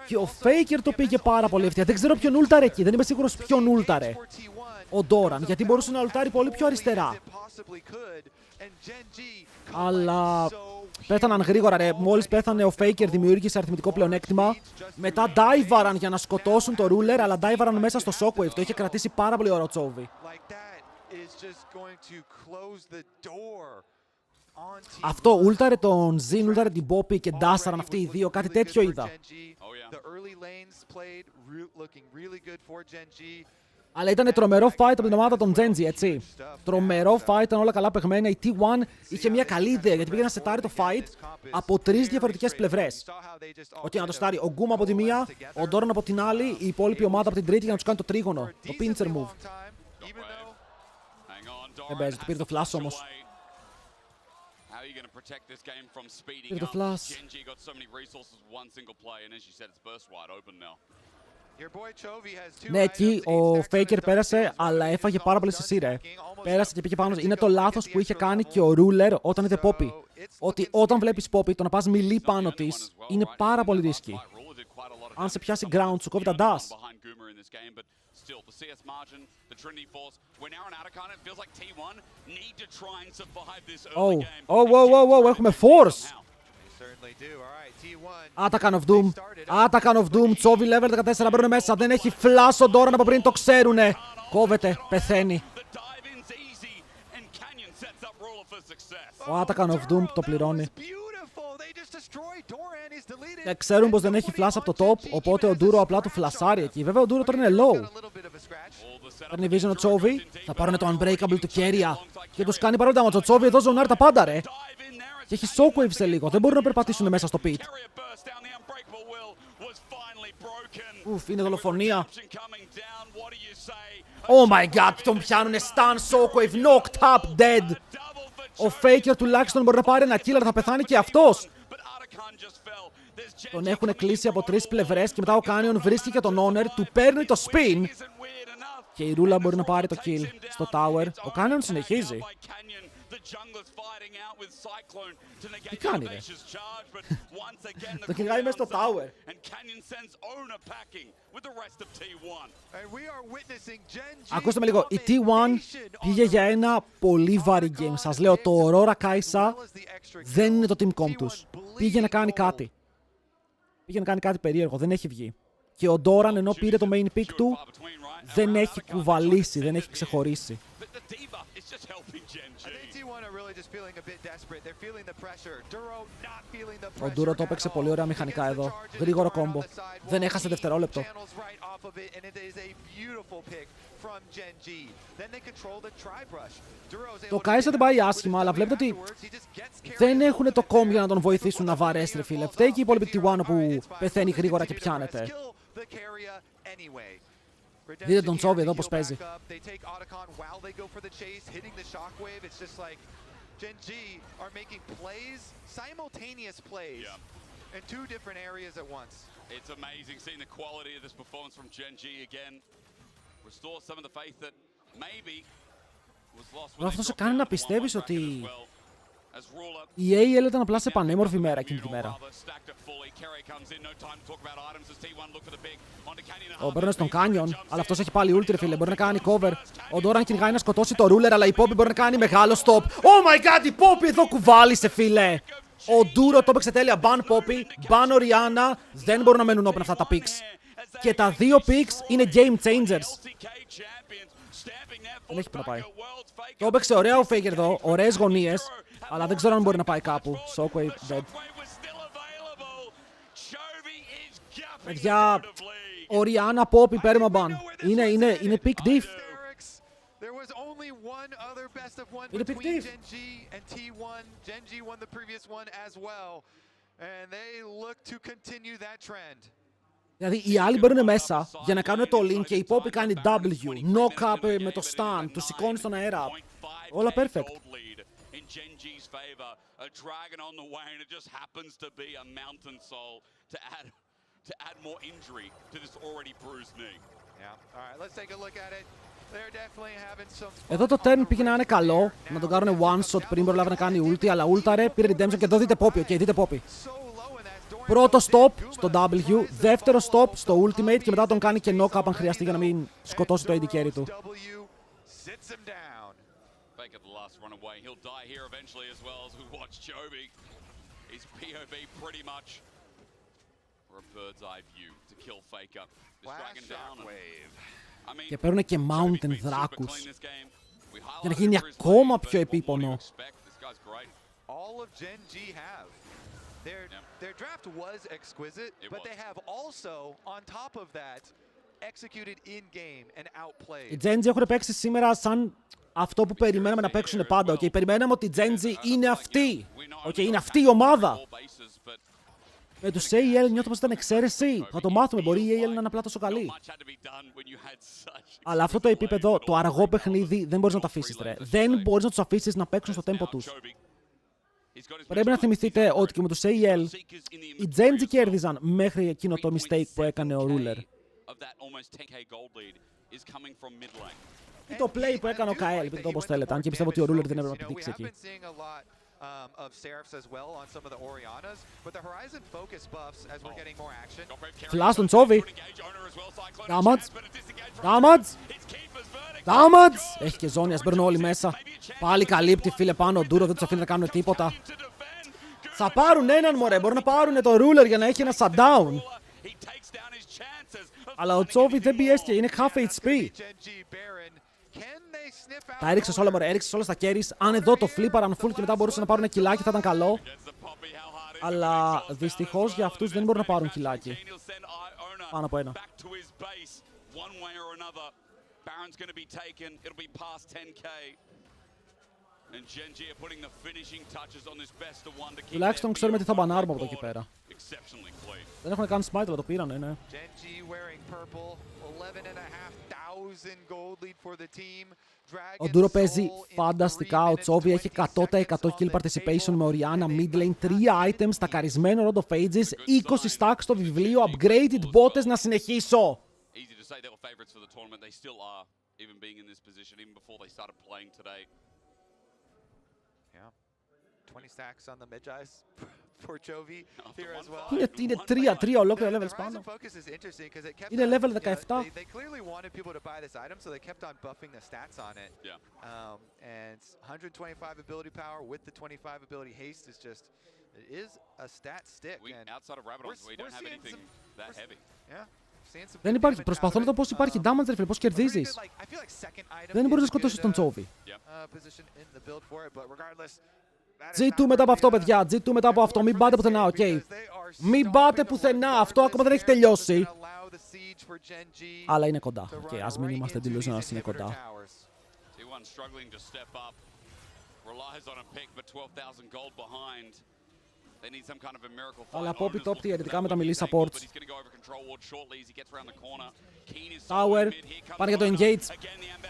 Και ο Faker το πήγε πάρα πολύ ευθεία. Δεν ξέρω ποιον ούλταρε εκεί. Δεν είμαι σίγουρος ποιον ούλταρε ο Doran, γιατί μπορούσε να ουλτάρει πολύ πιο αριστερά. Αλλά πέθαναν γρήγορα, ρε. Μόλις πέθανε ο Faker δημιούργησε αριθμητικό πλεονέκτημα. Μετά ντάιβαραν για να σκοτώσουν το Ruler, αλλά ντάιβαραν μέσα στο shockwave. Το είχε κρατήσει πάρα πολύ ώρα ο Τσόβι. Αυτό ούλταρε τον Zin, ούλταρε την Poppy και ντάσαραν αυτοί οι δύο. Κάτι τέτοιο είδα. Αλλά ήταν τρομερό fight από την ομάδα των Genji, έτσι. Τρομερό fight, ήταν όλα καλά παιγμένα. Η T1 είχε μια καλή ιδέα γιατί πήγε να σετάρει το fight από τρεις διαφορετικές πλευρές. Να το σετάρει ο Γκούμα από τη μία, ο Doran από την άλλη, η υπόλοιπη ομάδα από την τρίτη για να τους κάνει το τρίγωνο. Το pincher move. Δεν παίζει, του πήρε το flash όμως. Πήρε το flash. Ναι, εκεί ο Faker πέρασε, αλλά έφαγε πάρα πολύ CC, ρε. Πέρασε και πήγε πάνω. Είναι το λάθος που είχε κάνει και ο Ruler όταν είδε Poppy. Ότι όταν βλέπεις Poppy, το να πας μιλή πάνω της είναι πάρα πολύ risky. Αν σε πιάσει ground, σου κόβει τα dash. Still, the CS margin, the Trinity Force, we're now on Atacon. It feels like T1 need to try and survive this early game. Oh, έχουμε force! Atacon of Doom. Atacon of Doom. Τσόβι level 14 μπαίνουν μέσα. Δεν έχει flash ο Doran από πριν, το ξέρουνε. Κόβεται, πεθαίνει. Ο Atacon of Doom το πληρώνει. Ξέρουν πως δεν έχει flash από το top, οπότε ο Ντούρο απλά του φλασάρει εκεί. Βέβαια ο Ντούρο τώρα είναι low. Παίρνει vision ο Τσόβι, θα πάρουν το unbreakable του Κέρια και τους κάνει παρόλα damage. Ο Τσόβι εδώ ζωνάρει τα πάντα, ρε. Και έχει shockwave σε λίγο, δεν μπορούν να περπατήσουν μέσα στο pit. Ουφ, είναι δολοφονία. Oh my god, τον πιάνουνε stun, shockwave, knocked up, dead. Ο Faker τουλάχιστον μπορεί να πάρει ένα kill, αλλά θα πεθάνει και αυτός. Τον έχουν κλείσει από τρεις πλευρές και μετά ο Canyon βρίσκει και τον Honor, του παίρνει το spin και η Ρούλα μπορεί να πάρει το kill στο tower. Ο Canyon συνεχίζει. Τι κάνει, ρε? Το κυνηγάει μέσα στο tower. Ακούστε με λίγο, η T1 πήγε για ένα πολύ βαρύ game. Σας λέω, το Aurora Kai'Sa δεν είναι το team comp τους. Πήγε να κάνει κάτι. Πήγε να κάνει κάτι περίεργο, δεν έχει βγει. Και ο Doran, ενώ πήρε το main pick του, δεν έχει κουβαλήσει, δεν έχει ξεχωρίσει. Ο Ντούρο το έπαιξε πολύ ωραία μηχανικά εδώ. Γρήγορο κόμπο. Δεν έχασε δευτερόλεπτο. Το Kai'Sa δεν πάει άσχημα, αλλά βλέπετε ότι δεν έχουν το κόμπο για να τον βοηθήσουν να βαρέσει, ρε φίλε. Φταίει και η υπόλοιπη T1 που πεθαίνει γρήγορα και πιάνεται. Δείτε τον Τσόβι εδώ πως παίζει. Geng are making plays, simultaneous plays, in two different areas at once. It's amazing seeing the quality of this performance from Geng again. Restore some of the faith that maybe was lost. Αυτό σε κάνει να πιστεύεις ότι η AL ήταν απλά σε πανέμορφη μέρα εκείνη τη μέρα. Ο Μπέρνες στον Canyon, αλλά αυτός έχει πάλι ultra, φίλε. Μπορεί να κάνει cover. Ο Doran κυνηγάει να σκοτώσει το Ruler, αλλά η Poppy μπορεί να κάνει μεγάλο stop. Oh my god, η Poppy εδώ κουβάλισε, φίλε. Ο Duro το έπαιξε τέλεια. Ban Poppy, ban Orianna. Δεν μπορούν να μένουν open αυτά τα picks. Και τα δύο picks είναι game changers. Δεν έχει που να πάει. Το έπαιξε ωραία ο Faker εδώ, ωραίες γωνίες. Αλλά δεν ξέρω αν μπορεί να πάει κάπου. Shockwave, dead. Παιδιά, Orianna, Poppy, πέρμα ban. Είναι pick diff. Είναι pick diff. Δηλαδή οι άλλοι μπαίνουν μέσα για να κάνουν το link και η Poppy κάνει W. Knock up με το stun, του σηκώνει στον αέρα. Όλα perfect. Genji's favor, a dragon on the way, and it just happens to be a mountain soul to add more injury to this already bruised knee. Yeah. All right, let's take a look at it. They're definitely having some. Εδώ το turn πήγε να είναι καλό, να τον κάνουν one shot πριν προλάβει να κάνει ulti, αλλά ultare, πήρε redemption και εδώ δείτε Poppy, okay, δείτε Poppy. Πρώτο stop στο W, δεύτερο stop στο ultimate και μετά τον κάνει και knock up αν χρειαστεί για να μην σκοτώσει το AD carry του. Faker the last run away. He'll die here eventually as well as we watch Joby. He's POV pretty much for a bird's eye view to kill Faker. This dragon down. I mean, και παίρνουν και mountain δράκους για να γίνει ακόμα πιο επίπονο. All of Geng have. Their draft was exquisite, but they have also on top of that executed in game and outplayed. Οι Geng έχουν παίξει σήμερα σαν αυτό που περιμέναμε να παίξουν πάντα. Okay. Περιμέναμε ότι η Geng είναι αυτή. Okay. Είναι αυτή η ομάδα. Με τους AL νιώθω πως ήταν εξαίρεση. Θα το μάθουμε. Μπορεί η AL να είναι απλά τόσο καλή. Αλλά αυτό το επίπεδο, το αργό παιχνίδι, δεν μπορείς να το αφήσεις. Δεν μπορείς να τους αφήσεις να παίξουν στο tempo τους. Πρέπει να θυμηθείτε ότι και με τους AL οι Geng κέρδιζαν μέχρι εκείνο το mistake που έκανε ο Ruler. Και το play που έκανε ο Καέλ, πείτε το όπως θέλετε, αν και πιστεύω ότι ο Ruler δεν έπρεπε να πηδήξει εκεί. Of Seraphs as well on some of the Orianas, but the Horizon focus buffs as we're getting more action. Flash τον Τσόβι. Damage. Έχει και ζώνη, ας μπαίνουν όλοι μέσα. Πάλι καλύπτει, φίλε, πάνω ο Ντούρο, δεν τους αφήνει να κάνουν τίποτα. Θα πάρουν έναν, μωρέ, μπορούν να πάρουν το Ruler για να έχει ένα shutdown. Αλλά ο Τσόβι δεν πιέστηκε, είναι half HP. Τα έριξες όλα, μωρέ, έριξες όλα στα carries. Αν εδώ το flipperan full και μετά μπορούσαν να πάρουν κιλάκι θα ήταν καλό. Αλλά δυστυχώς για αυτούς δεν μπορούν να πάρουν κιλάκι. Πάνω από ένα. Τουλάχιστον ξέρουμε τι θα μπανάρουμε από εδώ και πέρα. Δεν έχουν κάνει smite, αλλά το πήρανε, ναι. Ο Ντούρο παίζει φανταστικά, ο Τσόβι έχει 100% kill participation με Oriana, mid lane, 3 items, τακαρισμένο Rod of Ages, 20 stacks στο βιβλίο, upgraded botes να συνεχίσω. Είναι 3-3 ολόκληρα levels πάνω. Είναι level 17. Δεν υπάρχει. Προσπαθώ να δω πώς υπάρχει damage, ρε φίλε, πώς κερδίζεις. Δεν μπορείς να σκοτώσεις τον Τσόβι. G2 μετά από αυτό, παιδιά. G2 μετά από αυτό. Μην πάτε πουθενά, οκ. Μην πάτε πουθενά. Αυτό ακόμα δεν έχει τελειώσει. Αλλά είναι κοντά. Okay, ας μην είμαστε delusional, είναι κοντά. Αλλά Poppy top tier, ειδικά με τα melee supports. Tower, πάνε για το engage.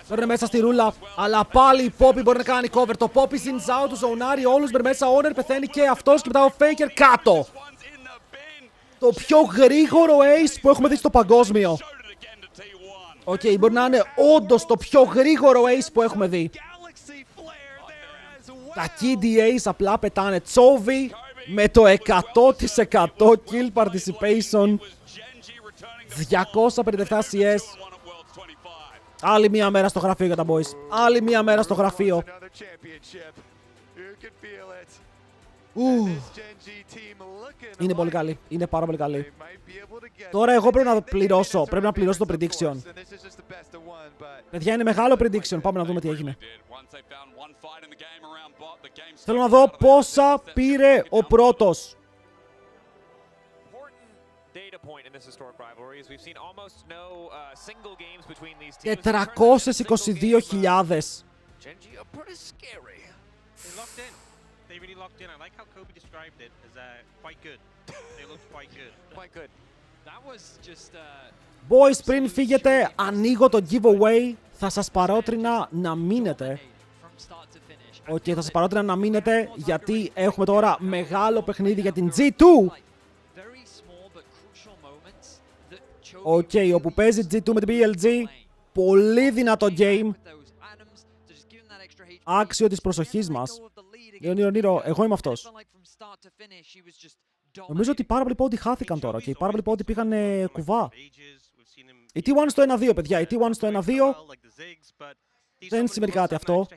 Παίρνουν μέσα στη ρούλα, αλλά πάλι η Poppy μπορεί να κάνει cover. Το Poppy zins out, του ζωνάρει όλους, μπαίνει μέσα, Honor πεθαίνει και αυτός και μετά ο Faker κάτω. Το πιο γρήγορο ace που έχουμε δει στο παγκόσμιο. Οκ, μπορεί να είναι όντως το πιο γρήγορο ace που έχουμε δει. Τα Kiddy ace απλά πετάνε. Τσόβι με το 100% kill participation. 257 CS. Άλλη μία μέρα στο γραφείο για τα boys. Άλλη μία μέρα στο γραφείο. Είναι πολύ καλή. Είναι πάρα πολύ καλή. Τώρα εγώ πρέπει να πληρώσω. Πρέπει να πληρώσω το prediction. Παιδιά, είναι μεγάλο prediction. Πάμε να δούμε τι έγινε. Θέλω να δω πόσα πήρε ο πρώτος. 422.000. Boys, πριν φύγετε, ανοίγω το giveaway. Θα σας παρότρινα να μείνετε. Οκ, θα σας παρότρινα να μείνετε, γιατί έχουμε τώρα μεγάλο παιχνίδι για την G2. Οκ, όπου παίζει G2 με την BLG. Πολύ δυνατό game. Άξιο της προσοχής μας. Νίρο, εγώ είμαι αυτός. Νομίζω ότι πάρα πολλοί πόντοι χάθηκαν τώρα και πάρα πολλοί πόντοι πήγαν κουβά. Η T1 στο 1-2, παιδιά. Η T1 στο 1-2. Δεν σημαίνει κάτι αυτό.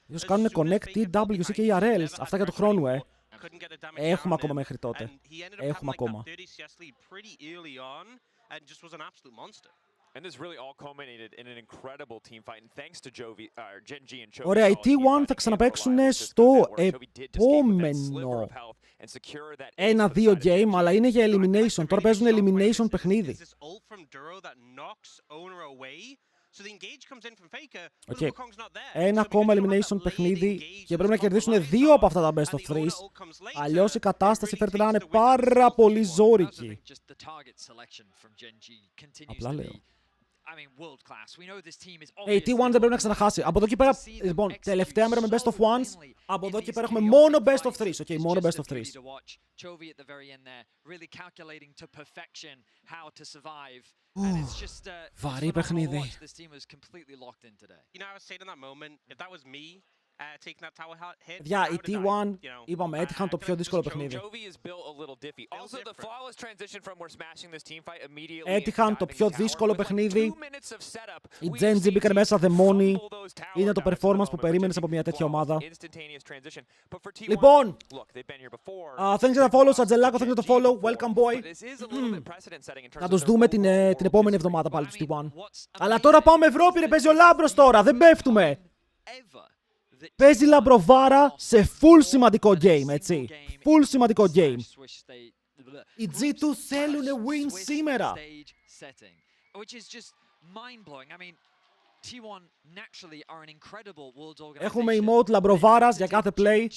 Ίσως κάνουν connect, TWC και ERLs. Αυτά για του χρόνου, Έχουμε ακόμα μέχρι τότε. Έχουμε ακόμα. Ωραία, οι T1 θα ξαναπαίξουν στο επόμενο 1-2 game, αλλά είναι για elimination. Τώρα παίζουν elimination παιχνίδι. Okay. Ένα ακόμα elimination παιχνίδι και πρέπει να κερδίσουν 2 από αυτά τα best of 3. Αλλιώς η κατάσταση φέρεται να είναι πάρα πολύ ζόρικη. Απλά λέω. Η T1 δεν πρέπει να ξαναχάσει. Από εδώ και πέρα, λοιπόν, τελευταία μέρα με best of ones. Από εδώ και πέρα έχουμε μόνο best of threes. Okay, μόνο best of threes. Βαρύ παιχνίδι. Παιδιά, η T1, είπαμε, έτυχαν το πιο δύσκολο παιχνίδι. Έτυχαν το πιο δύσκολο παιχνίδι. Οι Genji μπήκαν μέσα δαιμόνι. Είναι το performance που περίμενες από μια τέτοια ομάδα. Λοιπόν, thanks για τα follow, Σατζελάκο, thanks για το follow. Welcome, boy. Θα τους δούμε την επόμενη εβδομάδα πάλι τους T1. Αλλά τώρα πάμε Ευρώπη, ρε, παίζει ο Λάμπρος τώρα, δεν πέφτουμε. Παίζει Λαμπροβάρα σε full σημαντικό game, έτσι. Full σημαντικό game. Οι G2 θέλουν win σήμερα. Έχουμε emote Λαμπροβάρας για κάθε play.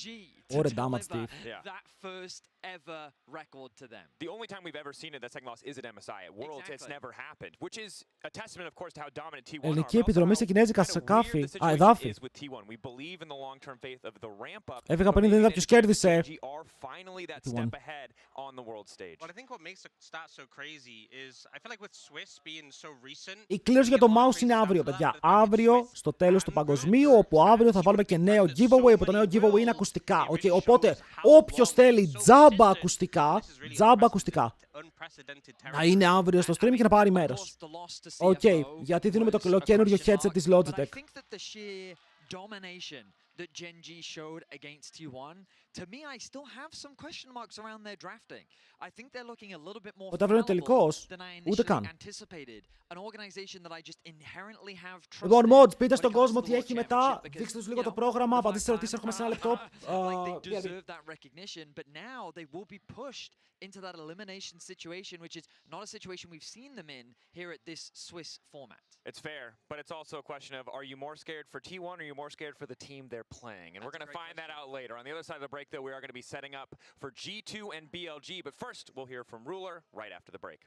What a damage, Steve. The only time we've ever seen it, that second loss is at MSI. At Worlds, it's never happened, which is a testament, of course, to how dominant T1 are. Ελληνική επιδρομή σε κινέζικα σκάφη. Α, εδάφη. Έφυγα 50 ποιος κέρδισε. Η κλήρωση για το mouse είναι αύριο, παιδιά. Αύριο, στο τέλος του παγκοσμίου, όπου αύριο θα βάλουμε και νέο giveaway, όπου το νέο giveaway είναι ακουστικά. Okay, οπότε, όποιος θέλει τζάμπα ακουστικά, να είναι αύριο στο stream και να πάρει μέρος. Okay, γιατί δίνουμε το καινούριο headset της Logitech. That Genji showed against T1, to me, I still have some question marks around their drafting. I think they're looking a little bit more fallible than I initially anticipated. An organization that I just inherently have trust. Λοιπόν, mods, πείτε στον κόσμο τι έχει μετά. Δείξτε τους λίγο το πρόγραμμα. Απαντήστε ερωτήσεις, έχουμε σε ένα λεπτό. They deserve that recognition, but now they will be pushed into that elimination situation, which is not a situation we've seen them in here at this Swiss format. It's fair, but it's also a question of, are you more scared for T1 or are you more scared for the team they're playing? And we're going to find that out later. On the other side of the break, though, we are going to be setting up for G2 and BLG. But first, we'll hear from Ruler right after the break.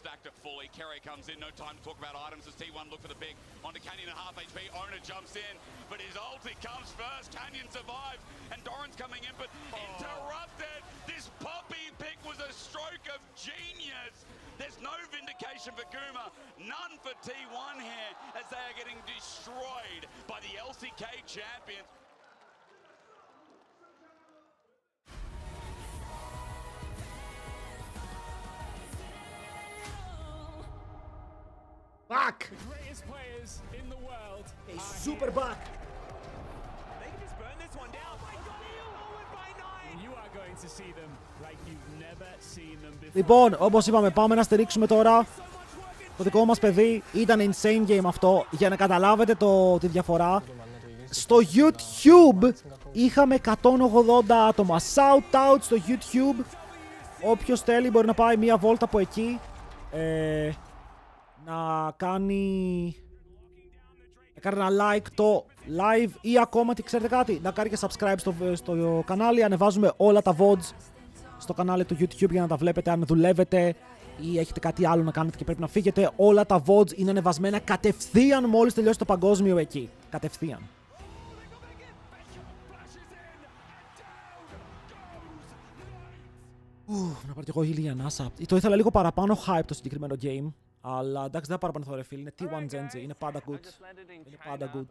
Stacked it fully. Kerry comes in. No time to talk about items as T1 look for the big. Onto Canyon at half HP. Owner jumps in, but his ulti comes first. Canyon survives, and Doran's coming in, but interrupted. This Poppy pick was a stroke of genius. There's no vindication for Guma. None for T1 here, as they are getting destroyed by the LCK champions. Back! The greatest players in the world. A super back. They can just burn this one down. Oh my God, by 9. You are going to see them like you've never seen them before. Λοιπόν, όπως είπαμε, πάμε να στηρίξουμε τώρα το δικό μας παιδί. Ήταν insane game αυτό, για να καταλάβετε τη διαφορά. Στο YouTube είχαμε 180 άτομα. Shout out στο YouTube. Όποιος θέλει μπορεί να πάει μία βόλτα από εκεί. Να κάνει ένα like το live ή ακόμα τι ξέρετε κάτι, να κάνει και subscribe στο κανάλι. Ανεβάζουμε όλα τα VODs στο κανάλι του YouTube για να τα βλέπετε αν δουλεύετε ή έχετε κάτι άλλο να κάνετε και πρέπει να φύγετε. Όλα τα VODs είναι ανεβασμένα κατευθείαν μόλις τελειώσει το παγκόσμιο εκεί. Κατευθείαν. Να πάρω κι εγώ ηλία ανάσα. Το ήθελα λίγο παραπάνω hype το συγκεκριμένο game. Αλλά εντάξει, δεν θα πάρω πανεθό ρε φίλ, είναι T1 Genji, είναι πάντα good. Είναι πάντα good.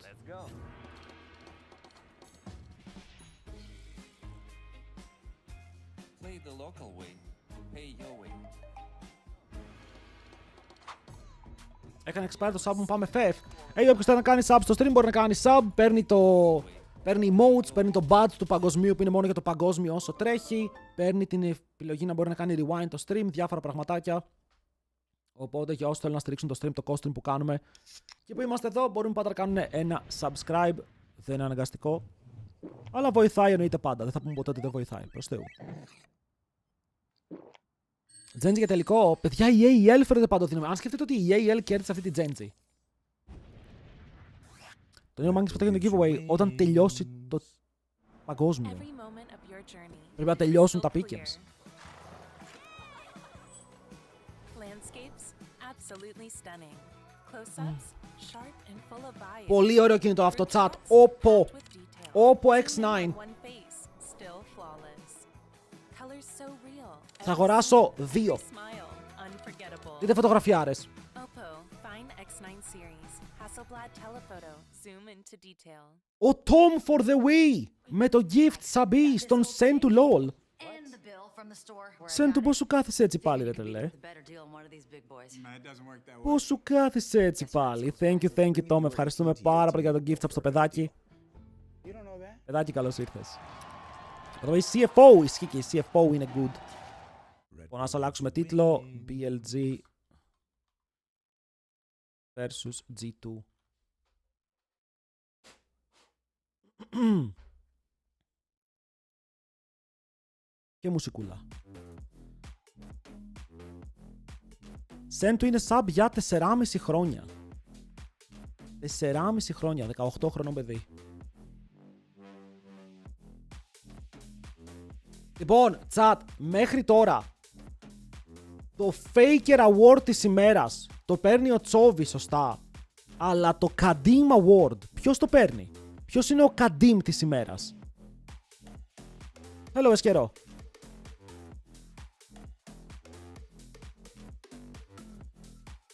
Έκανε expire το sub μου, πάμε φεφ. Όποιος θέλει να κάνει sub στο stream μπορεί να κάνει sub, παίρνει emotes, παίρνει το badge του παγκοσμίου που είναι μόνο για το παγκόσμιο όσο τρέχει, παίρνει την επιλογή να μπορεί να κάνει rewind το stream, διάφορα πραγματάκια. Οπότε για όσους θέλουν να στηρίξουν το stream, το COSTREAM που κάνουμε και που είμαστε εδώ, μπορούν πάντα να κάνουν ένα subscribe. Δεν είναι αναγκαστικό, αλλά βοηθάει εννοείται πάντα. Δεν θα πούμε ποτέ ότι δεν βοηθάει. Προς Θεού. Genji για τελικό. Παιδιά, η AEL φέρεται παντοδύναμη. Αν σκεφτείτε ότι η AEL κέρδισε αυτή τη Genji. Το νέο μάγκης που θα γίνει το giveaway όταν τελειώσει το παγκόσμιο. Πρέπει να τελειώσουν τα pick'ems. Πολύ ωραίο κινητό αυτό, chat. Oppo X9. Θα αγοράσω 2. Δείτε φωτογραφιάρες. Ο Tom for the Wii με το gift Sabi στον Send to LOL. Send to, πώς σου κάθισε έτσι πάλι, ρε τρελέ. Πώς σου κάθισε έτσι πάλι. Thank you Tom, ευχαριστούμε πάρα πολύ για το gift up στο παιδάκι. Παιδάκι, καλώς ήρθες. Εδώ η CFO, ισχύει και η CFO είναι good. Λοιπόν, ας αλλάξουμε τίτλο. BLG versus G2. Και μουσικούλα. Send to είναι sub για 4,5 χρόνια. 4,5 χρόνια, 18 χρονών παιδί. Λοιπόν, chat, μέχρι τώρα το Faker Award της ημέρας το παίρνει ο Τσόβι, σωστά. Αλλά το Kadim Award, ποιος το παίρνει? Ποιος είναι ο Kadim της ημέρας? Hello, Εσκερό.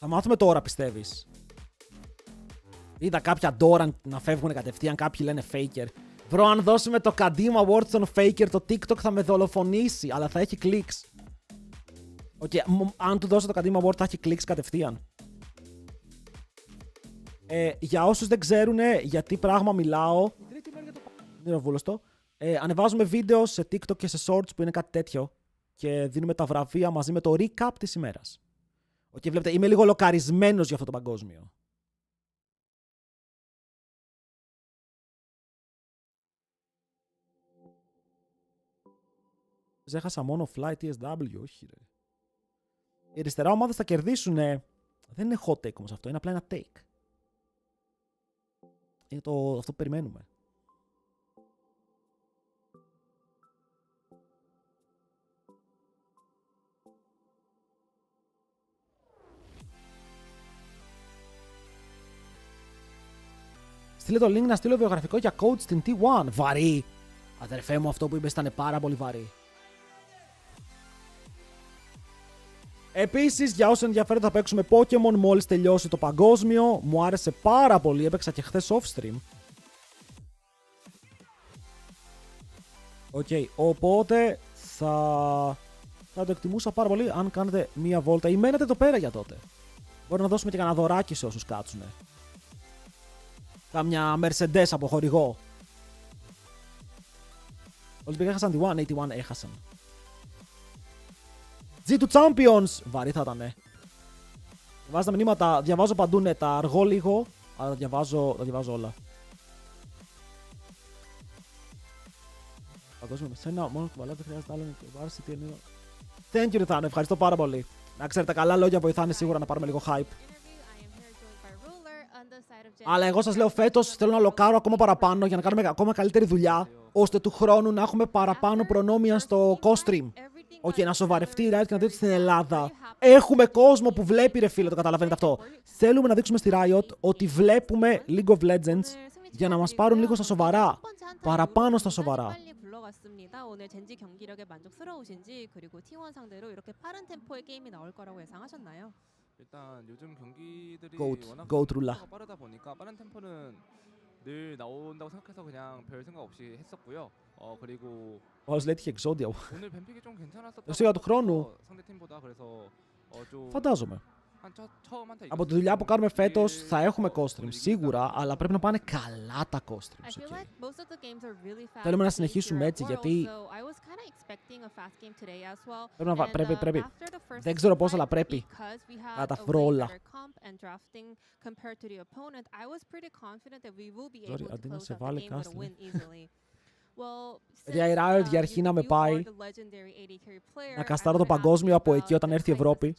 Θα μάθουμε τώρα, πιστεύεις? Είδα κάποια Doran να φεύγουν κατευθείαν, κάποιοι λένε Faker. Μπρο, αν δώσουμε το Kadim Award στον Faker, το TikTok θα με δολοφονήσει, αλλά θα έχει clicks. Αν του δώσω το Kadim Award θα έχει clicks κατευθείαν. Για όσους δεν ξέρουν γιατί πράγμα μιλάω, ανεβάζουμε βίντεο σε TikTok και σε Shorts που είναι κάτι τέτοιο και δίνουμε τα βραβεία μαζί με το recap της ημέρας. Βλέπετε, είμαι λίγο λοκαρισμένος για αυτό το παγκόσμιο. Έχασα μόνο Fly TSW, όχι ρε. Οι αριστερά ομάδες θα κερδίσουν. Δεν είναι hot take όμως αυτό, είναι απλά ένα take. Είναι αυτό που περιμένουμε. Στείλε το link να στείλω βιογραφικό για coach στην T1. Βαρύ! Αδερφέ μου, αυτό που είπες ήταν πάρα πολύ βαρύ. Επίσης, για όσοι ενδιαφέρονται, θα παίξουμε Pokemon μόλις τελειώσει το παγκόσμιο. Μου άρεσε πάρα πολύ, έπαιξα και χθες off stream. Οπότε θα το εκτιμούσα πάρα πολύ αν κάνετε μία βόλτα ή μένετε εδώ πέρα για τότε. Μπορεί να δώσουμε και κανένα δωράκι σε όσους κάτσουνε. Κάμια Mercedes από χορηγό. Όλοι πήγα έχασαν T1, T1 έχασαν. G2 Champions! Βαρύ θα ήταν, Διαβάζω τα μηνύματα, διαβάζω παντού, τα αργώ λίγο, αλλά τα διαβάζω όλα. Παγκόσμιο με σένα, μόνο κουβαλάτε, δεν χρειάζεται άλλο να βάρσει τι εννοώ. Thank you, Ριθάνο, ευχαριστώ πάρα πολύ. Να ξέρετε, καλά λόγια βοηθάνε σίγουρα να πάρουμε λίγο hype. Αλλά εγώ σας λέω φέτος θέλω να λοκάρω ακόμα παραπάνω για να κάνουμε ακόμα καλύτερη δουλειά, ώστε του χρόνου να έχουμε παραπάνω προνόμια στο COSTREAM. Να σοβαρευτεί η Riot και να δείτε στην Ελλάδα. Έχουμε κόσμο που βλέπει, ρε φίλε, το καταλαβαίνετε αυτό. Θέλουμε να δείξουμε στη Riot ότι βλέπουμε League of Legends για να μας πάρουν λίγο στα σοβαρά. Παραπάνω στα σοβαρά. 오늘 젠지 경기력에 만족스러우신지 그리고 T1 상대로 이렇게 빠른 tempo의 게임이 나올 거라고 예상하셨나요? 일단 요즘 경기들이 워낙 빠르다 보니까 빠른 템포는 늘 나온다고 생각해서 그냥 별 생각 없이 했었고요. 그리고 Πώς λέει είχε εξόντια. 오늘 뱀픽이 좀 괜찮았었던 것 του χρόνου. 상대 팀보다 그래서 좀 Φαντάζομαι. Από τη δουλειά που κάνουμε φέτος θα έχουμε COSTREAM σίγουρα, αλλά πρέπει να πάνε καλά τα COSTREAMs. Θέλουμε να συνεχίσουμε έτσι γιατί πρέπει. Δεν ξέρω πώς, αλλά πρέπει να τα βρω όλα. Sorry, αντί να σε βάλει κάστρι. Η Riot για αρχή να με πάει να καστάρω το παγκόσμιο από εκεί όταν έρθει η Ευρώπη,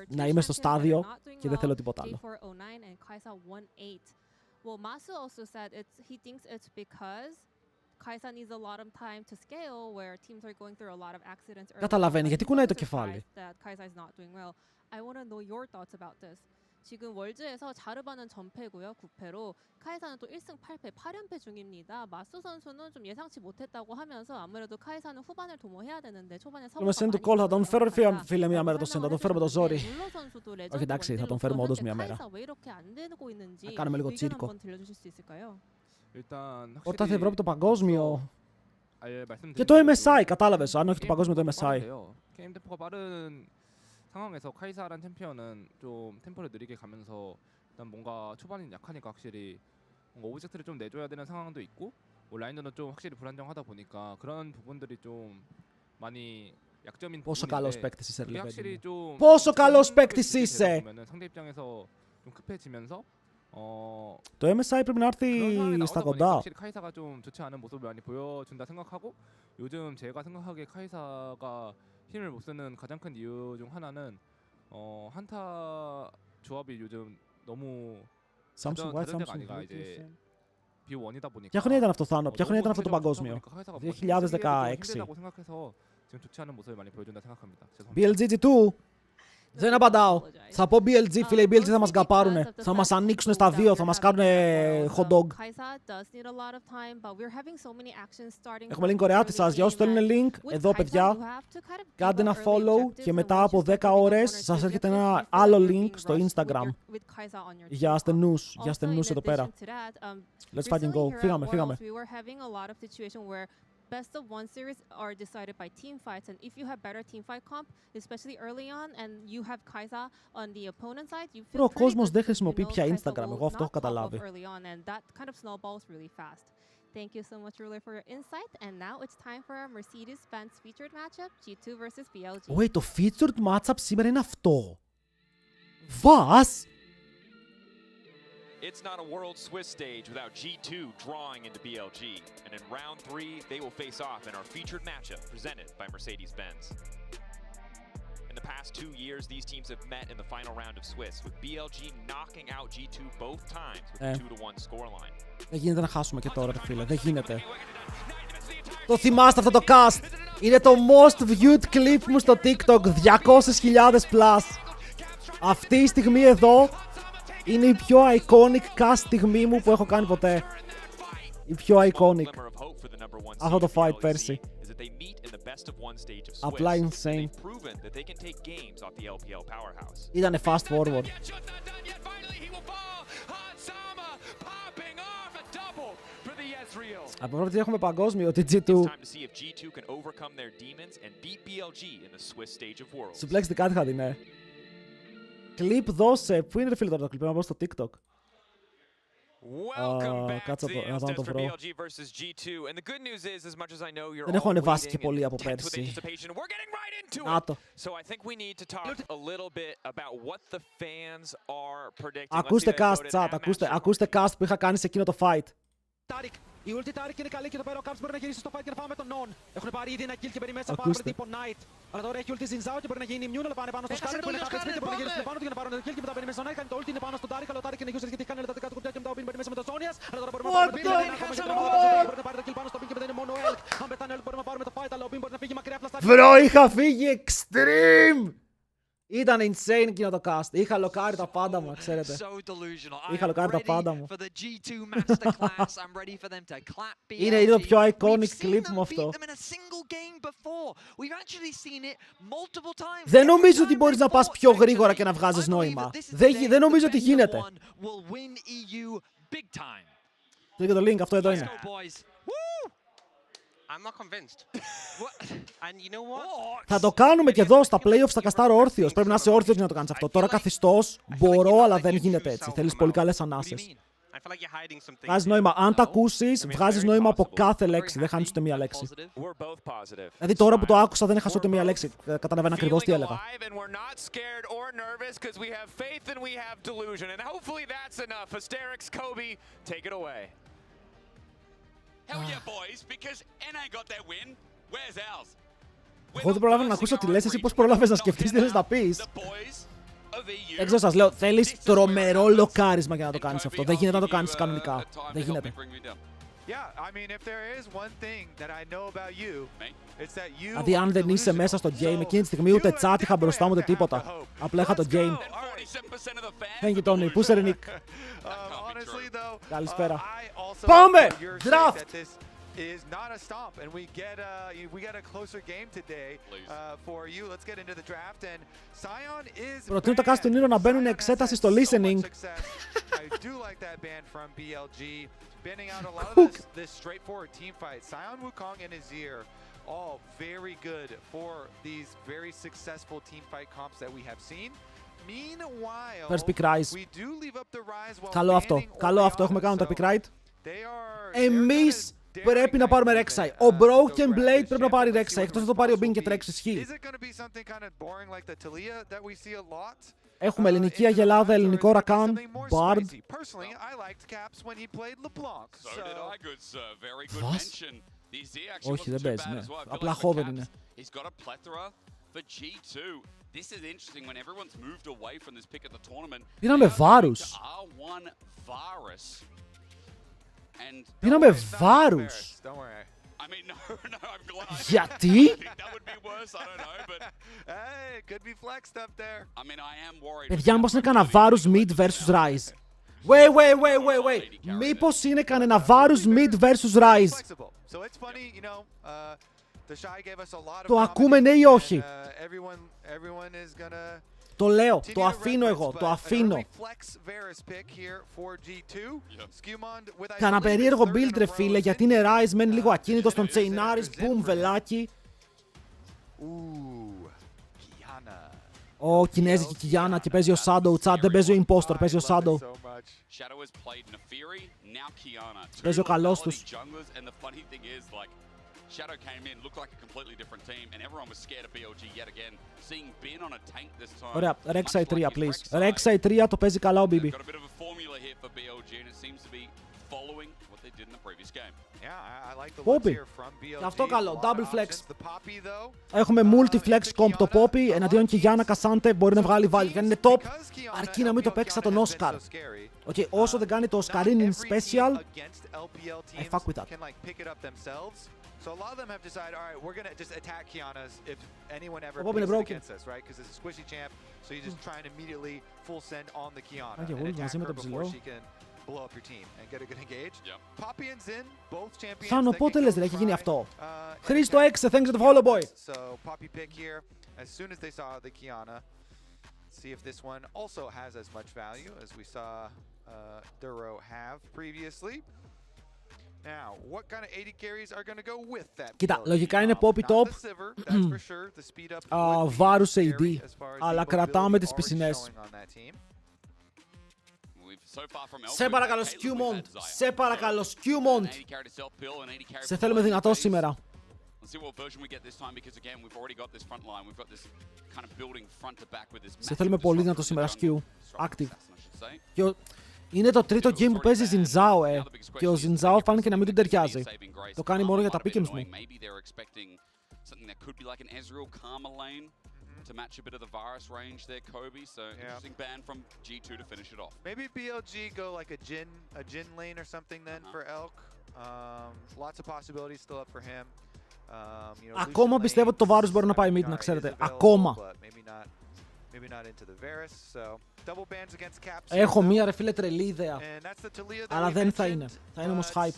να είμαι στο στάδιο και δεν θέλω τίποτα άλλο. Καταλαβαίνει γιατί κουνάει το κεφάλι. I want to know your thoughts about this. 지금 월즈에서 자르바는 전패고요. 9패로 카이사는 또 1승 8패, 8연패 중입니다. 마수 선수는 좀 예상치 못했다고 하면서 아무래도 카이사는 후반을 도모해야 되는데 초반에 Είμαι σύντου κόλ, θα τον φέρω φίλε μια μέρα το σύντο, θα τον φέρω με το ζόρι. Όχι εντάξει, θα τον φέρουμε όντως μια μέρα. Θα κάνουμε λίγο τσίρκο. Όταν θα Ευρώπη το παγκόσμιο. Και το MSI, κατάλαβες, αν όχι το παγκόσμιο το MSI. 게임 템포가 빠른 상황에서 카이사란 챔피언은 좀 템포를 느리게 가면서 일단 뭔가 초반이 약하니까 확실히 뭔가 오브젝트를 좀 내줘야 되는 상황도 있고 뭐 라인전은 좀 확실히 불안정하다 보니까 그런 부분들이 좀 많이 약점인 πόσο καλός παίκτης είσαι, 그게 확실히 좀 πόσο καλός παίκτης είσαι. 상대 입장에서 좀 급해지면서 Το MSI πρέπει να έρθει στα κοντά. 확실히 카이사가 좀 좋지 않은 모습을 많이 보여준다 생각하고 요즘 제가 생각하기에 카이사가 힘을 못 쓰는 가장 큰 이유 중 하나는 한타 조합이 요즘 너무 다전제가 아니라 이제 B1이다 보니까 Ποια χρονιά ήταν αυτό, Θάνο? Ποια χρονιά ήταν αυτό το παγκόσμιο? 2016. 생각해서 지금 좋지 않은 모습을 많이 보여준다 생각합니다. BLGG2. Δεν απαντάω. Θα πω BLG, φίλε, οι BLG θα μας γκαπάρουνε. Θα μας ανοίξουν στα δύο, θα μας κάνουνε hot dog. Έχουμε link κορεάτη σας. Για όσους θέλουν link, εδώ παιδιά, κάντε ένα follow και μετά από 10 ώρες σας έρχεται ένα άλλο link στο Instagram. Για ασθενούς εδώ πέρα. Let's fucking go. Φύγαμε. Best of one series are decided by team fights, and if you have better team fight comp, especially early on, and you have Kaisa on the opponent side, you feel Ο κόσμος δεν χρησιμοποιεί πια Instagram, εγώ αυτό έχω καταλάβει. That kind of snowballs really fast. Thank you so much, Ruler, for your insight. And now it's time for our Mercedes-Benz featured matchup, G2 versus BLG. Wait, το featured matchup σήμερα είναι αυτό. Βας! It's not a world Swiss stage without G2 drawing into BLG. And in round 3, they will face off in our featured matchup presented by Mercedes-Benz. In the past 2 years, these teams have met in the final round of Swiss, with BLG knocking out G2 both times with a 2-1 scoreline. Δεν γίνεται να χάσουμε και τώρα, φίλε. Δεν γίνεται. Το θυμάστε αυτό το cast. Είναι το most viewed clip μου στο TikTok. 200.000 plus. Αυτή η στιγμή εδώ είναι η πιο iconic cast στιγμή μου που έχω κάνει ποτέ. Η πιο iconic. Αυτό το fight πέρσι. Απλά insane. Ήτανε fast forward. Από πρώτη έχουμε παγκόσμιο, τη G2. Σου πλέξει κάτι χαδί, ναι. Κλιπ δώσε. Πού είναι ρε φίλε τώρα το κλιπ, να μπω στο TikTok. Κάτσε να πάω να το βρω. Δεν έχω ανεβάσει και πολύ από πέρσι. Να το. Ακούστε cast chat, ακούστε cast που είχα κάνει σε εκείνο το fight. Η ulti Taric είναι καλή και εδώ πέρα ο Caps μπορεί να γυρίσει στο fight και να πάμε με τον Non. Έχουν πάρει ήδη ένα kill και περιμένει πάρα πολύ τύπο Knight. Αλλά τώρα έχει ulti Zinzao και μπορεί να γίνει immune, αλλά πάνε πάνω στο Scarlet που είναι τα πέτσπι και μπορεί να γυρίσουν πάνω του για να πάρουν το kill και μετά περιμένει στον Knight. Κάνει το ulti, είναι πάνω στον Taric, αλλά ο Taric είναι useless γιατί έχει κάνει τα δικά του κουτιά και μετά ο Pin περιμένει με το Zonias. Αλλά τώρα μπορούμε να πάρουμε το kill, μπορεί να πάρει το kill πάνω στο Pin και μετά είναι μόνο Elk. Αν πετάνε Elk μπορούμε να πάρουμε το fight, αλλά ο Pin μπορεί να φύγει μακριά πλαστά. Βρω, είχα φύγει extreme! Ήταν insane εκείνο το cast. Είχα λοκάρει τα πάντα μου, ξέρετε. Είχα λοκάρει τα πάντα μου. Είναι το πιο iconic clip μου αυτό. Δεν νομίζω ότι μπορείς να πας πιο γρήγορα και να βγάζεις νόημα. Δεν νομίζω ότι γίνεται. Λέγε το link, αυτό εδώ είναι. I'm not convinced. And you know what? Θα το κάνουμε και εδώ στα playoffs, θα καστάρω όρθιος. Πρέπει να είσαι όρθιος για να το κάνεις αυτό. Τώρα καθιστός, μπορώ, αλλά δεν γίνεται έτσι. Θέλεις πολύ καλές ανάσες. Βγάζεις νόημα. Αν τα ακούσεις, βγάζεις νόημα από κάθε λέξη. Δεν χάνεις ούτε μία λέξη. Δηλαδή τώρα που το άκουσα δεν έχασα ούτε μία λέξη. Καταλαβαίνω ακριβώς τι έλεγα. Hell yeah, boys, because NA got their win. Where's ours? Εγώ δεν προλάβαινα να ακούσω τι λες, εσύ πώς προλάβες να σκεφτείς τι θες να πεις. Δεν ξέρω, σας λέω, θέλεις τρομερό λοκάρισμα για να το κάνεις αυτό. Δεν γίνεται να το κάνεις κανονικά. Δεν γίνεται. Yeah, I mean, if there is one thing that I know about you, it's that you. Δηλαδή, αν δεν είσαι μέσα στο game, εκείνη τη στιγμή ούτε chat είχα μπροστά μου ούτε τίποτα. Απλά είχα το game. Thank you, Tony. Πού είσαι, Nick? Καλησπέρα. Πάμε! Draft! Is not a stomp, and we get a closer game today for you. Let's get into the draft, and Sion is. Προτείνω τα cast του Nero να μπαίνουν εξέταση στο listening. I do like that ban from BLG, banning out a lot of this straightforward team fight. Sion, Wukong, and Azir, all very good for these very successful team fight comps that we have seen. Meanwhile, First pick Rise. we do leave up the Rise while Καλό αυτό. Καλό αυτό. Έχουμε counter pick right. Εμείς πρέπει να πάρουμε Rek'Sai. Ο Broken Blade πρέπει να πάρει Rek'Sai. Εκτός να το πάρει ο Bing και τρέξει ισχύει. Έχουμε ελληνική αγελάδα, ελληνικό ρακάν, Bard. Βας? Όχι, δεν παίζει, ναι. Απλά Hoven είναι. Πήραμε Βάρους. Πήραμε Βάρους. Γιατί? Παιδιά, μήπως είναι κανένα Βάρους mid vs Rise. Wait. Μήπως είναι κανένα Βάρους mid vs Rise. Το ακούμε ναι ή όχι? Το λέω, το αφήνω εγώ, το αφήνω. Κάνα περίεργο build ρε φίλε, γιατί είναι Rise, μένει λίγο ακίνητος, τον τσεϊνάρις, boom, βελάκι. Ω, κινέζικη Κιγιάνα και παίζει ο Shadow, τσάτ, δεν παίζει ο Impostor, παίζει ο Shadow. Παίζει ο καλός τους. Shadow came in, looked like a completely different team, and everyone was scared of BLG yet again. Seeing Ben on a tank this time. Ωραία, Rek'Sai 3, please. Rek'Sai 3, το παίζει καλά ο BB. Got a bit of a formula here for BLG, and it seems to be following what they did in the previous game. Yeah, I like the Poppy. BLG. Αυτό καλό, double flex. Έχουμε multi-flex comp το Poppy, εναντίον και Γιάννα Κασάντε μπορεί να βγάλει value. Και αν είναι top, αρκεί να μην το παίξει σαν τον Oscar. Okay, όσο δεν κάνει το Oscarinin special, I fuck with that. So a lot of them have decided, all right, we're going to just attack Kiana's if anyone ever plays against us, right? Because it's a squishy champ, so you just try and immediately full send on the Kiana and attack her before she can blow up your team and get a good engage. Poppy and Xin, both champions. Χάνω, πότε λες ρε, έχει γίνει αυτό? Χρήστο 6, thanks for the follow boy. So Poppy pick here, as soon as they saw the Kiana, see if this one also has as much value as we saw Duro have previously. Now, what kind of 80 carries are going to go with that? Κοίτα, λογικά είναι Poppy top. Βάρους AD, αλλά κρατάμε τις πισινές. Σε παρακαλώ, Skewmont! Σε παρακαλώ, Skewmont! Σε θέλουμε δυνατό σήμερα. Σε θέλουμε πολύ δυνατό σήμερα, Skew. Active. Είναι το τρίτο game που παίζει Zinzao, και ο Zinzao φάνηκε να μην του ταιριάζει. Το κάνει μόνο για τα pick'ems μου. To match a bit of the virus range there, Kobe. So interesting ban from G2 to finish it off. Maybe BLG go like a Jin lane or something then for Elk. Lots of possibilities still up for him. Ακόμα πιστεύω ότι το βάρος μπορεί να πάει mid, να ξέρετε. Ακόμα. Έχω μία ρε φίλε τρελή ιδέα. Αλλά δεν θα είναι. Θα είναι όμως hype.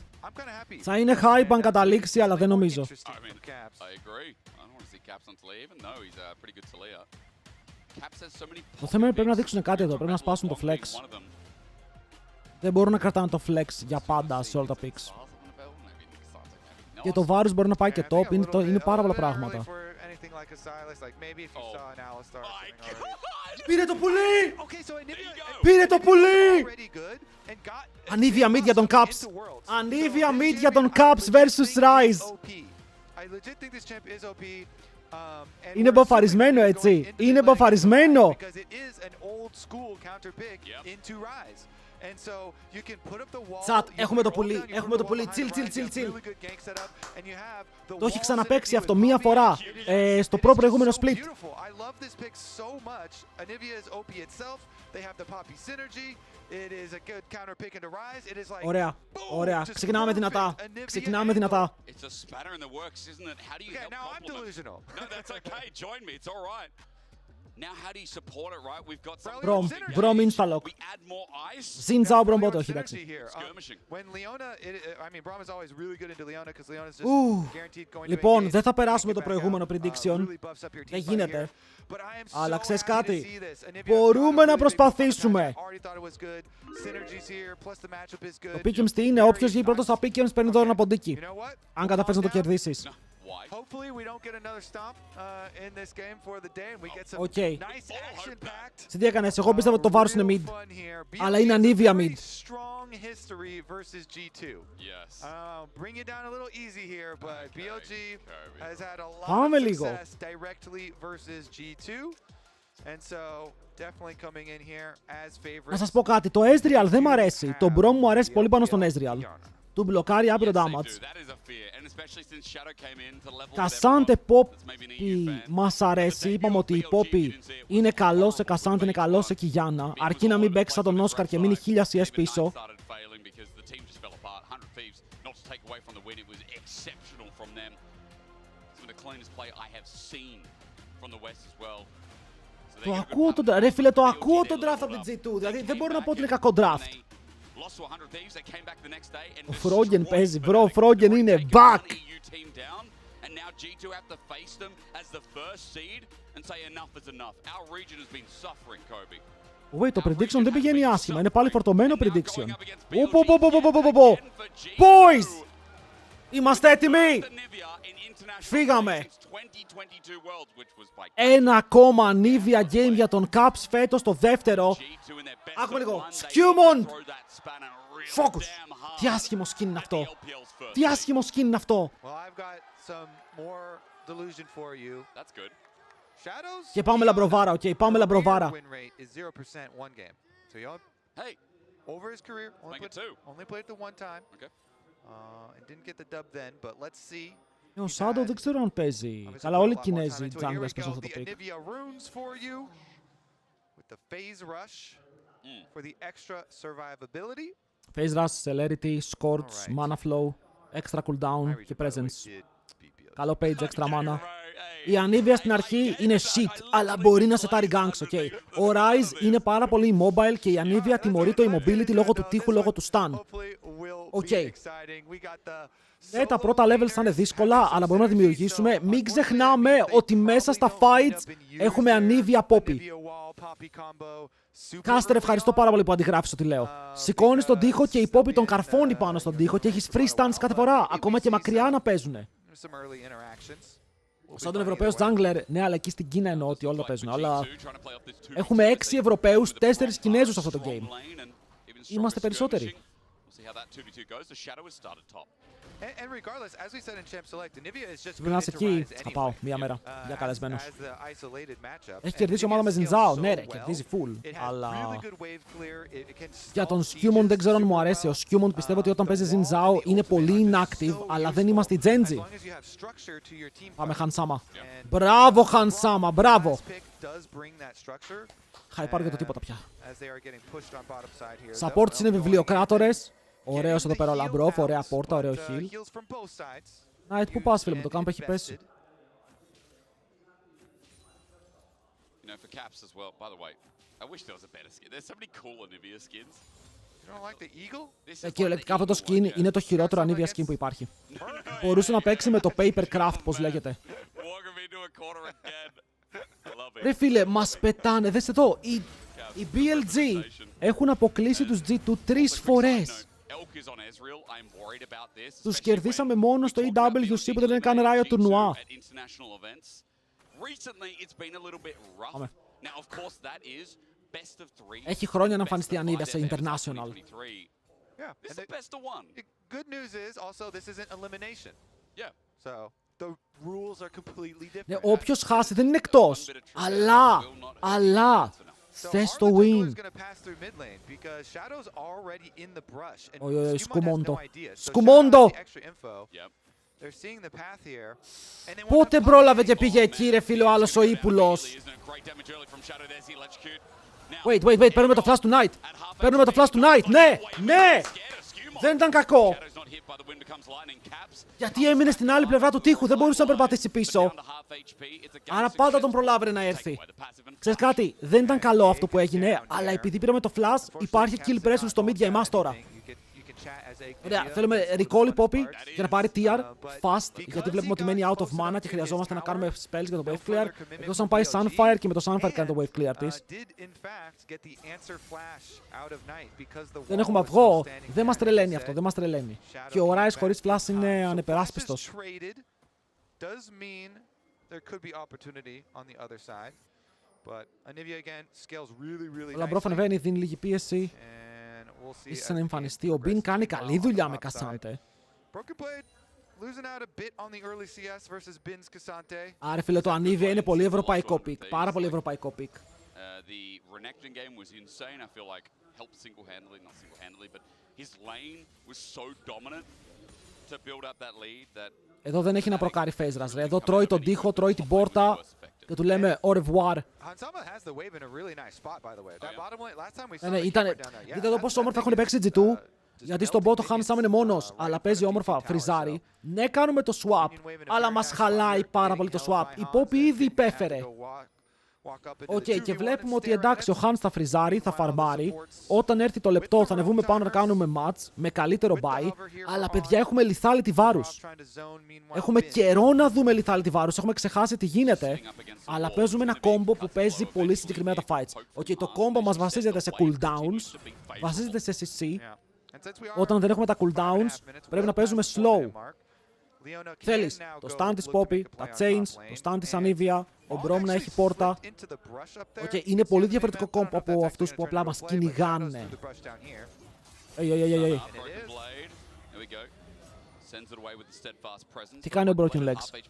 Θα είναι hype αν καταλήξει, αλλά δεν νομίζω. Το θέμα είναι πρέπει να δείξουν κάτι εδώ. Πρέπει να σπάσουν το flex. Δεν μπορούν να κρατάνε το flex για πάντα σε όλα τα picks. Και το βάρος μπορεί να πάει και top. Είναι πάρα πολλά πράγματα. Πήρε το πουλί! Πήρε το πουλί! Ανίβια mid για τον Caps. Ανίβια mid για τον Caps vs Rise. Είναι μπαφαρισμένο έτσι. Είναι μπαφαρισμένο. Τσατ, έχουμε το πουλί, έχουμε το πουλί, τσιλ. Το έχει ξαναπαίξει αυτό μία φορά στο προηγούμενο split. Ωραία, ωραία. Ξεκινάμε δυνατά. Ξεκινάμε δυνατά. Μπρομ instalock. Ζινζάο μπρομ bot, όχι εντάξει. Λοιπόν, δεν θα περάσουμε το προηγούμενο prediction. Δεν γίνεται. Αλλά ξέρεις κάτι, μπορούμε να προσπαθήσουμε. Το Pick'ems τι είναι, όποιος βγει πρώτος στα Pick'ems παίρνει δώρο από ποντίκι. Αν καταφέρεις να το κερδίσεις. Οκ. Σε τι έκανες, εγώ πίστευα ότι το βάρος είναι mid. Αλλά είναι ανίβια mid. Πάμε λίγο. Να σας πω κάτι, το Ezreal δεν μ' αρέσει. Το Brom μου αρέσει πολύ πάνω στον Ezreal. Του μπλοκάρει άπειρο damage. Κασάντε Poppy μας αρέσει. Είπαμε ότι η Poppy είναι καλό σε Κασάντε, είναι καλό σε Κιγιάννα. Αρκεί να μην παίξει σαν τον Όσκαρ και μείνει 1000 CS πίσω. Το ακούω τον draft. Ρε φίλε, το ακούω τον draft από την G2. Δηλαδή δεν μπορώ να πω ότι είναι κακό draft. Ο Froggen παίζει, bro, ο Froggen είναι back! Wait, το prediction δεν πηγαίνει άσχημα, είναι πάλι φορτωμένο prediction. Boys! Είμαστε έτοιμοι! Φύγαμε! Ένα ακόμα Nivea game για τον Caps φέτος, το δεύτερο. Άκουμε λίγο. Skewmon! Focus! Τι άσχημο skin είναι αυτό. Τι άσχημο skin είναι αυτό. Και πάμε λαμπροβάρα, οκ, πάμε λαμπροβάρα. Ο Shadow δεν ξέρω αν παίζει. Καλά, όλοι οι Κινέζοι junglers παίζουν αυτό το pick. Phase Rush, Celerity, Scorch, Mana Flow, Extra Cooldown και Presence. Καλό page, extra mana. Η Anivia στην αρχή είναι shit, αλλά μπορεί να σετάρει ganks, ok. Ο Ryze είναι πάρα πολύ mobile και η Anivia τιμωρεί το immobility λόγω του τείχου, λόγω του stun. Ok. Ναι, τα πρώτα levels θα είναι δύσκολα, αλλά μπορούμε να δημιουργήσουμε. Μην ξεχνάμε ότι μέσα στα fights έχουμε Anivia Poppy. Κάστερ, ευχαριστώ πάρα πολύ που αντιγράφεις ό,τι λέω. Σηκώνεις τον τοίχο και η Poppy τον καρφώνει πάνω στον τοίχο και έχεις free stance κάθε φορά, ακόμα και μακριά να παίζουνε. Σαν τον Ευρωπαίος jungler, ναι, αλλά εκεί στην Κίνα εννοώ ότι όλα παίζουν. Αλλά έχουμε 6 Ευρωπαίους, 4 Κινέζους σε αυτό το game. Είμαστε περισσότεροι. Πρέπει να είσαι εκεί, θα πάω μία μέρα για καλεσμένος. Έχει κερδίσει ομάδα με Ζινζάο, ναι ρε, κερδίζει full. Αλλά για τον Skewmon δεν ξέρω αν μου αρέσει. Ο Skewmon πιστεύω ότι όταν παίζει Ζινζάο είναι πολύ inactive, αλλά δεν είμαστε οι Genji. Πάμε Χανσάμα. Μπράβο Χανσάμα, μπράβο. Χαϊπάρω για το τίποτα πια. Supports είναι βιβλιοκράτορες. Ωραίος εδώ πέρα ο Λαμπρόφ, ωραία πόρτα, ωραίο heal. Knight, πού πας φίλε μου, το κάμπ έχει πέσει. Κυριολεκτικά αυτό το skin είναι το χειρότερο Anivia skin που υπάρχει. Μπορούσε να παίξει με το Papercraft, πως λέγεται. Ρε φίλε, μας πετάνε, δες εδώ, οι BLG έχουν αποκλείσει τους G2 3 φορές. Τους κερδίσαμε μόνο στο EWC που δεν είναι καν Riot τουρνουά. Έχει χρόνια να εμφανιστεί Anivia σε International. Ναι, όποιος χάσει δεν είναι εκτός. Αλλά Θες το win. Όχι, σκουμόντο. Σκουμόντο! Πότε πρόλαβε και πήγε εκεί ρε φίλε ο άλλος ο ύπουλος. Wait, παίρνουμε το flash tonight. Παίρνουμε το flash tonight, ναι, ναι! Δεν ήταν κακό. Γιατί έμεινε στην άλλη πλευρά του τοίχου, δεν μπορούσε να περπατήσει πίσω. Άρα πάντα τον προλάβαινε να έρθει. Ξέρεις κάτι, δεν ήταν καλό αυτό που έγινε, αλλά επειδή πήραμε το flash, υπάρχει kill pressure στο mid για εμάς τώρα. Ωραία, θέλουμε recall Poppy για να πάρει TR fast, γιατί βλέπουμε ότι μένει out of mana και χρειαζόμαστε να κάνουμε spells για το wave clear. Εκτός αν πάει Sunfire και με το Sunfire κάνει το wave clear της. Δεν έχουμε αυγό, δεν μας τρελαίνει αυτό, δεν μας τρελαίνει. Και ο Ryze χωρίς flash είναι ανεπεράσπιστος. Ο Λαμπρόφ ανεβαίνει, δίνει λίγη πίεση. Ίσως να εμφανιστεί. Ο Μπιν κάνει καλή δουλειά με Κασάντε. Άρα φίλε, το Anivia είναι πολύ ευρωπαϊκό πικ. Πάρα πολύ ευρωπαϊκό πικ. Εδώ δεν έχει να προκάρει phase rush, ρε. Εδώ τρώει τον τοίχο, τρώει την πόρτα και του λέμε au revoir. Ναι, ήταν... Δείτε εδώ πόσο όμορφα έχουν παίξει G2. Γιατί στον bot ο Hansam είναι μόνος, αλλά παίζει όμορφα φριζάρι. Ναι, κάνουμε το swap, αλλά μας χαλάει πάρα πολύ το swap. Η Poppy ήδη υπέφερε. Οκ, και βλέπουμε ότι εντάξει, ο Hans θα φριζάρει, θα φαρμάρει. Όταν έρθει το λεπτό θα ανεβούμε πάνω να κάνουμε match με καλύτερο buy. Αλλά παιδιά, έχουμε lethality βάρους. Έχουμε καιρό να δούμε lethality βάρους. Έχουμε ξεχάσει τι γίνεται. Αλλά παίζουμε ένα combo που παίζει πολύ συγκεκριμένα τα fights. Οκ, το combo μας βασίζεται σε cooldowns, βασίζεται σε CC. Όταν δεν έχουμε τα cooldowns, πρέπει να παίζουμε slow. Θέλεις το stun της Poppy, τα chains, το stun της Anivia, ο Braum να έχει πόρτα. Είναι πολύ διαφορετικό κόμπο από αυτούς που απλά μας κυνηγάνε. Τι κάνει ο Broken Legs.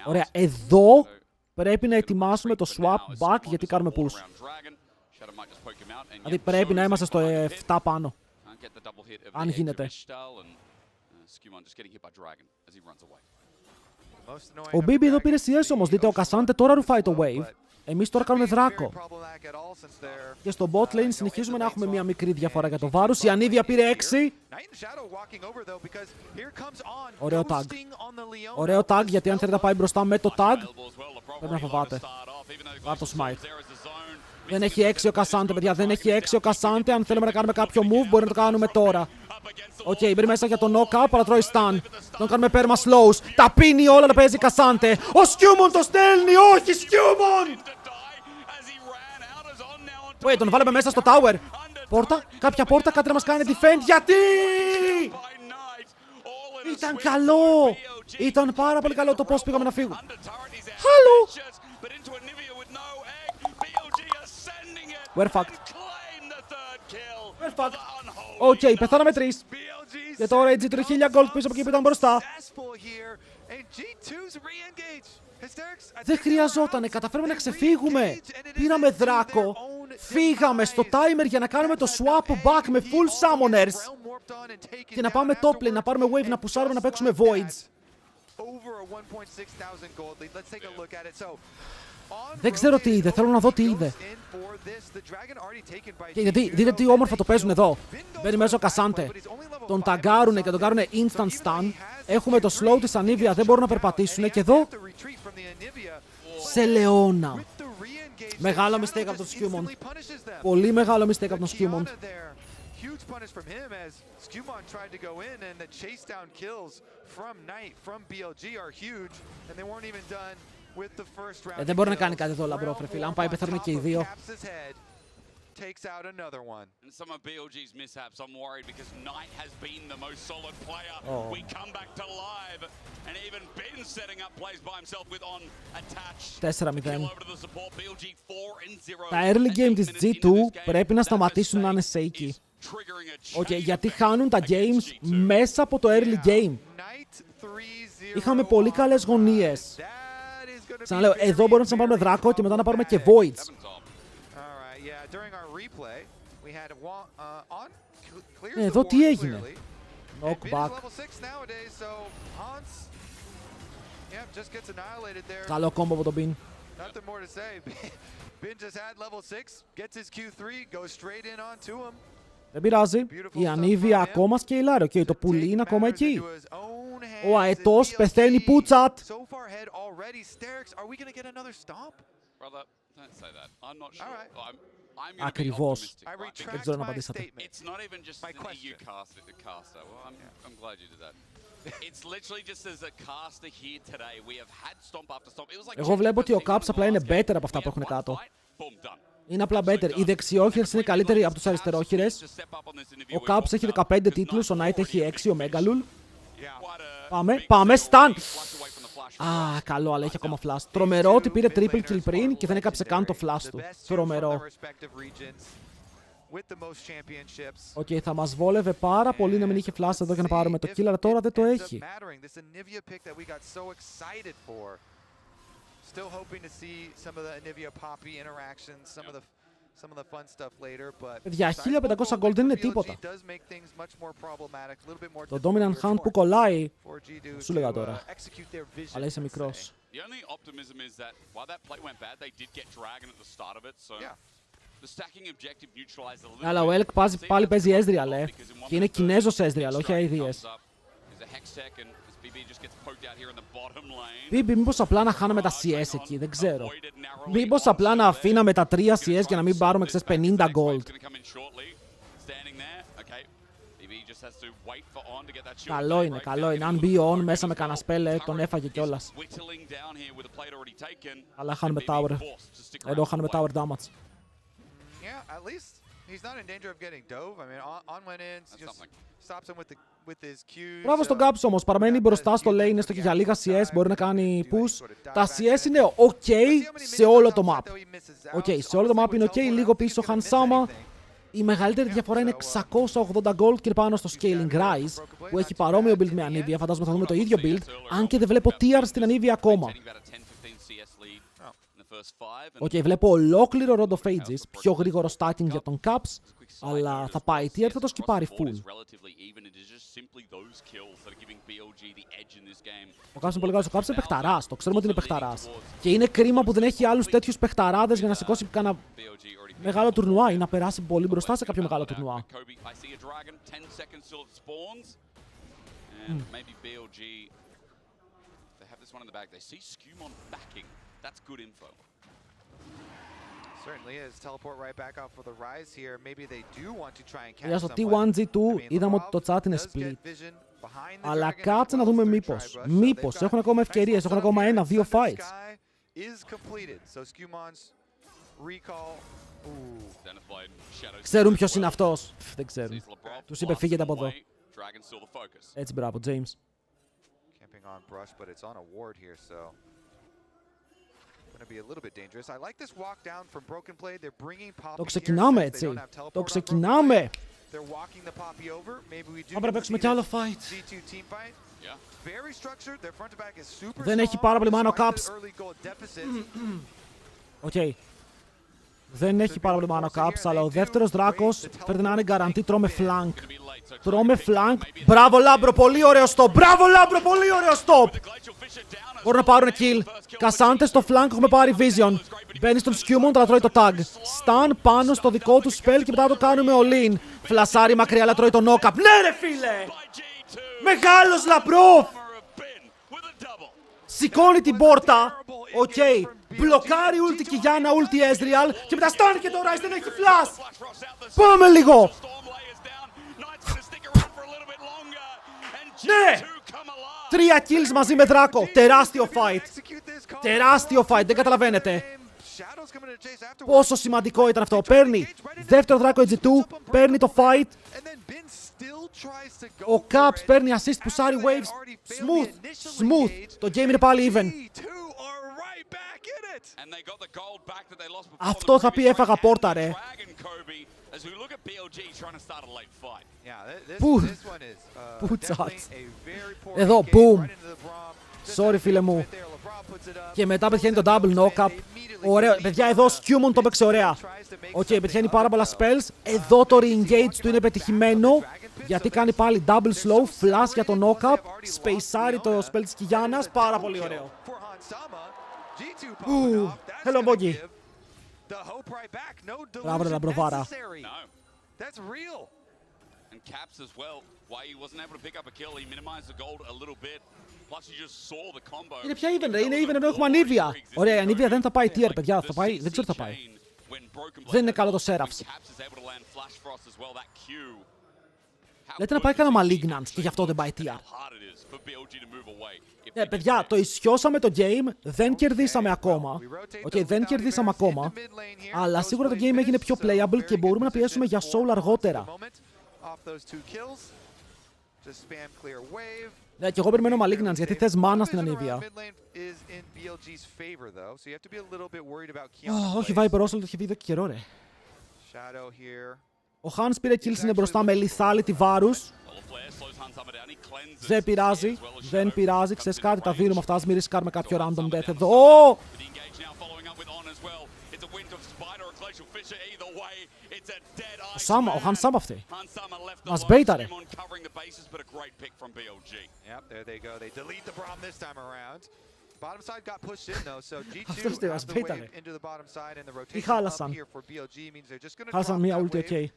Ωραία, εδώ πρέπει να ετοιμάσουμε το swap back γιατί κάνουμε push. Δηλαδή πρέπει να είμαστε στο 7 πάνω. Αν γίνεται. Ο BB εδώ πήρε CS όμως, δείτε ο Κασάντε τώρα ρουφάει το wave. Εμείς τώρα κάνουμε δράκο. Και στο bot lane συνεχίζουμε να έχουμε μια μικρή διαφορά για το βάρος. Η Anivia πήρε 6. Ωραίο tag. Ωραίο tag, γιατί αν θέλει να πάει μπροστά με το tag, πρέπει να φοβάται. Πάρ' το smite. Δεν έχει 6 ο Κασάντε, παιδιά, δεν έχει 6 ο Κασάντε. Αν θέλουμε να κάνουμε κάποιο move, μπορεί να το κάνουμε τώρα. Οκ, μπαίνει μέσα για το knock-up, αλλά τρώει stun. Τον κάνουμε perma slows. Τα πίνει όλα να παίζει Κασάντε. Ο Σκιούμον το στέλνει, όχι Σκιούμον! Wait, τον βάλαμε μέσα στο tower. Πόρτα, κάποια πόρτα, κάτι να μας κάνει defend. Γιατί! Ήταν καλό! Ήταν πάρα πολύ καλό το πώς πήγαμε να φύγουμε. Χαλό! We're fucked. We're fucked. Οκ, πεθάναμε 3. Και τώρα η G2 1000 gold πίσω από εκεί που ήταν μπροστά. Δεν χρειαζότανε, καταφέρουμε να ξεφύγουμε. Πήραμε δράκο. Φύγαμε στο timer για να κάνουμε το swap back με full summoners. Και να πάμε top lane, να πάρουμε wave, να πουσάρουμε, να παίξουμε voids. Δεν ξέρω τι είδε, θέλω να δω τι είδε. Γιατί δείτε τι όμορφα το παίζουν εδώ. Μπαίνει μέσα ο Κασάντε. Τον ταγκάρουνε και τον κάρουνε instant stun. Έχουμε το slow της Anivia, δεν μπορούν να περπατήσουν. Και εδώ σε Λεώνα. Μεγάλο mistake από τον Σκιούμον. Πολύ μεγάλο mistake από τον Σκιούμον. Δεν μπορεί να κάνει κάτι εδώ, Λαμπρόφ, ρε φίλε. Αν πάει, πεθαίνουμε και οι δύο. Takes out another one. And some of BLG's mishaps, I'm worried because Knight has been the most solid player. We come back to live, and even Ben setting up plays by himself with on attached. 4-0. Τα early game της G2 πρέπει να σταματήσουν να είναι shaky. Γιατί χάνουν τα games μέσα από το early game. Είχαμε πολύ καλές γωνίες. Ξαναλέω, εδώ μπορούμε να πάρουμε δράκο και μετά να πάρουμε και voids. Εδώ τι έγινε? Knockback. Καλό κόμπο από τον Bin. Δεν πειράζει. Η Ανίβια ακόμα σκέιλάρει. Okay, το πουλί είναι ακόμα εκεί. Ο αετός πεθαίνει πούτσατ. Ακριβώς. Δεν ξέρω να απαντήσατε. Εγώ βλέπω ότι ο Caps απλά είναι better από αυτά που έχουν κάτω. Είναι απλά better. Οι δεξιόχειρες είναι καλύτεροι από τους αριστερόχειρες. Ο Caps έχει 15 τίτλους, ο Knight έχει 6, ο Megalul. Πάμε, stun! Α, καλό, αλλά έχει ακόμα flash. Τρομερό ότι πήρε triple kill πριν και δεν έκαψε καν το flash του. Τρομερό. Οκ, θα μας βόλευε πάρα πολύ να μην είχε flash εδώ για να πάρουμε το kill, αλλά τώρα δεν το έχει. Παιδιά, 1500 gold δεν είναι τίποτα. Το dominant hand που κολλάει, σου λέγα τώρα, αλλά είσαι μικρός. Αλλά ο Elk πάλι παίζει Ezreal, και είναι Κινέζος Ezreal, όχι IDS. Μπίμπι, μήπως απλά να χάναμε τα CS εκεί, δεν ξέρω. Μήπως απλά να αφήναμε τα 3 CS για να μην πάρουμε 50 gold. Καλό είναι. Αν μπει on μέσα με κανένα spell, τον έφαγε κιόλας. Αλλά χάνουμε tower. Εδώ χάνουμε tower damage. Μπράβο στον Caps όμως, παραμένει μπροστά στο lane, έστω και για λίγα CS, μπορεί να κάνει push. Τα CS είναι ok σε όλο το map. Σε όλο το map είναι ok, λίγο πίσω Hansama. Η μεγαλύτερη διαφορά είναι 680 gold και πάνω στο Scaling Rise, που έχει παρόμοιο build με Anivia, φαντάζομαι θα δούμε το ίδιο build, αν και δεν βλέπω tier στην Anivia ακόμα. Βλέπω ολόκληρο Road of Ages, πιο γρήγορο stacking για τον Caps, αλλά θα πάει tier, θα το σκυπάρει full. Ο Caps είναι πολύ καλός, ο Caps είναι παιχταράς, το ξέρουμε ότι είναι παιχταράς. Και είναι κρίμα που δεν έχει άλλους τέτοιους παιχταράδες για να σηκώσει κανένα μεγάλο τουρνουά ή να περάσει πολύ μπροστά σε κάποιο μεγάλο τουρνουά. Για στο T1G2 είδαμε ότι το chat είναι split. Αλλά κάτσε να δούμε μήπως έχουν ακόμα ευκαιρίες, έχουν ακόμα 1-2 fights. Ξέρουν ποιος είναι αυτός. Δεν ξέρουν. Τους είπε φύγετε από εδώ. Έτσι, μπράβο, James. Το ξεκινάμε έτσι. Το ξεκινάμε. Θα πρέπει να παίξουμε κι άλλο fight. Δεν έχει πάρα πολύ mana ο Caps. Δεν έχει πάρα πολύ mana ο Caps, αλλά ο δεύτερος δράκος φέρνει να είναι guarantee, τρώμε flank. Τρώμε flank. Μπράβο Λάμπρο, πολύ ωραίο stop. Μπράβο Λάμπρο, πολύ ωραίο stop. Μπορούν να πάρουν kill. Κασάντες στο flank, έχουμε πάρει vision. Μπαίνει στον Skewmon, αλλά τρώει το tag. Stun πάνω στο δικό του spell και μετά το κάνουμε all-in. Φλασάρι μακριά, αλλά τρώει το knock-up. Ναι ρε φίλε! Μεγάλος Λαμπρόφ! Σηκώνει την πόρτα. Μπλοκάρει ulti Κιγιάννα, ulti Ezreal και μετά stun και το Rise δεν έχει flash. Πάμε λίγο! Ναι! 3 kills μαζί με Δράκο. Τεράστιο fight. Τεράστιο fight, δεν καταλαβαίνετε. Πόσο σημαντικό ήταν αυτό. Παίρνει δεύτερο Δράκο EG2, παίρνει το fight. Ο Caps παίρνει assist, πουσάρει waves. Smooth. Το game είναι πάλι even. Αυτό θα πει έφαγα πόρτα ρε. Πού τσάτς. Εδώ, boom. Sorry φίλε μου. Και μετά πετυχαίνει το double knock-up. Ωραίο. Παιδιά, εδώ Σκιούμον το έπαιξε ωραία. Οκ, πετυχαίνει πάρα πολλά spells. Εδώ το re-engage του είναι πετυχημένο. Γιατί κάνει πάλι double slow, flash για το knock-up. Spaceάρει το spell της Κιγιάνας. Πάρα πολύ ωραίο. Hello, Boggy. Μπράβο, ρε Λαμπροβάρα. And Caps as well, why he wasn't able to pick up a kill, he minimized the gold a little bit. Plus he just saw the combo. Είναι πια even, ρε. Είναι even ενώ έχουμε ανίβια. Ωραία, η ανίβια δεν θα πάει tier, παιδιά. Θα πάει, δεν ξέρω τι θα πάει. Δεν είναι καλό το Seraphs. Λέτε να πάει κανένα Malignance και γι' αυτό δεν πάει tier. Ναι, παιδιά, το ισιώσαμε το game, δεν κερδίσαμε ακόμα. Δεν κερδίσαμε ακόμα. Αλλά σίγουρα το game έγινε πιο playable και μπορούμε να πιέσουμε για soul αργότερα. Ναι, και εγώ περιμένω Malignance γιατί θες μάνα στην ανίβια. Όχι, Viper Osel το είχε πει εδώ και καιρό, ρε. Ο Hans πήρε kills, είναι μπροστά με lethality βάρους. Δεν πειράζει, δεν πειράζει. Ξέρεις κάτι, τα δίνουμε αυτά. Ας μην ρισκάρουμε κάποιο random death εδώ. Ο Hans Sam αυτή. Μας μπέιταρε. Αυτός τι μας μπέιταρε. Τι χάλασαν. Χάλασαν μία ulti, οκ.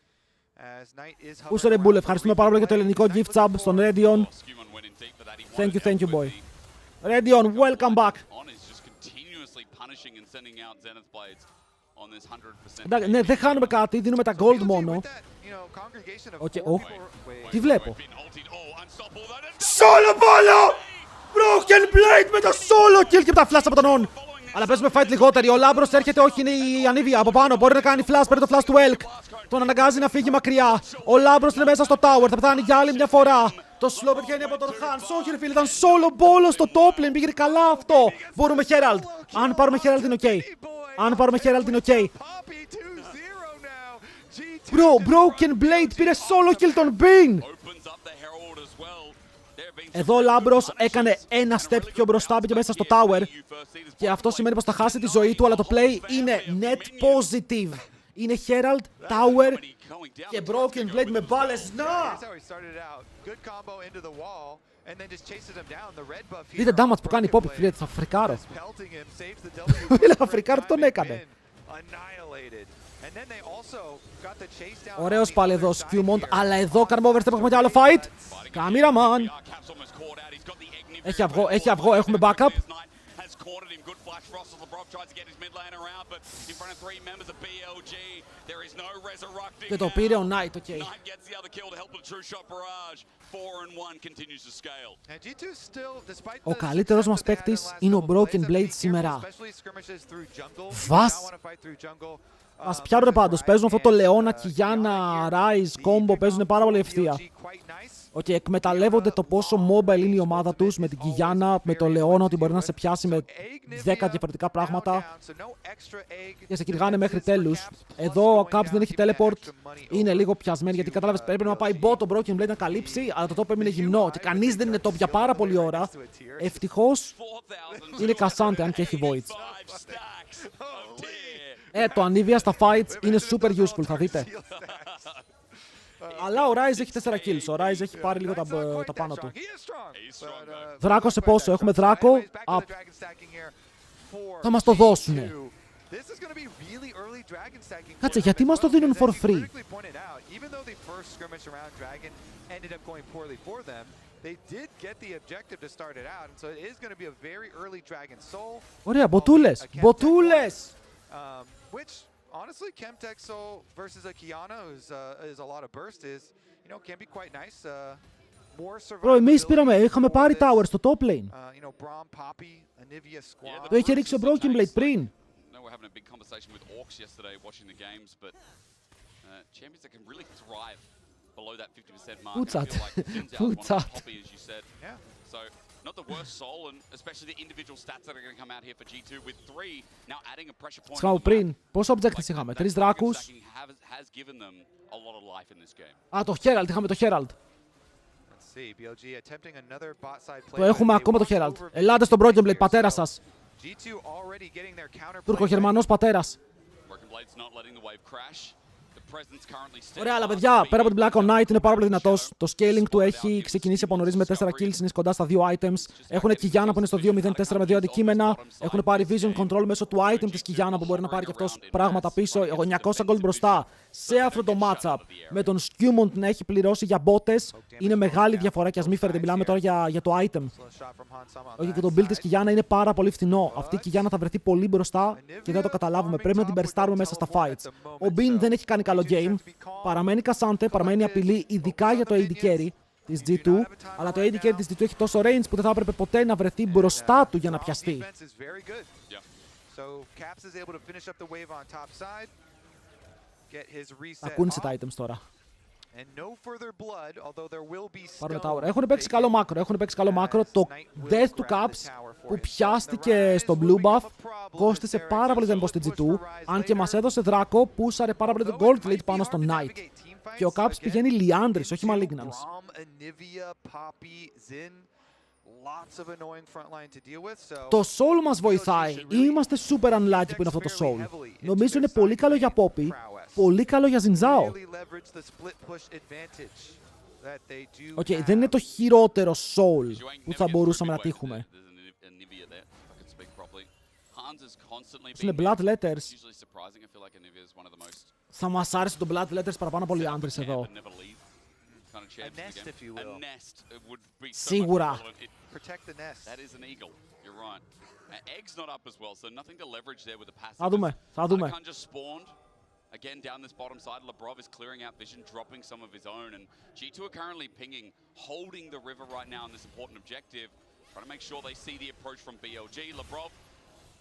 Πούσε ρε Bull, ευχαριστούμε πάρα πολύ για το ελληνικό gift sub στον Redion. Thank you boy. Redion, welcome back. Ναι, δεν χάνουμε κάτι, δίνουμε τα gold μόνο. Τι βλέπω. Solo bolo! Broken Blade με το solo kill και με τα flash από τον On. Αλλά παίζουμε fight λιγότεροι. Ο Λάμπρος έρχεται, όχι είναι η ανίβια από πάνω. Μπορεί να κάνει flash, παίρνει το flash του Elk. Τον αναγκάζει να φύγει μακριά. Ο Λάμπρος είναι μέσα στο tower, θα πεθάνει για άλλη μια φορά. Το slow πετυχαίνει από τον Hans. Όχι ρε φίλε, ήταν solo bolo στο top lane. Πήγε καλά αυτό. Μπορούμε Herald. Αν πάρουμε Herald είναι ok. Αν πάρουμε Herald είναι ok. Bro, Broken Blade πήρε solo kill τον Bean. Εδώ ο Λάμπρος έκανε ένα step πιο μπροστά, μπήκε μέσα στο tower. Και αυτό σημαίνει πως θα χάσει τη ζωή του, αλλά το play είναι net positive. Είναι Herald, tower και Broken Blade με μπάλες. Να! Δείτε damage που κάνει η Poppy, φίλε, θα φρικάρω. Φίλε, θα φρικάρω, τον έκανε. Ωραίος πάλι εδώ, Skewmont, αλλά εδώ κάνουμε overstep, έχουμε και άλλο fight. Cameraman. Έχει αυγό, έχουμε backup. Και το πήρε ο Knight, οκ. Ο καλύτερος μας παίκτης είναι ο Broken Blade σήμερα. Μας πιάρουνε πάντως, παίζουν αυτό το Leona, Κιγιάνα, Rise, Combo, παίζουν πάρα πολύ ευθεία. Okay, εκμεταλλεύονται το πόσο mobile είναι η ομάδα τους με την Κιγιάνα, με το Leona, ότι μπορεί να σε πιάσει με 10 διαφορετικά πράγματα και σε κυνηγάνε μέχρι τέλους. Εδώ ο Caps δεν έχει teleport, είναι λίγο πιασμένοι γιατί κατάλαβες πρέπει να πάει bot, το Broken Blade να καλύψει, αλλά το top έμεινε γυμνό και κανείς δεν είναι top για πάρα πολλή ώρα. Ευτυχώς είναι Cassante αν και έχει Voids. Το Anivia στα fights είναι super useful, θα δείτε. Αλλά ο Rise έχει 4 kills, ο Rise έχει πάρει λίγο τα πάνω του. Δράκο σε πόσο, έχουμε Δράκο, up. Θα μας το δώσουνε. Κάτσε, γιατί μας το δίνουν for free. Ωραία, μποτούλες, μποτούλες. Honestly, Chemtech Soul versus a Kiana, who's is a lot of burst, is can be quite nice. More survival. Εμείς είχαμε πάρει tower στο top lane. Braum, Poppy, Anivia squad. Το είχε ρίξει ο Broken Blade πριν. We're having a big conversation with Orcs yesterday watching the games, but champions that can really thrive below that 50% mark. Who's that? Who's that? Poppy, as you said. Yeah. So. Not the worst soul, and especially the individual stats that are going to come out here for G2 with 3 now adding a pressure point. Σκάω πριν. Πόσο objectives είχαμε, 3 δράκους. Α, το Herald, είχαμε το Herald. Το έχουμε ακόμα το Herald. Ελάτε στον Broken Blade, πατέρα σας. Τουρκογερμανός πατέρας. Ωραία, αλλά παιδιά, πέρα από την Black on Night είναι πάρα πολύ δυνατός. Το scaling του έχει ξεκινήσει από νωρίς με 4 kills, είναι κοντά στα 2 items. Έχουν Kijana που είναι στο 2-0-4 με 2 αντικείμενα. Έχουν πάρει vision control μέσω του item της Kijana που μπορεί να πάρει και αυτός πράγματα πίσω. 900 gold μπροστά σε αυτό το matchup. Με τον Skewmont να έχει πληρώσει για μπότες. Είναι μεγάλη διαφορά και ας μην φέρετε, μιλάμε τώρα για το item. Όχι, και το build της Kijana είναι πάρα πολύ φθηνό. Αυτή η Kijana θα βρεθεί πολύ μπροστά και δεν το καταλάβουμε. Πρέπει να την περιστάρουμε μέσα στα fights. Ο Bean δεν έχει κάνει καλό game. Παραμένει κασάντε, παραμένει απειλή, ειδικά για το AD carry της G2. Αλλά το AD carry της G2 έχει τόσο range που δεν θα έπρεπε ποτέ να βρεθεί μπροστά του για να πιαστεί. Θα κούνησε τα items τώρα. Πάρουμε tower. Έχουν παίξει καλό μάκρο. Το death του Caps που πιάστηκε στο blue buff κόστησε πάρα πολύ tempo στη G2. Αν και μας έδωσε δράκο, πούσαρε πάρα πολύ το gold lead πάνω στο Knight. Και ο Caps πηγαίνει Liandris, όχι Malignance. Το Soul μας βοηθάει. Είμαστε super unlucky που είναι αυτό το Soul. Νομίζω είναι πολύ καλό για Poppy, πολύ καλό για Zinzao. Δεν είναι το χειρότερο Soul που θα μπορούσαμε να τύχουμε. Είναι Blood Letters. Θα μας άρεσε το Blood Letters παραπάνω από Liandris εδώ. Σίγουρα. Θα δούμε. Again, down this bottom side, Labrov is clearing out vision, dropping some of his own, and G2 are currently pinging, holding the river right now on this important objective, trying to make sure they see the approach from BLG. Labrov.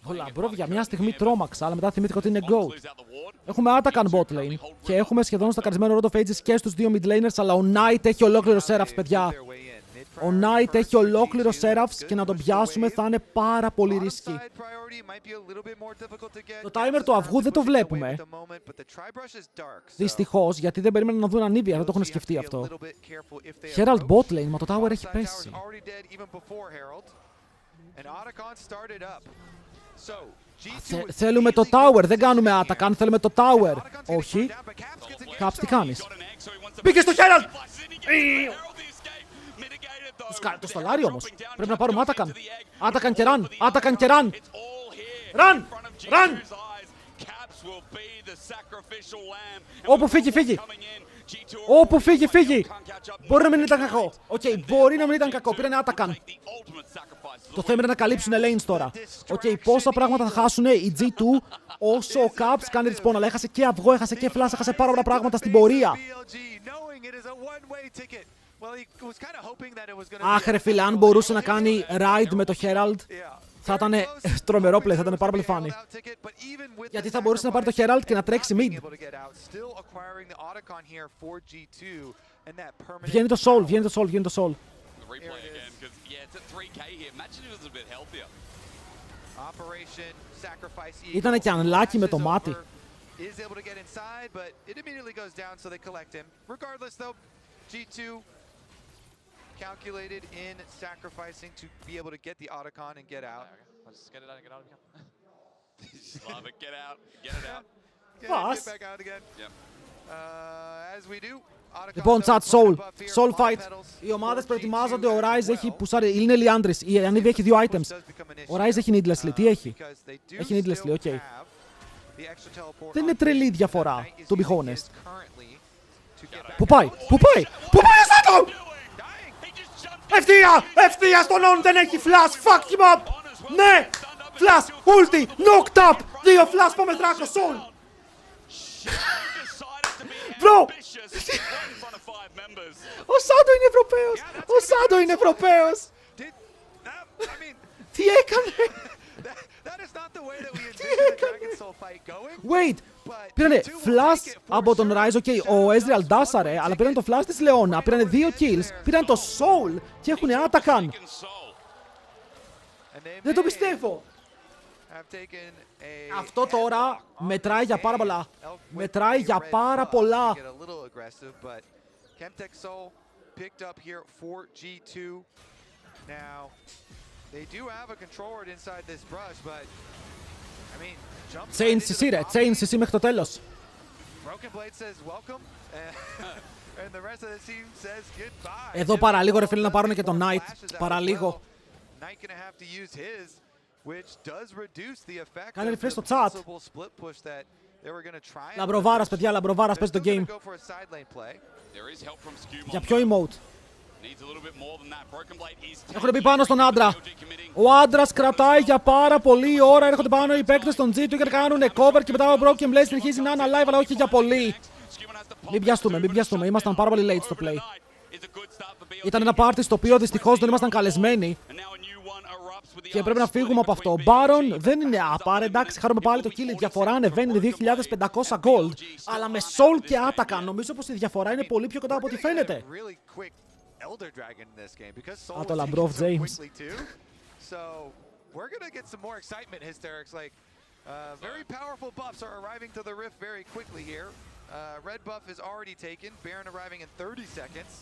Ο Labrov για μια στιγμή τρόμαξα, αλλά μετά θυμήθηκα ότι είναι GOAT. Έχουμε Atakan bot lane και έχουμε σχεδόν στο καρισμένο Road of Ages και στους δύο mid laners, αλλά ο Knight έχει ολόκληρο Seraphs, παιδιά. Ο Knight έχει ολόκληρο Seraphs και να τον πιάσουμε θα είναι πάρα πολύ ρίσκι. Το timer του αυγού δεν το βλέπουμε. Δυστυχώς, γιατί δεν περίμεναν να δουν Anivia, δεν το έχουν σκεφτεί αυτό. Herald bot lane, μα το tower έχει πέσει. Θέλουμε το tower, δεν κάνουμε Atakan, θέλουμε το tower. Όχι. Caps, τι κάνεις? Μπήκε στο Herald! Το στολάρι όμως. Πρέπει να πάρουμε Atakan. Atakan και run. Atakan και run. Run! Run! Όπου φύγει, φύγει. Όπου φύγει, φύγει. Μπορεί να μην ήταν κακό. Μπορεί να μην ήταν κακό. Πήρανε Atakan. Το θέμα είναι να καλύψουν lanes τώρα. Πόσα πράγματα θα χάσουν οι G2 όσο ο Caps κάνει respawn. Αλλά έχασε και αυγό, έχασε και flash, έχασε πάρα πολλά πράγματα στην πορεία. Αχ ρε φίλε, αν μπορούσε να κάνει ride με το Herald θα ήταν τρομερό play, θα ήταν πάρα πολύ funny. Γιατί θα μπορούσε να πάρει το Herald και να τρέξει mid. Βγαίνει το soul, βγαίνει το soul, βγαίνει το soul. Ήτανε και unlucky με το μάτι. Calculated in sacrificing to be able to get the Otacon and get out. Let's get it out and get out again. Just love it. Get out. Get it out. Get back out again. Yep. As we do. Λοιπόν, chat, soul fight. Οι ομάδες προετοιμάζονται, ο Ryze έχει πουσάρει, είναι Liandris, η Anivia έχει δύο items. Ο Ryze έχει needlessly, τι έχει? Έχει needlessly, οκ. Δεν είναι τρελή διαφορά, to be honest. Πού πάει, πού πάει, πού πάει εσάτο! Ευθεία, ευθεία στον on, δεν έχει flash, fuck him up! Ναι, flash, ulti, knocked up, δύο flash, πάμε δράκο, soul! Bro! Ο Σάντο είναι Ευρωπαίος! Ο Σάντο είναι Ευρωπαίος! Τι έκανε! Τι έκανε! Wait! Πήρανε flash από τον Ryze, ο Ezreal ντάσαρε, αλλά πήραν το flash της Leona, πήρανε 2 kills, πήραν το soul και έχουν Atakan! Δεν το πιστεύω! Αυτό τώρα μετράει για πάρα πολλά. Μετράει για πάρα πολλά. picked up here for G2. Now, they do have a control ward inside this brush, but I mean, jump Chain CC ρε, Chain CC μέχρι το τέλος. Broken Blade says welcome, and the rest of the team says goodbye. Εδώ παραλίγο ρε φίλοι να πάρουν και τον Knight, παραλίγο. Knight gonna have to use his, which does reduce the effect Κάνε of refresh the στο chat. possible split push that they were gonna try. Λαμπροβάρας παιδιά, Λαμπροβάρας παίζει το game. Για ποιο emote? Έχουν μπει πάνω στον άντρα. Ο άντρας κρατάει για πάρα πολλή ώρα. Έρχονται πάνω οι παίκτες των G2 για να κάνουν cover και μετά ο Broken Blade συνεχίζει να είναι alive, αλλά όχι για πολύ. Μην πιαστούμε. Ήμασταν πάρα πολύ late στο play. Ήταν ένα party στο οποίο δυστυχώς δεν ήμασταν καλεσμένοι. Και πρέπει να φύγουμε από αυτό. Ο Baron δεν είναι άπαρ. Εντάξει, χαρούμε πάλι το kill. Η διαφορά ανεβαίνει, είναι 2.500 gold. Αλλά με soul και άτακα. Νομίζω πως η διαφορά είναι πολύ πιο κοντά από ό,τι φαίνεται. Α, το Λαμπρόβ James. So we're gonna get some more excitement, Hysterics. Like very powerful buffs are arriving to the Rift very quickly here. Red buff is already taken. Baron arriving in 30 seconds.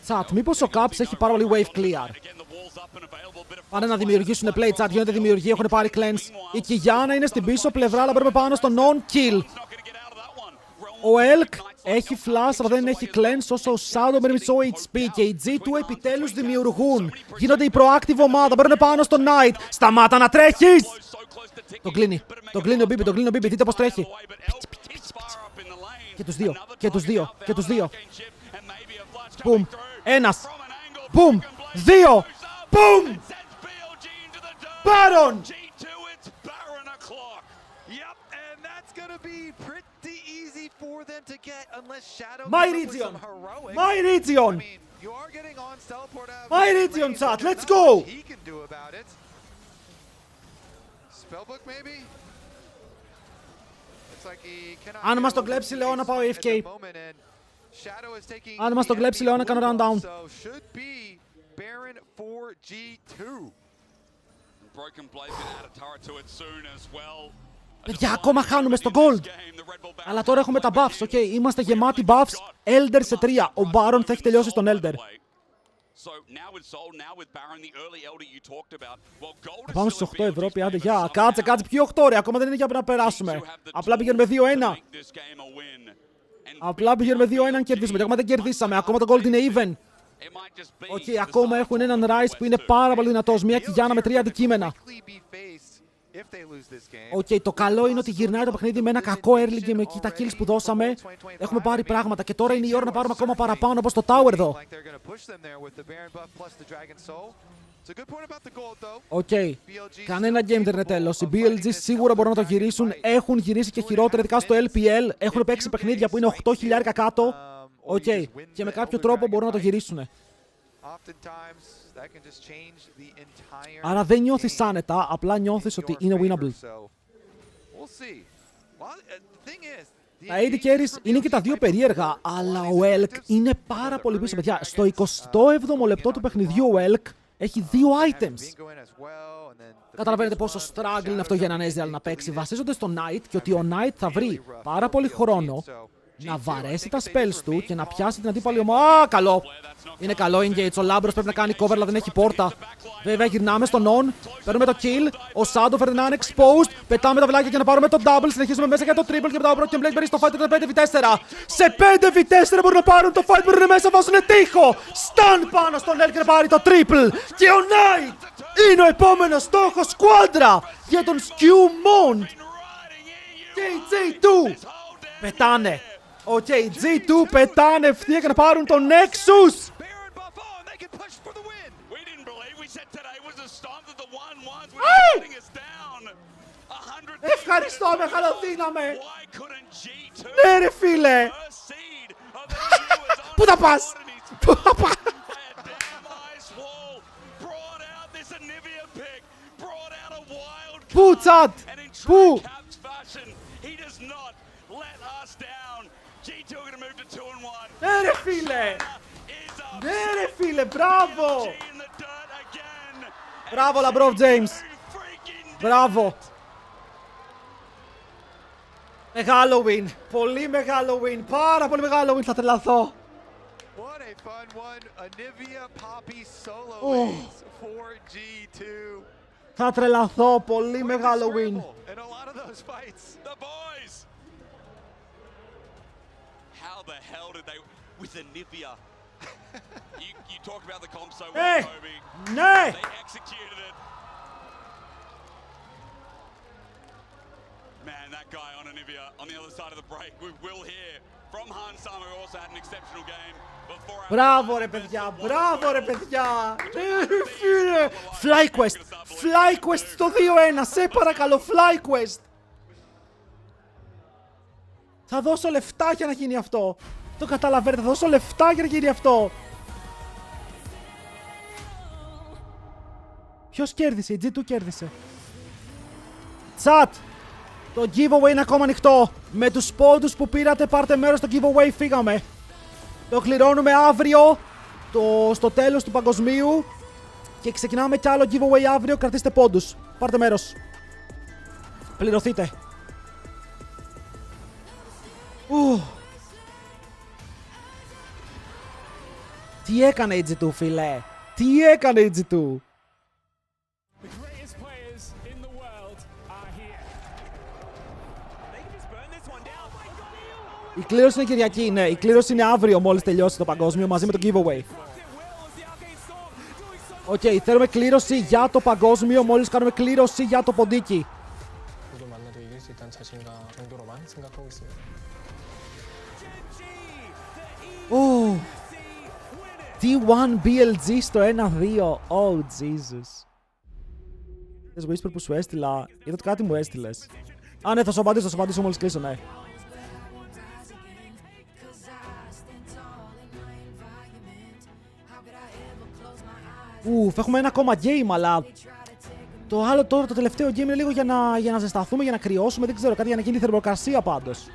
Chat, μήπως ο Caps έχει πάρα πολύ wave clear. Πάνε να δημιουργήσουν play chat, γίνεται δημιουργία, έχουν πάρει cleanse. Η Κιγιάννα είναι στην πίσω πλευρά, αλλά παίρνουμε πάνω στο non-kill. Ο Elk έχει flash, αλλά δεν έχει cleanse, όσο ο Shadow με μισό HP. Και οι G2 επιτέλους δημιουργούν. Γίνονται η proactive ομάδα, παίρνουν πάνω στο Knight. Σταμάτα να τρέχεις! Τον κλείνει ο Bibi, δείτε πως τρέχει. Και τους δύο. Boom. Ένας. Boom. Δύο. Boom. Baron. My region, chat. Let's go. Αν μας τον κλέψει, λέω να πάω AFK. Αν μας τον κλέψει, λέω να κάνω round down. Παιδιά, ακόμα χάνουμε στο gold. Αλλά τώρα έχουμε τα buffs, ok. Είμαστε γεμάτοι buffs. Elder σε 3. Ο Baron θα έχει τελειώσει στον Elder. Πάμε στους 8 Ευρώπη, άντε γεια. Κάτσε, ποιοι 8 ρε, ακόμα δεν είναι για να περάσουμε. Απλά πηγαίνουμε 2-1. Απλά πηγαίνουμε 2-1 να κερδίσουμε. Ακόμα δεν κερδίσαμε, ακόμα το gold είναι even. Ok, ακόμα έχουν έναν Rice που είναι πάρα πολύ δυνατός. Μια Κιγιάννα με 3 αντικείμενα. Ok, το καλό είναι ότι γυρνάει το παιχνίδι με ένα κακό early game εκεί. Τα kills που δώσαμε. Έχουμε πάρει πράγματα και τώρα είναι η ώρα να πάρουμε ακόμα παραπάνω, όπως το tower εδώ. Ok, κανένα game δεν είναι τέλος. Οι BLG σίγουρα μπορούν να το γυρίσουν. Έχουν γυρίσει και χειρότερα, ειδικά στο LPL. Έχουν παίξει παιχνίδια που είναι 8.000 κάτω. Ok, και με κάποιο τρόπο μπορούν να το γυρίσουν. Άρα δεν νιώθεις άνετα, απλά νιώθεις ότι είναι winnable. Τα AD carries είναι και τα δύο περίεργα, αλλά ο Elk είναι πάρα πολύ πίσω, παιδιά. Στο 27ο λεπτό του παιχνιδιού ο Elk έχει 2 items. Καταλαβαίνετε πόσο struggle είναι αυτό για έναν Ezreal να παίξει. Βασίζονται στο Knight και ότι ο Knight θα βρει πάρα πολύ χρόνο να βαρέσει τα spells του και να πιάσει την αντίπαλη ομάδα. Α, καλό! Είναι καλό engage. Ο Λάμπρος πρέπει να κάνει cover, αλλά δεν έχει πόρτα. Βέβαια, γυρνάμε στον on. Παίρνουμε το kill. Ο Shadow φέρνει να είναι exposed. Πετάμε τα βλάκια για να πάρουμε το double. Συνεχίζουμε μέσα για το triple και μετά ο Broken Blade μπαίνει στο fight με 5v4. Σε 5v4 μπορούν να πάρουν το fight. Μπορούν μέσα, βάζουν τείχο. Stun πάνω στον Elk και να πάρει το triple. Και ο Knight είναι ο επόμενος στόχος squadra για τον Skew Mond. Και οι J2 πετάνε. Ok, G2 πετάνε ευθεία για να πάρουν τον Nexus! Ευχαριστώ, μεγαλοδύναμε! Ναι ρε φίλε! Πού θα πας! Πού θα πας! Πού τσάτ! Πού! Ναι ρε φίλε! Ναι ρε φίλε, μπράβο! Μπράβο Λαμπρόβ James! Μπράβο! Μεγάλο win! Πολύ μεγάλο win! Πάρα πολύ μεγάλο win! Θα τρελαθώ! right, fun one. Anivia Poppy solo lanes for G2. Θα τρελαθώ, πολύ μεγάλο win. And a lot of those fights. The boys! How the hell did they... With Anivia. you talk about the comp so well, Kobe. Ναι! They executed it. Man, that guy on Anivia on the other side of the break. We will hear from Hansama, who also had an exceptional game. Μπράβο ρε παιδιά, μπράβο ρε παιδιά. FlyQuest, FlyQuest στο 2-1, σε παρακαλώ, FlyQuest. Θα δώσω λεφτά για να γίνει αυτό. Το καταλαβαίνετε, θα δώσω λεφτά για να γίνει αυτό. Ποιος κέρδισε, η G2 κέρδισε. Chat, το giveaway είναι ακόμα ανοιχτό. Με τους πόντους που πήρατε πάρτε μέρος στο giveaway, φύγαμε. Το κληρώνουμε αύριο, στο τέλος του παγκοσμίου. Και ξεκινάμε κι άλλο giveaway αύριο, κρατήστε πόντους. Πάρτε μέρος. Πληρωθείτε. Τι έκανε η G2, φίλε. Τι έκανε η G2. Η κλήρωση είναι Κυριακή, ναι. Η κλήρωση είναι αύριο μόλις τελειώσει το παγκόσμιο μαζί με το giveaway. Οκ, θέλουμε κλήρωση για το παγκόσμιο μόλις κάνουμε κλήρωση για το ποντίκι. T1 BLG στο 1-2. Oh, Jesus. Θες whisper που σου έστειλα. Είδα ότι κάτι μου έστειλες. Α, ναι, θα σου απαντήσω μόλις κλείσω, ναι. Έχουμε ένα ακόμα game, αλλά το άλλο τώρα, το τελευταίο game είναι λίγο για να ζεσταθούμε, για να κρυώσουμε, δεν ξέρω, κάτι για να γίνει θερμοκρασία πάντως.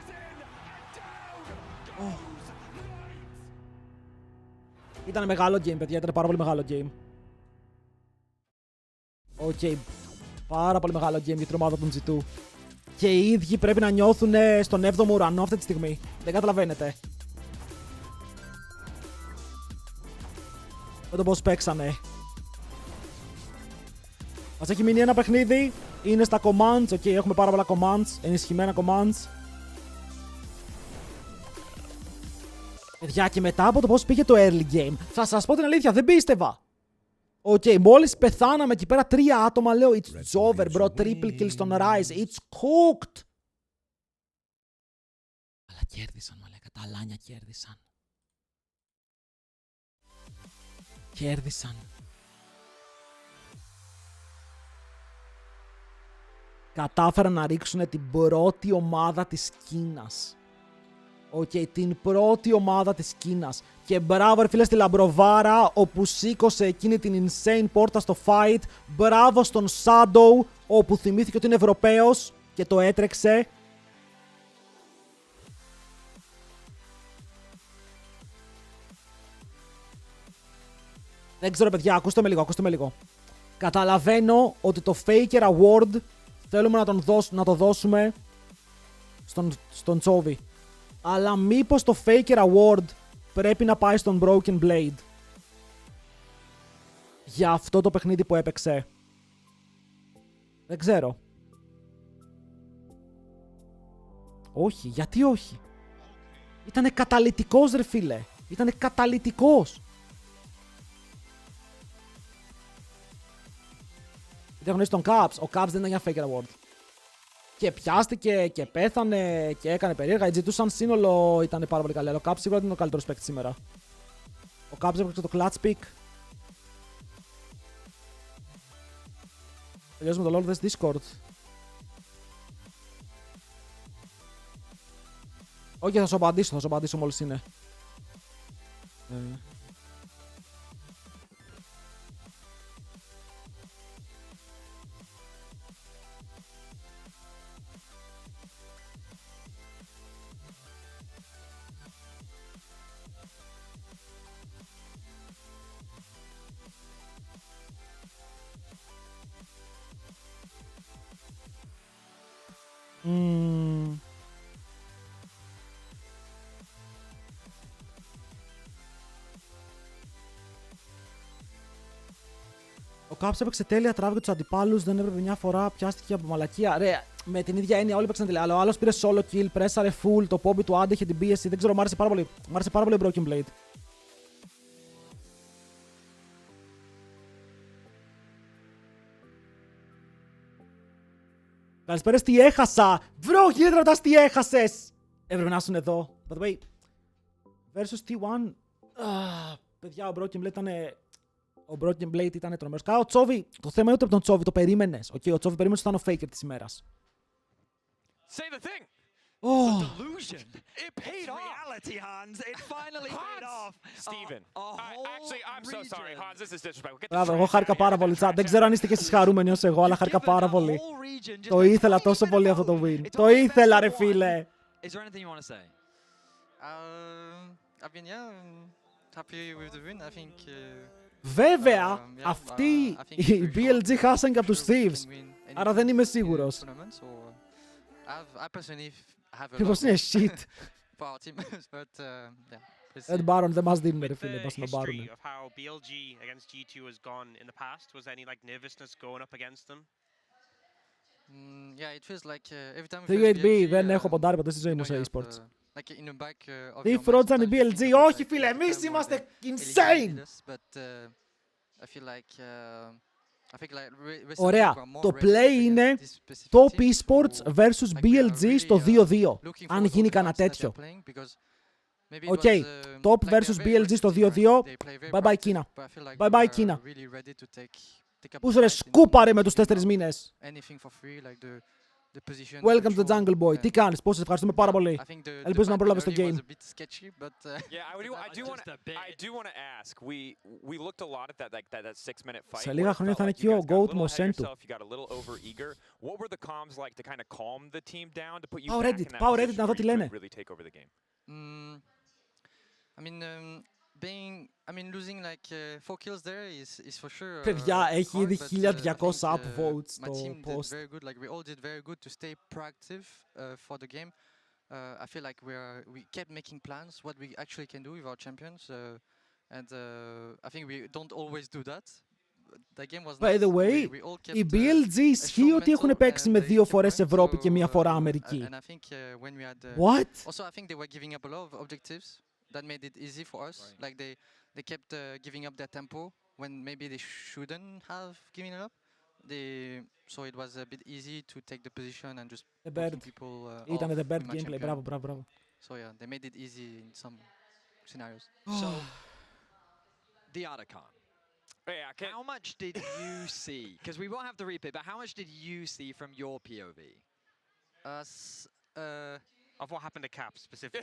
Ήταν μεγάλο game, παιδιά, ήταν πάρα πολύ μεγάλο game. Οκ, πάρα πολύ μεγάλο game για την ομάδα των G2. Και οι ίδιοι πρέπει να νιώθουν στον 7ο ουρανό αυτή τη στιγμή. Δεν καταλαβαίνετε. Με το πώς παίξανε. Μας έχει μείνει ένα παιχνίδι. Είναι στα commands. Οκ, έχουμε πάρα πολλά commands. Ενισχυμένα commands. Παιδιά, και μετά από το πώς πήγε το early game, θα σας πω την αλήθεια, δεν πίστευα. Οκ, μόλις πεθάναμε εκεί πέρα 3 άτομα, λέω it's over, bro. Triple kill στον Rise. It's cooked. Αλλά κέρδισαν, μαλάκα. Τα αλάνια κέρδισαν. Κέρδισαν. Κατάφεραν να ρίξουν την πρώτη ομάδα της Κίνας. Την πρώτη ομάδα της Κίνας. Και μπράβο ρε φίλε στη Λαμπροβάρα, όπου σήκωσε εκείνη την insane πόρτα στο fight. Μπράβο στον Shadow, όπου θυμήθηκε ότι είναι Ευρωπαίος και το έτρεξε. Δεν ξέρω παιδιά, ακούστε με λίγο. Καταλαβαίνω ότι το Faker Award θέλουμε να το δώσουμε στον Τσόβι. Αλλά μήπως το Faker Award πρέπει να πάει στον Broken Blade. Για αυτό το παιχνίδι που έπαιξε. Δεν ξέρω. Όχι, γιατί όχι. Ήτανε καταλυτικός ρε φίλε. Ήτανε καταλυτικός. Γιατί έχουν τον Caps. Ο Caps δεν ήταν για Faker Award. Και πιάστηκε και πέθανε και έκανε περίεργα. Η G2 σαν σύνολο ήταν πάρα πολύ καλή. Αλλά ο Caps σίγουρα δεν είναι ο καλύτερος παίκτης σήμερα. Ο Caps έπαιξε το clutch pick. Τελειώσουμε το LoL This Discord. Όχι, θα σου απαντήσω μόλις είναι. Caps έπαιξε τέλεια, τράβηκε τους αντιπάλους, δεν έπρεπε μια φορά, πιάστηκε από μαλακία. Ρε, με την ίδια έννοια όλοι παίξαν τέλεια. Αλλά ο άλλος πήρε solo kill, πρέσαρε full, το πόμπι του άντεχε την πίεση. Δεν ξέρω, μου άρεσε πάρα πολύ. Μου άρεσε πάρα πολύ ο Broken Blade. Καλησπέρα, τι έχασα! Βρω, γίνεται ρωτάς τι έχασες! Έπρεπε να ήσουν εδώ. By the way, versus T1. Παιδιά, ο Broken Blade ήταν. Ο Broken Blade ήταν τρομερός. Καλά, ο Τσόβι. Το θέμα είναι ότι από τον Τσόβι το περίμενες. Okay, ο Τσόβι περίμενε ότι ήταν ο faker της ημέρας. Say the thing. Oh. The delusion. It paid off. Reality, Hans. It finally paid off. Steven. Actually, I'm so sorry, Hans. This is disrespectful. Μπράβο, εγώ χάρηκα πάρα πολύ. Δεν ξέρω αν είστε και εσείς χαρούμενοι ως εγώ, αλλά χάρηκα πάρα πολύ. Το ήθελα τόσο πολύ αυτό το win. Το ήθελα, ρε φίλε. Is there anything you want to say? I mean, yeah, happy with the win. I think. Βέβαια, αυτοί οι BLG χάσαν και από τους Thieves. Άρα δεν είμαι σίγουρος. Μήπως είναι shit. Ed Baron δεν μας δίνουν, ρε φίλε, μας να πάρουν. The 8B, δεν έχω ποντάρει ποτέ στη ζωή μου σε eSports. Τι φρόντζαν οι BLG, όχι φίλε, εμείς είμαστε insane! Ωραία, το play είναι Top Esports vs BLG στο 2-2, αν γίνει κανένα τέτοιο. Οκ, Top vs BLG στο 2-2, bye bye Κίνα. Bye bye Κίνα. Πού ρε σκούπαρε με τους 4 μήνες. Welcome to the Jungle Boy. Τι κάνεις, πώς, ευχαριστούμε πάρα πολύ. Ελπίζω να πρόλαβες το game. Σε λίγα χρόνια θα είναι και ο GOAT Μοσέντου. Πάω Reddit να δω τι λένε. Losing like 4 kills there is for sure. Παιδιά, έχει ήδη 1200 upvotes στο post. post. Very good. Like we all did very good to stay proactive for the game. I feel like we kept making plans what we actually can do with our champions, and I think we don't always do that. The game was By the way, οι BLG ισχύει ότι έχουν παίξει με 2 φορές Ευρώπη και 1 φορά Αμερική. What? Also, I think they were giving up a lot of objectives. That made it easy for us. Like they kept giving up their tempo when maybe they shouldn't have given it up. So it was a bit easy to take the position and just poking people Ήταν the bird gameplay, μπράβο. So yeah, they made it easy in some scenarios. So, the Otacon. How much did you see? Because we won't have the replay, but how much did you see from your POV? Of what happened to Cap specifically?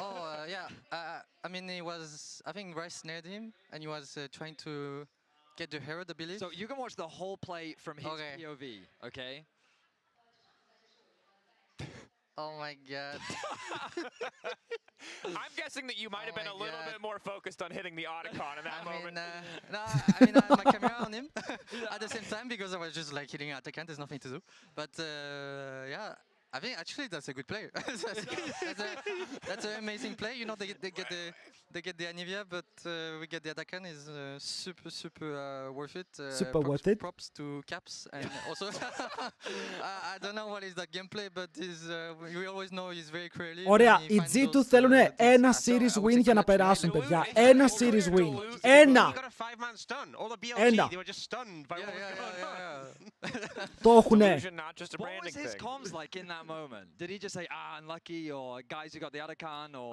I mean, I think Rice snared him, and he was trying to get the Herald, I believe. So you can watch the whole play from his POV, okay? Oh my god. I'm guessing that you might have been a little bit more focused on hitting the Otacon in that moment. I had my camera on him at the same time because I was just like hitting Otacon, there's nothing to do. But yeah. I think actually that's a good play. That's an amazing play. You know, they get the Anivia, but we get the Atakan is super worth it. Super worth it. Props to Caps, and also I don't know what is that gameplay, but we always know he's very creative. Ωραία, οι G2 θέλουν ένα series win για να περάσουν, παιδιά. Ένα series win. Ένα. Το έχουνε.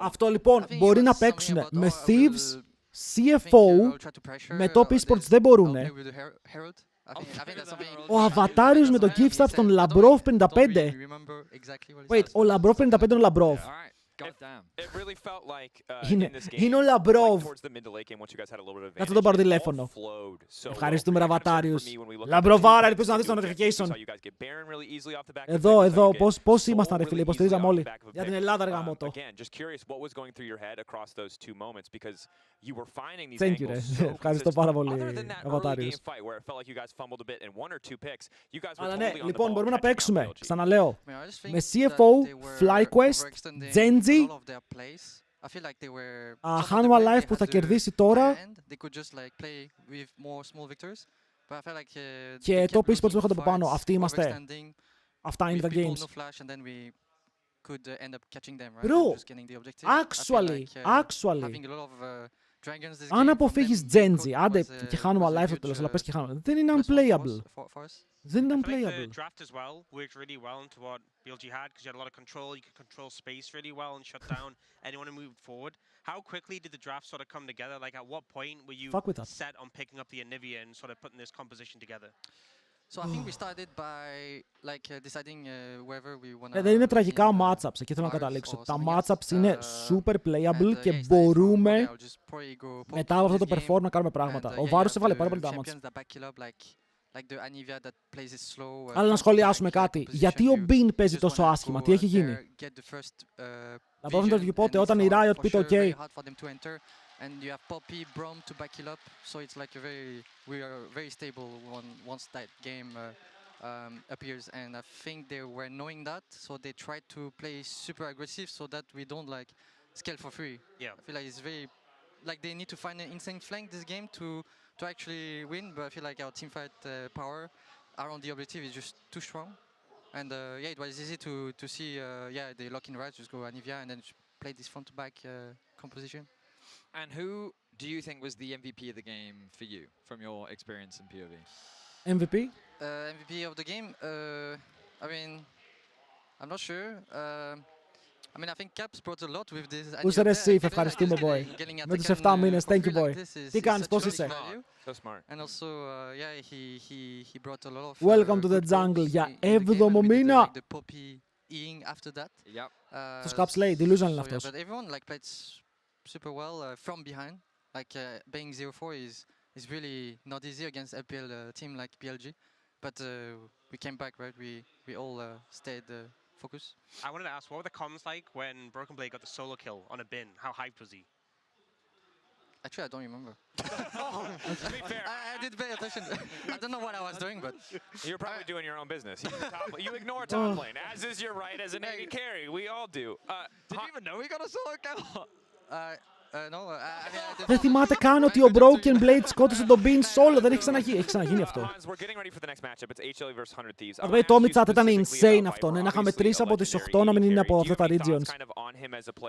Αυτό λοιπόν μπορεί να παίξουν με Thieves, CFO, με Top Esports δεν μπορούν. Ο Αβατάριος με το gift stab στον Λαμπρόβ 55. Wait, ο Λαμπρόβ 55 είναι ο Λαμπρόβ. Είναι ο Λαμπρόβ. Κάτσε τον πάρω τηλέφωνο. Ευχαριστούμε Ραβατάριους. Λαμπροβάρα, ελπίζω να δεις το notification. Εδώ, πώς ήμασταν ρε φίλε, υποστηρίζαμε όλοι. Για την Ελλάδα ρε γαμώτο. Thank you ρε, ευχαριστώ πάρα πολύ Ραβατάριους. Αλλά ναι, λοιπόν μπορούμε να παίξουμε, ξαναλέω. Με CFO, FlyQuest, Genji, Hanwha Life που θα κερδίσει τώρα. Και το επίσης που τους από πάνω. Αυτοί είμαστε. Αυτά είναι τα games. Bro, actually, αν αποφύγεις Genji, άντε και χάνουμε alive στο τέλος, αλλά πες και χάνουμε, δεν είναι unplayable. Δεν είναι unplayable. The draft as well worked really well into what BLG had because you had a lot of control. You could control space really well and shut down anyone who moved forward. How quickly did the draft sort of come together? Like at what point were you set on picking up the Anivia and sort of putting this composition together? So I think we started by like deciding whether we want. Δεν είναι τραγικά matchups, εκεί θέλω να καταλήξω. Τα matchups είναι super playable και μπορούμε μετά από αυτό το perform να κάνουμε πράγματα. Ο Βάρος έβαλε πάρα πολύ damage. Αλλά να σχολιάσουμε κάτι. Γιατί ο Bean παίζει τόσο άσχημα, τι έχει γίνει? Να πω να το πότε όταν η Riot πει το OK. And you have Poppy, Brom to back it up, so it's like we are very stable once that game appears, and I think they were knowing that, so they tried to play super aggressive so that we don't like scale for free. Yeah. I feel like it's very, like they need to find an insane flank this game to actually win, but I feel like our teamfight power around the objective is just too strong, and yeah, it was easy to see, yeah, they lock in right, just go Anivia and then play this front to back composition. And who do you think was the MVP of the game for you, from your experience in POV? MVP? MVP of the game? I mean, I'm not sure. I mean, I think Caps brought a lot with this. Πού είσαι ρε εσύ, ευχαριστούμε boy. Με τους 7 μήνες, thank you boy. Τι κάνεις, πώς είσαι? So smart. And also, yeah, he brought a lot of. Welcome to the jungle για 7ο μήνα. The Poppy eating after that. Yep. Τους Caps λέει, delusion είναι αυτός. But everyone like played super well from behind. Like being 0-4 is really not easy against a PL team like PLG. But we came back, right? We all stayed focused. I wanted to ask, what were the comms like when Broken Blade got the solo kill on a bin? How hyped was he? Actually, I don't remember. To be fair, I did pay attention. I don't know what I was doing, but you're probably doing your own business. You ignore top lane, as is your right as an AD carry. We all do. Did you even know he got a solo kill? No, Δεν θυμάται καν ότι ο Broken Blade σκότωσε τον Bean solo. Δεν έχει ξαναγίνει. Έχει ξαναγίνει αυτό. Αυτό το Chat ήταν insane αυτό. Να είχαμε 3 από τις 8 να μην είναι από αυτά τα regions.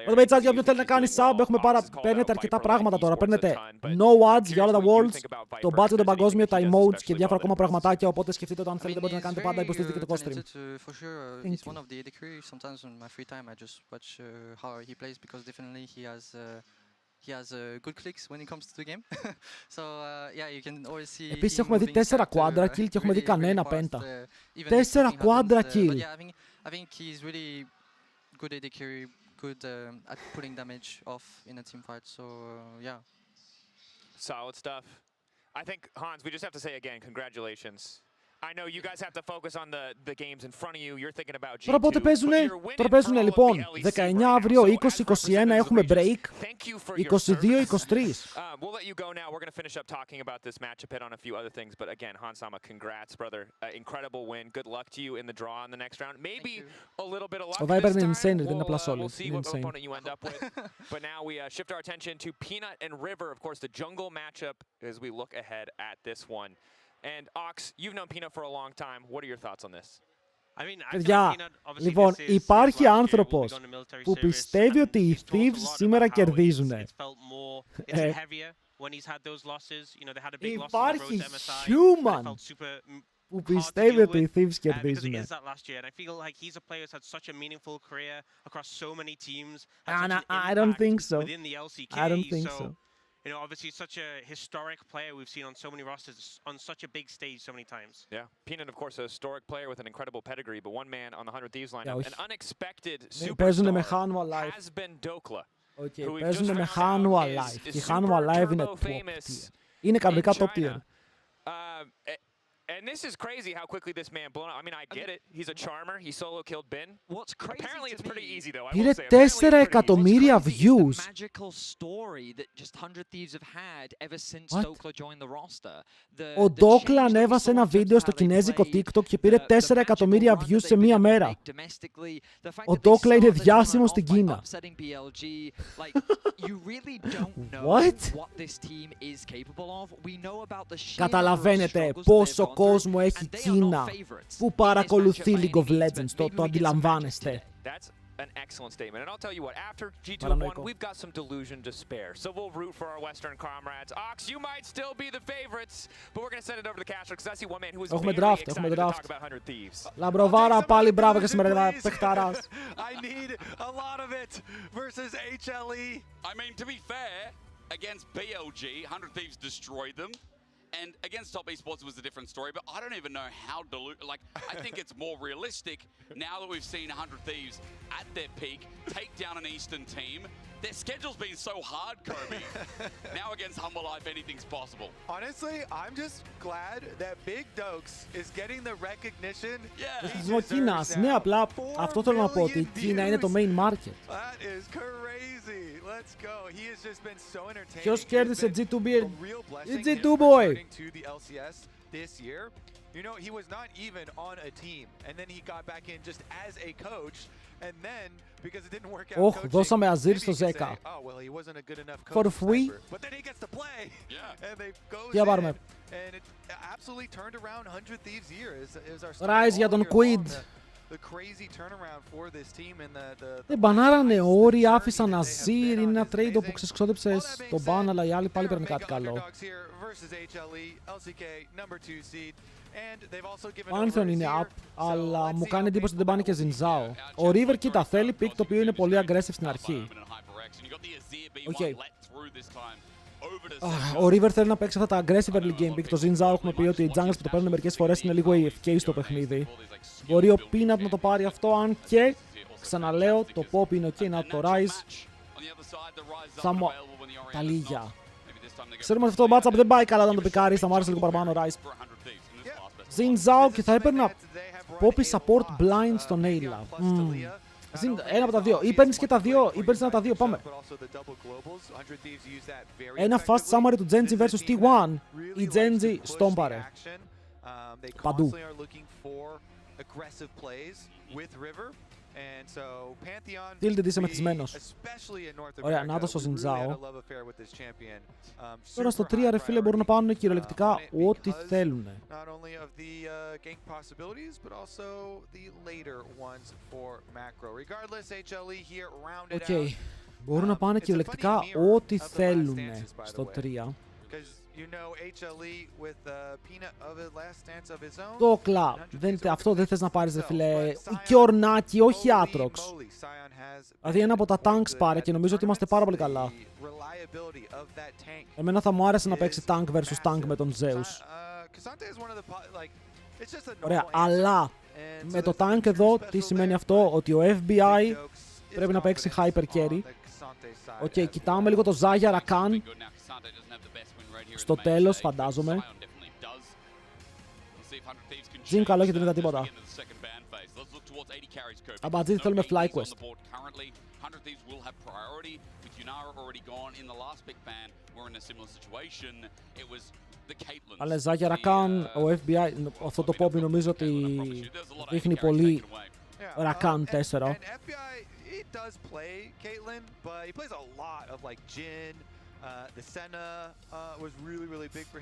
Το Chat για όποιον θέλει να κάνει sub, παίρνετε αρκετά πράγματα τώρα. Παίρνετε no ads για όλα τα worlds, το budget των παγκόσμιο, τα emotes και διάφορα ακόμα πραγματάκια. Οπότε σκεφτείτε όταν θέλετε μπορείτε να κάνετε πάντα υποστήριξη και το COSTREAM. He has good clicks when it comes to the game. So yeah, you can always see. Επίσης έχουμε δει 4 quadra kill και έχουμε δει κανένα πέντα. 4 quadra kill. Yeah, I think he's really good at the carry, good at putting damage off in a team fight. So yeah. Solid stuff. I think Hans, we just have to say again, congratulations. I know you guys have to focus on the games in front of you. You're thinking about G2. Τώρα παίζουνε λοιπόν 19 αύριο, 20-21 έχουμε break, 22-23. We'll let you go now. We're going to finish up talking about this matchup, hit on a few other things. But again, Hansama, congrats, brother. Incredible win. Good luck to you in the draw in the next round. Maybe a little bit of luck this time. We'll see what opponent you end up with. But now we shift our attention to Peanut and River. Of course, the jungle matchup as we look ahead at this one. And Ox, you've known Peanut for a long time. What are your thoughts on this? Παιδιά, λοιπόν, υπάρχει άνθρωπος που πιστεύει ότι οι Thieves σήμερα κερδίζουν. Υπάρχει human που πιστεύει ότι οι Thieves κερδίζουν. I don't think so. I don't think so. You know, obviously such a historic player we've seen on so many rosters, on such a big stage so many times. Yeah, Peanut, of course, a historic player with an incredible pedigree, but one man on the 100 Thieves lineup, an unexpected superstar has been Dokla. Okay, παίζουνε με Hanwha Live. Και η Hanwha Live είναι top tier. Είναι κανονικά top tier. And this is crazy how quickly this man blown up. I mean, I get it. He's a charmer. He solo killed Bin. What's crazy Apparently it's pretty easy though. I Πήρε will say. 4 εκατομμύρια views. Magical story that just 100 Thieves have had ever since What? Dokla joined the roster. Ο Dokla ανέβασε ένα βίντεο στο κινέζικο TikTok και πήρε 4 εκατομμύρια views σε μία μέρα. Ο Dokla είναι διάσημος στην Κίνα. What? Καταλαβαίνετε πόσο κόσμο έχει Κίνα που παρακολουθεί League of Legends. Το αντιλαμβάνεστε. An excellent statement. And I'll tell you what, after G2-1, we've got some delusion to spare. So we'll root for our Western comrades. Ox, you might still be the favorites, but we're going to send it over to Castro because I see one man who is very excited to talk about 100 Thieves. Λαμπροβάρα, πάλι μπράβο και σήμερα παιχταράς. I need a lot of it versus HLE. I mean, to be fair, against BLG, 100 Thieves destroyed them. And against Top Esports was a different story, but I don't even know how I think it's more realistic now that we've seen 100 Thieves at their peak take down an Eastern team. Their schedule's been so hard, Kobe. Now against Humble Life, anything's possible. Honestly, I'm just glad that Big Dokes is getting the recognition. Της Κίνας. Ναι, απλά αυτό θέλω να πω, ότι η Κίνα είναι το main market. That is crazy. Let's go. He has just been so entertaining. Ποιος κέρδισε G2B? Η G2 boy. To the LCS this year. You know, he was not even on a team, and then he got back in just as a coach, and then because it didn't work out. Δώσαμε αζίρ στο Ζέκα. Oh well, he wasn't a good enough For coach. free. But then he gets to play. And they goes Τι να πάρουμε? and it absolutely turned around 100 Thieves year. Is our Rise για τον Quid. The crazy turnaround for this team and the Δεν μπανάρανε όροι, άφησαν αζίρ, είναι ένα trade που ξεξόδεψε στο μπαν, αλλά οι άλλοι πάλι παίρνουν κάτι καλό. Ο Άνθον είναι up, αλλά μου κάνει εντύπωση ότι δεν πάνε και Ζινζάο. Ο River κοίτα θέλει pick, το οποίο είναι πολύ aggressive στην αρχή. Okay. Ο River θέλει να παίξει αυτά τα aggressive early game pick. Το Ζινζάο έχουμε πει ότι οι jungles που το παίρνουν μερικές φορές είναι λίγο AFK στο παιχνίδι. Μπορεί ο Peanut να το πάρει αυτό, αν και ξαναλέω, το pop είναι ok, να το Rise. Θα μου... Τα λίγια. Ξέρουμε ότι αυτό το matchup δεν πάει καλά όταν το πικάρεις, θα μου άρεσε λίγο παραπάνω Rise. Ζινζάο και θα έπαιρνα Poppy support blind στο Naila. Ένα από τα δύο. Ή παίρνεις και τα δύο, ή παίρνεις ένα τα δύο. Πάμε. Ένα fast summary του Genji vs T1. Η Genji στόμπαρε. Παντού. Tilted είσαι μεθυσμένος. Ωραία, να το στο Ζινζάο. Τώρα στο 3 ρε φίλε μπορούν να πάρουν κυριολεκτικά ό,τι θέλουν. Οκ. Μπορούν να πάνε κυριολεκτικά ό,τι θέλουν στο 3. Dokla, αυτό δεν θες να πάρεις ρε φίλε. Και ορνάκι, όχι Aatrox. Δηλαδή ένα από τα tanks πάρε και νομίζω ότι είμαστε πάρα πολύ καλά. Εμένα θα μου άρεσε να παίξει tank vs tank με τον Zeus. Ωραία, αλλά με το tank εδώ τι σημαίνει αυτό? Ότι ο FBI πρέπει να παίξει hyper carry. Οκ, κοιτάμε λίγο το Zaya Rakan. Στο τέλος, φαντάζομαι. Jin καλό και δεν είδα τίποτα. Αμπατζίδι θέλουμε FlyQuest. Αλλά Zaya Rakan, ο FBI, αυτό το pop νομίζω ότι δείχνει πολύ Rakan 4.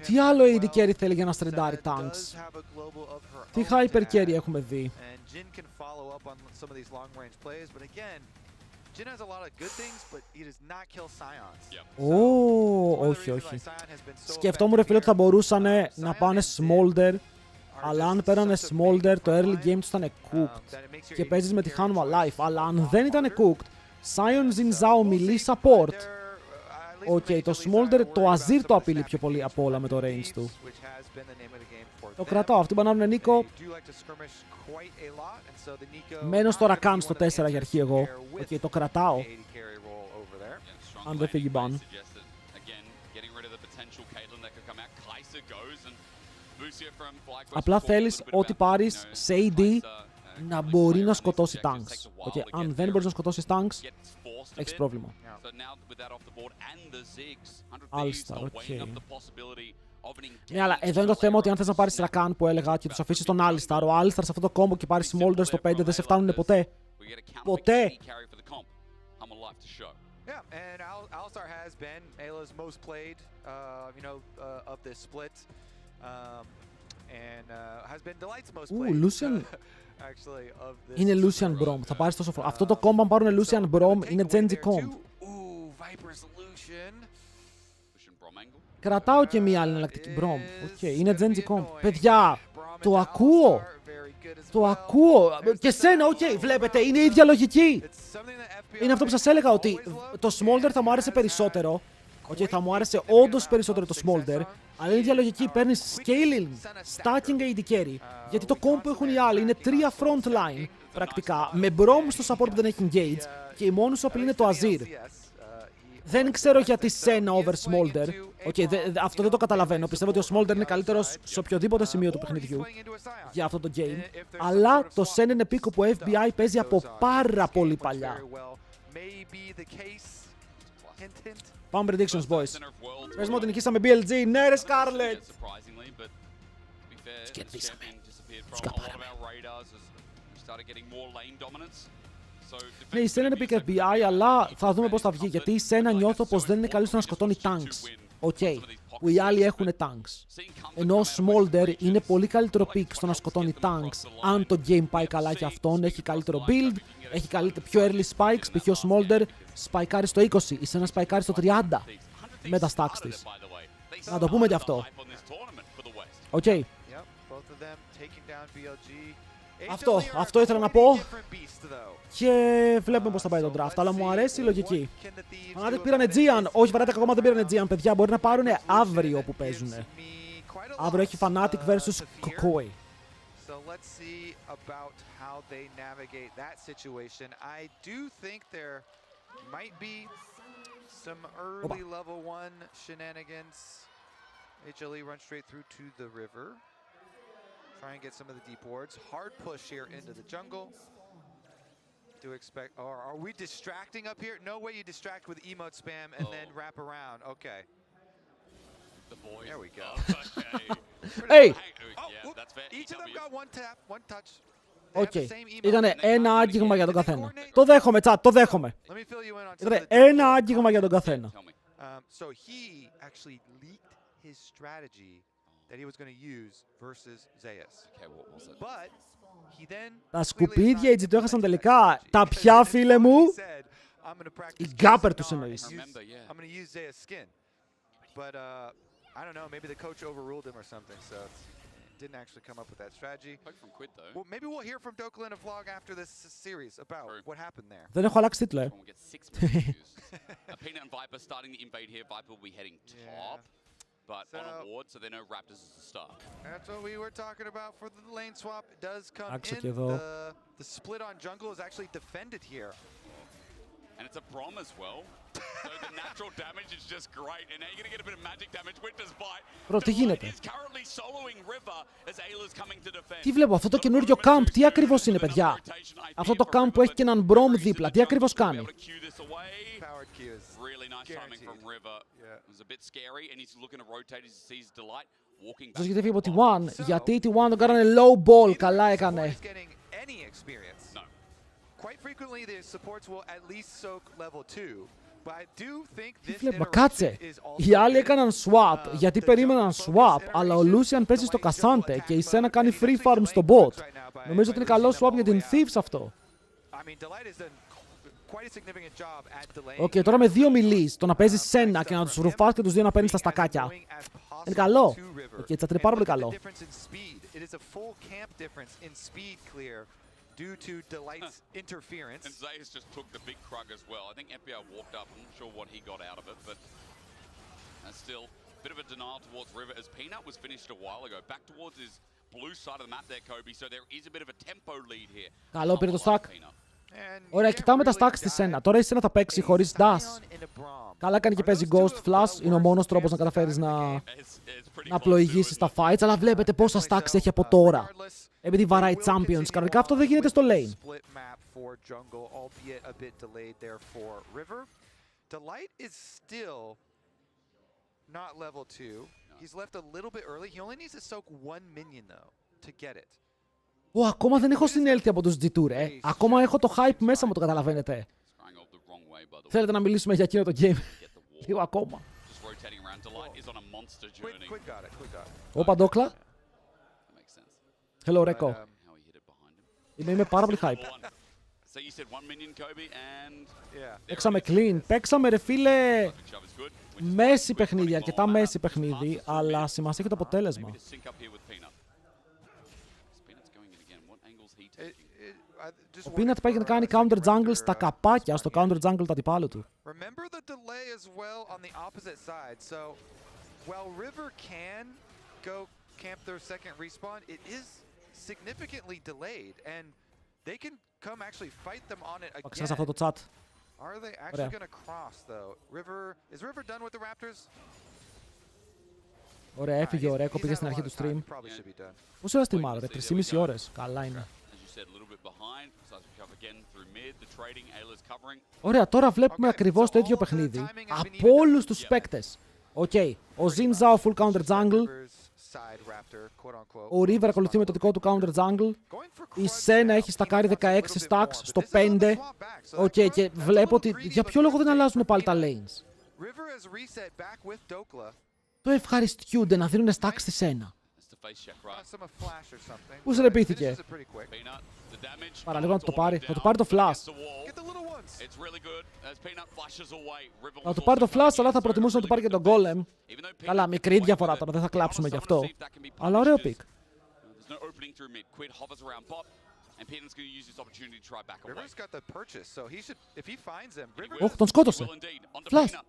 Τι άλλο AD carry θέλει για να στρεντάρει tanks? Τι hyper carry έχουμε δει? Όχι, όχι. Σκεφτόμουν ρε φίλε ότι θα μπορούσαν να πάνε Smolder, αλλά αν πέρανε Smolder το early game τους ήταν cooked και παίζεις με τη Hanwha Life, αλλά αν δεν ήταν cooked, Sion Zinzao melee support. Οκ, το Smolder, το Azir το απειλεί πιο πολύ από όλα με το range του. Το κρατάω, αυτοί μπανάρουν Νίκο. Μένω στο Rakan στο 4 για αρχή εγώ. Οκ, το κρατάω. Αν δεν φύγει μπαν. Απλά θέλεις ό,τι πάρεις σε AD να μπορεί να σκοτώσει tanks. Okay. Αν δεν μπορείς να σκοτώσεις tanks, έχεις πρόβλημα. Άλιστα, οκ. Ναι, αλλά εδώ είναι το θέμα ότι αν θες να πάρεις Rakan που έλεγα και τους αφήσεις τον Alistar, ο Alistar σε αυτό το combo και πάρεις Smolder στο 5 δεν σε φτάνουν ποτέ. Ποτέ! Yeah, and Alistar has been Ayla's most played, of this split, and has been Delight's most played. Lucian. Actually, of this. Είναι Lucian Braum. Θα πάρεις τόσο φορά. Αυτό το combo αν πάρουν Lucian Braum είναι Genji comp. Κρατάω και μία άλλη εναλλακτική Braum. Είναι Genji comp. Παιδιά, το ακούω. Το ακούω. Και σένα, βλέπετε, είναι η ίδια λογική. Είναι αυτό που σας έλεγα, ότι το Smolder θα μου άρεσε περισσότερο. Θα μου άρεσε όντως περισσότερο το Smolder. Αλλά είναι η ίδια λογική. Παίρνεις scaling, stacking AD carry. Γιατί το comp που έχουν οι άλλοι είναι 3 front line πρακτικά. Με Braum στο support που δεν έχει engage. Και η μόνη σου απειλή είναι το Azir. Δεν ξέρω γιατί Senna over Smolder. Αυτό δεν το καταλαβαίνω. Πιστεύω ότι ο Smolder είναι καλύτερος σε οποιοδήποτε σημείο του παιχνιδιού για αυτό το game. Αλλά το Senna είναι πίκο που FBI παίζει από πάρα πολύ παλιά. Πάμε predictions, boys. Πες μου ότι νικήσαμε BLG. Ναι ρε Scarlet! Τους κερδίσαμε. Τους καπάραμε. Ναι, η Senna είναι pick FBI, αλλά θα δούμε πώς θα βγει. Γιατί η Senna νιώθω πως δεν είναι καλή στο να σκοτώνει tanks. Που οι άλλοι έχουν tanks. Ενώ ο Smolder είναι πολύ καλύτερο pick στο να σκοτώνει tanks. Αν το game πάει καλά για αυτόν, έχει καλύτερο build, έχει πιο early spikes. Π.χ. ο Smolder σπαϊκάρει στο 20, η Senna σπαϊκάρει στο 30 με τα stacks της. Να το πούμε και αυτό. Αυτό ήθελα να πω. Και βλέπουμε πώς θα πάει το draft, αλλά μου αρέσει η λογική. Fnatic πήρανε Gian. Όχι, Fnatic ακόμα δεν πήρανε Gian, παιδιά. Μπορεί να πάρουν αύριο που παίζουν. Αύριο έχει Fnatic vs Kokoi. So let's see about how they navigate that situation. I do think there might be some early level 1 shenanigans. HLE run straight through to the river. Try and get some of the deep wards. Hard push here into the jungle. Do expect, or are we distracting up here? No way you distract with emote spam and then wrap around. Okay. The boys. There we go. Hey! Each of them got one tap, one touch. Ήτανε ένα άγγιγμα για τον καθένα. Το δέχομαι, chat, το δέχομαι. Ήτανε ένα άγγιγμα για τον καθένα. So he actually leaked his strategy that he was going to use versus Zeus. Okay, what was it? But he then τα σκουπίδια έτσι το έχασαν τελικά. Τα πια, φίλε μου. Η γκάπερ τους εννοείς. I'm going to use Zeus skin. But I don't know, maybe the coach overruled him or something, so didn't actually come up with that strategy. From quit though. Well, maybe we'll hear from Dokal in a vlog after this series about what happened there. Δεν έχω αλλάξει τίτλο, Peanut and Viper starting the invade here. Viper will be heading top. But on a ward, so they know Raptors is the start. That's what we were talking about for the lane swap. It does come in. The split on jungle is actually defended here. And it's a Brom as well. So the natural damage is just great. And now you're going to get a bit of magic damage. Winter's bite. Τι γίνεται? Is currently soloing River as Ayla's coming to defend. Τι βλέπω, αυτό το καινούριο camp, τι ακριβώς είναι, παιδιά? Αυτό το camp που έχει και έναν Brom δίπλα, τι ακριβώς κάνει? Really nice timing from River. It was a bit scary and he's looking to rotate as he sees Delight walking back. Αυτός γιατί φύγει από T1, γιατί η T1 τον κάνανε low ball, καλά έκανε. Quite frequently the supports will at least soak level 2. But I do think Τι this βλέπω, κάτσε. Οι άλλοι έκαναν swap γιατί περίμεναν swap, αλλά ο Lucian παίζει στο Cassante και η Senna κάνει free farm στο bot. Νομίζω ότι είναι καλό swap για την Thieves αυτό. Οκ, τώρα με δύο μιλείς, το να παίζεις Senna και να τους ρουφάς και τους δύο να παίρνεις τα στακάκια. Είναι καλό. Οκ, έτσι είναι πάρα πολύ καλό. Due to Delight's interference. And Zeus just took the big krug as well. I think FBR walked up. I'm not sure what he got out of it, but still a bit of a denial towards River as Peanut was finished a while ago. Back towards his blue side of the map there, Kobe. So there is a bit of a tempo lead here. Καλό, πήρε το stack. Ωραία, κοιτάμε τα stacks στη Senna. Τώρα η Senna θα παίξει χωρίς dash. Καλά κάνει και παίζει Ghost Flash. Είναι ο μόνος τρόπος να καταφέρεις να πλοηγήσεις τα fights. Αλλά βλέπετε πόσα stacks έχει από τώρα. Επειδή βαράει Champions. Κανονικά αυτό δεν γίνεται στο lane. Delight is still not level 2. He's left a little bit early. He only needs to soak one minion though to get it. Ακόμα δεν έχω συνέλθει από τους G2, ρε. Ακόμα έχω το hype μέσα μου, το καταλαβαίνετε. Θέλετε να μιλήσουμε για εκείνο το game? Λίγο ακόμα. Όπα, Ντόκλα. Hello, Ρέκο. Είμαι πάρα πολύ hype. Παίξαμε clean. Παίξαμε, ρε φίλε, μέση παιχνίδι, αρκετά μέση παιχνίδι, αλλά σημασία έχει το αποτέλεσμα. Ο Peanut πάει να κάνει counter jungle στα καπάκια, στο counter jungle τα αντιπάλου του. Remember the delay as well on the opposite side. So while River can go camp their second respawn, it is significantly delayed and they can come actually fight them on it again. Παξάς αυτό το chat. Are they actually going to cross though? Is River done with the Raptors? Ωραία, έφυγε ο Ρέκο, πήγε στην αρχή του stream. Πόση ώρα streamάρω, ρε, 3,5 ώρες. Καλά είναι. Ωραία, τώρα βλέπουμε ακριβώς το ίδιο παιχνίδι από όλους τους παίκτες. Οκ, ο Xin Zhao full counter jungle. Ο River ακολουθεί με το δικό του counter jungle. Η Senna έχει στακάρει 16 stacks στο 5. Οκ, και βλέπω ότι για ποιο λόγο δεν αλλάζουν πάλι τα lanes. Το ευχαριστιούνται να δίνουν stacks στη Senna. Πού σε ρεπήθηκε? Παραλίγο να το πάρει. Θα του πάρει το flash. Θα του πάρει το flash, αλλά θα προτιμούσε να του πάρει και τον golem. Καλά, μικρή διαφορά τώρα, δεν θα κλάψουμε γι' αυτό. Αλλά ωραίο pick. Όχ, τον σκότωσε. Flash.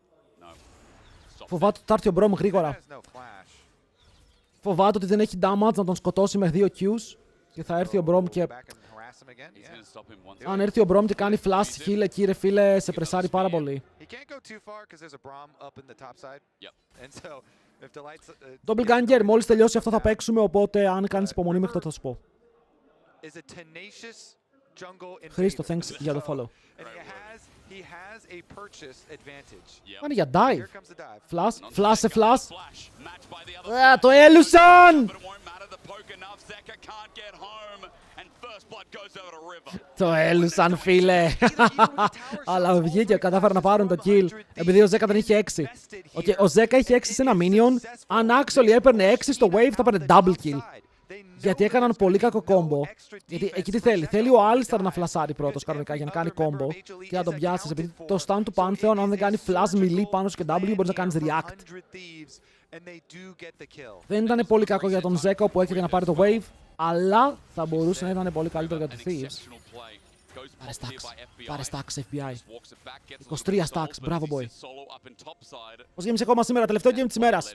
Φοβάται ότι θα έρθει ο Brom γρήγορα. Φοβάται ότι δεν έχει damage να τον σκοτώσει με 2 Qs. Και θα έρθει ο Brom και... Αν έρθει ο Brom και κάνει flash heal εκεί, ρε φίλε, σε πρεσάρει πάρα πολύ. Doppelganger, μόλις τελειώσει αυτό θα παίξουμε, οπότε αν κάνεις υπομονή μέχρι τότε θα σου πω. Χρήστο, thanks για το follow. Κάνει για dive. Flash σε flash. Το έλουσαν! Το έλουσαν, φίλε. Αλλά βγήκε, κατάφεραν να πάρουν το kill. Επειδή ο Ζέκα δεν είχε 6. Ο Ζέκα είχε 6 σε ένα minion. Αν actually έπαιρνε 6 στο wave θα έπαιρνε double kill. Γιατί έκαναν πολύ κακό κόμπο. Γιατί εκεί τι θέλει? Θέλει ο Άλισταρ να φλασάρει πρώτος κανονικά για να κάνει κόμπο και να τον πιάσεις. Επειδή το stun του Pantheon, αν δεν κάνει flash melee πάνω στο και W, μπορείς να κάνεις react. Δεν ήταν πολύ κακό για τον Ζέκα που έρχεται να πάρει το wave, αλλά θα μπορούσε να ήταν πολύ καλύτερο για τους Thieves. Πάρε stacks FBI. 23 stacks, μπράβο boy. Πώς games ακόμα σήμερα, τελευταίο game της ημέρας.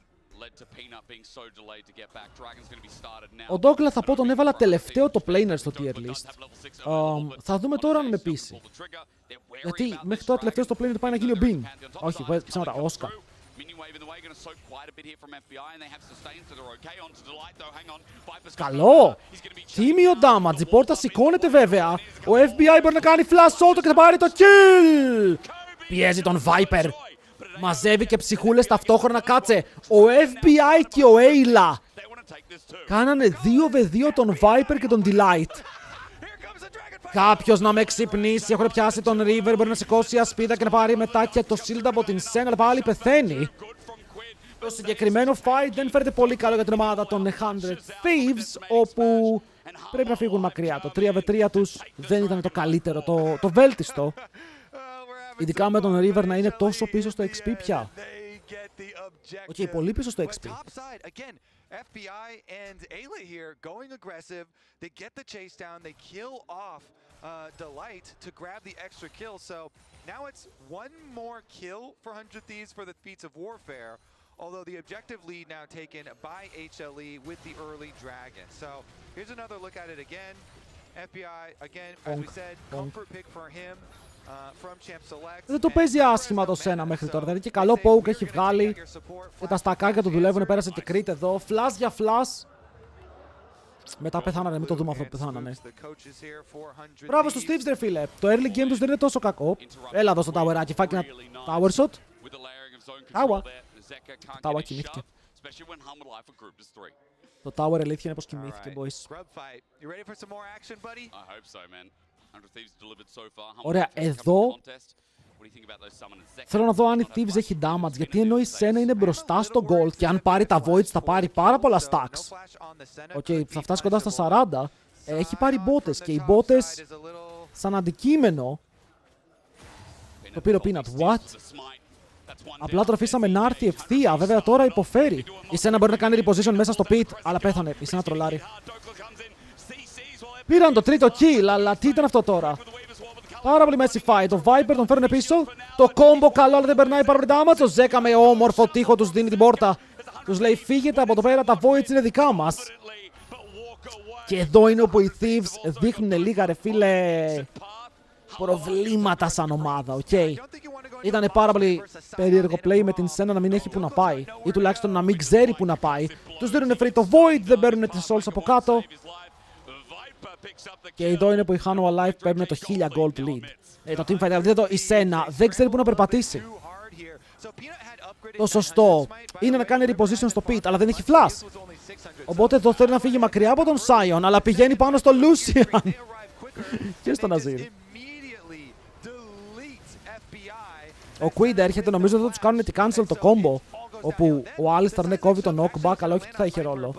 Ο Ντόγκλα θα πω τον έβαλα τελευταίο το planer στο tier list. Θα δούμε τώρα αν με πείσει. Γιατί μέχρι τώρα τελευταίο στο planer πάει να γίνει ο Bean. Όχι, ψέματα, ο Oscar. Καλό! Τίμιο damage, η πόρτα σηκώνεται βέβαια. Ο FBI μπορεί να κάνει flash auto και θα πάρει το kill! Πιέζει τον Viper. Μαζεύει και ψυχούλες ταυτόχρονα, κάτσε. Ο FBI και ο Ayla κάνανε 2v2 τον Viper και τον Delight. Κάποιος να με ξυπνήσει, έχουν πιάσει τον River, μπορεί να σηκώσει ασπίδα και να πάρει μετά και το shield από την Senna, αλλά πάλι πεθαίνει. Το συγκεκριμένο fight δεν φέρεται πολύ καλό για την ομάδα των 100 Thieves, όπου πρέπει να φύγουν μακριά. Το 3v3 τους δεν ήταν το καλύτερο, το βέλτιστο. Ειδικά με τον River να είναι τόσο πίσω στο XP πια. Οκ, πολύ πίσω στο XP. FBI and Ayla here going aggressive. They get the chase down. They kill off Delight to grab the extra kill. So now it's one more kill for 100 Thieves for the Feats of Warfare. Although the objective lead now taken by HLE with the early dragon. So here's another look at it again. FBI, again, as we said, comfort pick for him. Δεν το παίζει άσχημα το Σένα μέχρι τώρα. Δηλαδή και καλό poke έχει βγάλει. Και τα στακάκια του δουλεύουν. Πέρασε και Κρίτ εδώ. Flash για flash. Μετά πεθάνανε, μην το δούμε αυτό που πεθάνανε. Μπράβο στους Thieves ρε φίλε. Το early game τους δεν είναι τόσο κακό. Έλα εδώ στο towerάκι, φάκι ένα tower shot. Tower κοιμήθηκε. Το tower αλήθεια είναι πως κοιμήθηκε, boys. Ωραία, εδώ θέλω να δω αν η Thieves έχει damage, γιατί ενώ η Σένα είναι μπροστά στο gold και αν πάρει τα voids θα πάρει πάρα πολλά stacks. Οκ, θα φτάσει κοντά στα 40. Έχει πάρει μπότες και οι μπότες σαν αντικείμενο το πήρε ο Peanut. What? Απλά το αφήσαμε να έρθει ευθεία. Βέβαια τώρα υποφέρει. Η Σένα μπορεί να κάνει reposition μέσα στο pit, αλλά πέθανε. Η Σένα τρολάρει. Πήραν το τρίτο kill, αλλά τι ήταν αυτό τώρα? Πάρα πολύ messy fight. Το Viper τον φέρνουν πίσω. Το combo καλό, αλλά δεν περνάει πάρα πολύ damage. Ο Ζέκα με όμορφο τείχο τους δίνει την πόρτα. Τους λέει φύγετε από εδώ πέρα, τα voids είναι δικά μας. Και εδώ είναι όπου οι Thieves δείχνουν λίγα ρε φίλε προβλήματα σαν ομάδα, οκ. Ήταν πάρα πολύ περίεργο play με την Σένα να μην έχει που να πάει. Ή τουλάχιστον να μην ξέρει που να πάει. Τους δίνουν free το void, δεν παίρνουν τις souls από κάτω. Και εδώ είναι που οι Hano Alive παίρνουν το 1000 gold lead. Το teamfight, δείτε το, η Σένα δεν ξέρει που να περπατήσει. Το σωστό είναι να κάνει reposition στο pit, αλλά δεν έχει flash. Οπότε εδώ θέλει να φύγει μακριά από τον Sion, αλλά πηγαίνει πάνω στο Lucian. Και στο Nazir. Ο Quid έρχεται, νομίζω ότι θα τους κάνουν τη cancel το combo. Όπου ο Alistar ναι κόβει το knockback, αλλά όχι ότι θα είχε ρόλο.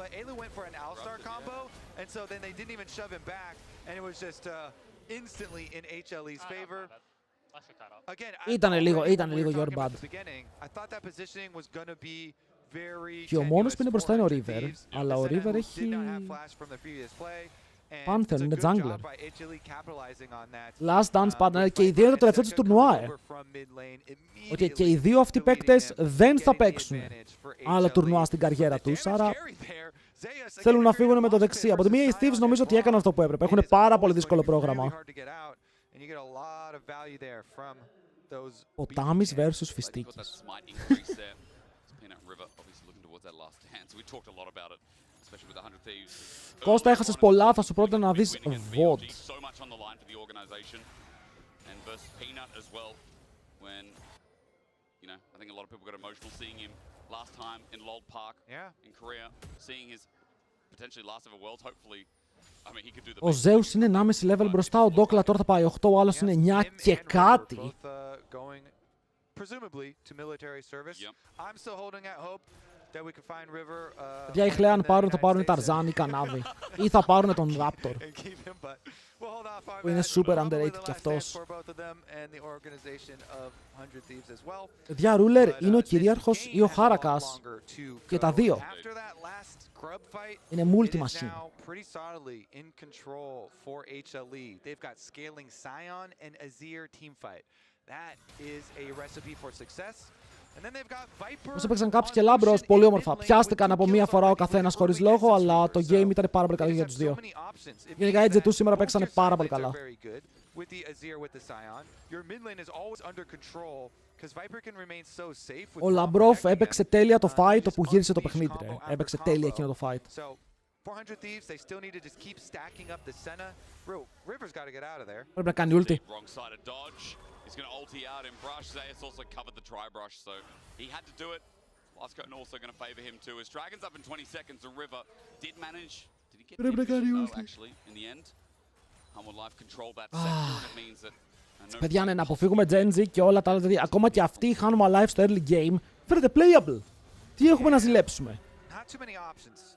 Ήτανε λίγο your bad. Και ο μόνος που είναι μπροστά είναι ο River, αλλά ο River έχει Panther, είναι jungler. Last Dance Partner και οι δύο είναι το τελευταίο της τουρνουά. Και οι δύο αυτοί παίκτες δεν θα παίξουν άλλο τουρνουά στην καριέρα τους, άρα θέλουν να φύγουν με το δεξί. Από τη μία οι Thieves νομίζω ότι έκαναν αυτό που έπρεπε. Έχουν πάρα πολύ δύσκολο πρόγραμμα. Ποτάμις versus Φιστίκης. Κώστα, έχασες πολλά, θα σου πρότεινα να δεις VOD. Ο Zeus είναι 1,5 level μπροστά, ο Ντόκλα τώρα θα πάει 8, ο άλλος είναι 9 και κάτι. Παιδιά, οι Χλέαν πάρουν, θα πάρουν Ταρζάν ή Κανάβη. Ή θα πάρουν τον Raptor. Που είναι super underrated κι αυτός. Παιδιά, Ruler είναι ο κυρίαρχος ή ο Χάρακας. Και τα δύο. Είναι multi-machine. Όσο έπαιξαν κάποιοι και Λάμπρος, πολύ όμορφα. Πιάστηκαν από μία φορά ο καθένας χωρίς λόγο, αλλά το game ήταν πάρα πολύ καλό για τους δύο. Γενικά οι G2 σήμερα παίξανε πάρα πολύ καλά. Ο Λαμπρόφ έπαιξε τέλεια το fight όπου γύρισε το παιχνίδι. Έπαιξε τέλεια εκείνο το fight. 400 Thieves, they still need to just keep stacking up the Senna. River's got to get out of there. Πρέπει να κάνει ulti. He's going to ulti out in brush. Zayas also covered the try brush, so he had to do it. Last Cotton also going to favor him too. As Dragon's up in 20 seconds, and River did manage. Did he get the no, actually, in the end? Humble Life controlled that sector, and it means that... Παιδιά, ναι, να αποφύγουμε Genji και όλα τα άλλα. Δηλαδή, ακόμα και αυτοί οι Hanuma Live στο early game φαίνεται playable. Τι έχουμε να ζηλέψουμε?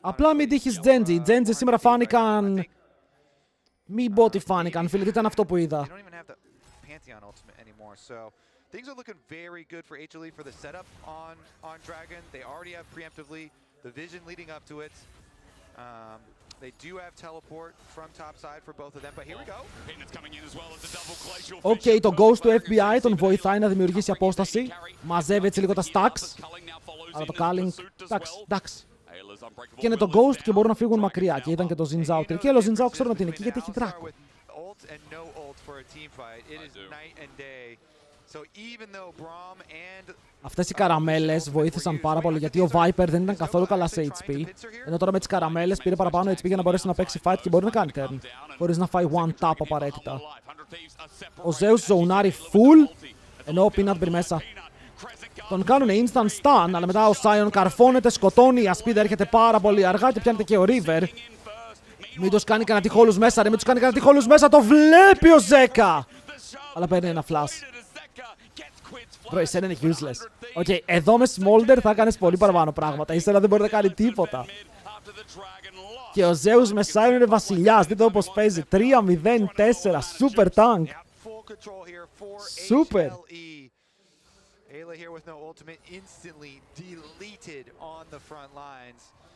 Απλά μην τύχεις Genji. Οι Genji σήμερα φάνηκαν... Μην πω ότι φάνηκαν, φίλε, τι ήταν αυτό που είδα. So things are looking very good for HLE for the setup on Dragon. They already have preemptively the vision leading up to it. They do have teleport from top side for both of them, but here we go. Okay, το ghost του FBI τον βοηθάει να δημιουργήσει απόσταση. Μαζεύει έτσι λίγο τα stacks. Αλλά το calling, εντάξει. Και είναι το ghost και μπορούν να φύγουν μακριά. Και ήταν και το Zinzao. Και ο Zinzao ξέρουν ότι είναι εκεί γιατί έχει δράκο. for a team fight. It is night and day. So even though Braum and Αυτές οι καραμέλες βοήθησαν πάρα πολύ γιατί ο Viper δεν ήταν καθόλου καλά σε HP. Ενώ τώρα με τις καραμέλες πήρε παραπάνω HP για να μπορέσει να παίξει fight και μπορεί να κάνει turn. Χωρίς να φάει one tap απαραίτητα. Ο Zeus ζοουνάρει full, ενώ ο Peanut μπει μέσα. Τον κάνουν instant stun, αλλά μετά ο Sion καρφώνεται, σκοτώνει, η ασπίδα έρχεται πάρα πολύ αργά και πιάνεται και ο River. Μην τους κάνει κανένα τυχόλους μέσα, ρε, μην τους κάνει κανένα τυχόλους μέσα, το βλέπει ο Ζέκα! Αλλά παίρνει ένα flash. Bro, η Σένα είναι useless. Οκ, εδώ με Smolder θα έκανες πολύ παραπάνω πράγματα. Η Σένα δεν μπορεί να κάνει τίποτα. Και ο Zeus με Sion είναι βασιλιάς. Δείτε όπως παίζει. 3-0-4. Super tank. Super.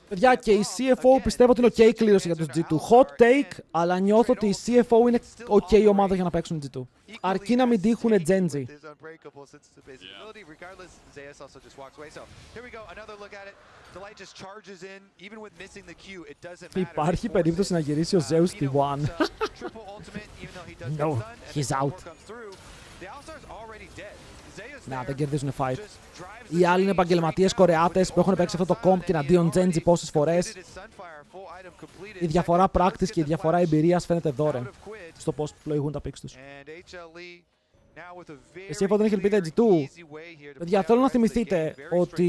Παιδιά, και η CFO πιστεύω ότι είναι ok κλήρωση για τους G2. Hot take, αλλά νιώθω ότι η CFO είναι ok ομάδα για να παίξουν G2. Αρκεί να μην τύχουνε Genji. Υπάρχει περίπτωση να γυρίσει ο Zeus στη One. No, he's out. Να, δεν κερδίζουν fight. Οι άλλοι είναι επαγγελματίες Κορεάτες που έχουν παίξει αυτό το comp και εναντίον Genji πόσες φορές. Η διαφορά practice και η διαφορά εμπειρίας φαίνεται εδώ, ρε. Στο πώς πλοηγούν τα picks τους. Εσύ εφόσον δεν έχει ελπίδα G2, παιδιά, θέλω να θυμηθείτε ότι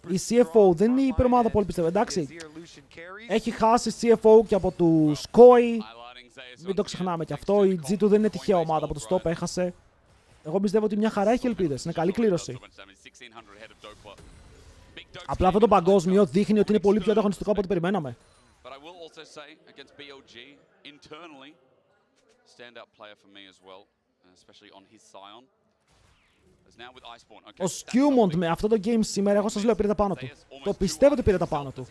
η CFO δεν είναι η υπερομάδα που όλοι πιστεύω. Εντάξει, έχει χάσει CFO και από του Koi. Μην το ξεχνάμε και αυτό. Η G2 δεν είναι τυχαία ομάδα, από το stop έχασε. Εγώ πιστεύω ότι μια χαρά έχει ελπίδες. Είναι καλή κλήρωση. Απλά αυτό το παγκόσμιο δείχνει ότι είναι πολύ πιο ανταγωνιστικό από ό,τι περιμέναμε. Ο Skewmont με αυτό το game σήμερα, εγώ σας λέω, πήρε τα πάνω του. Το πιστεύω ότι πήρε τα πάνω του.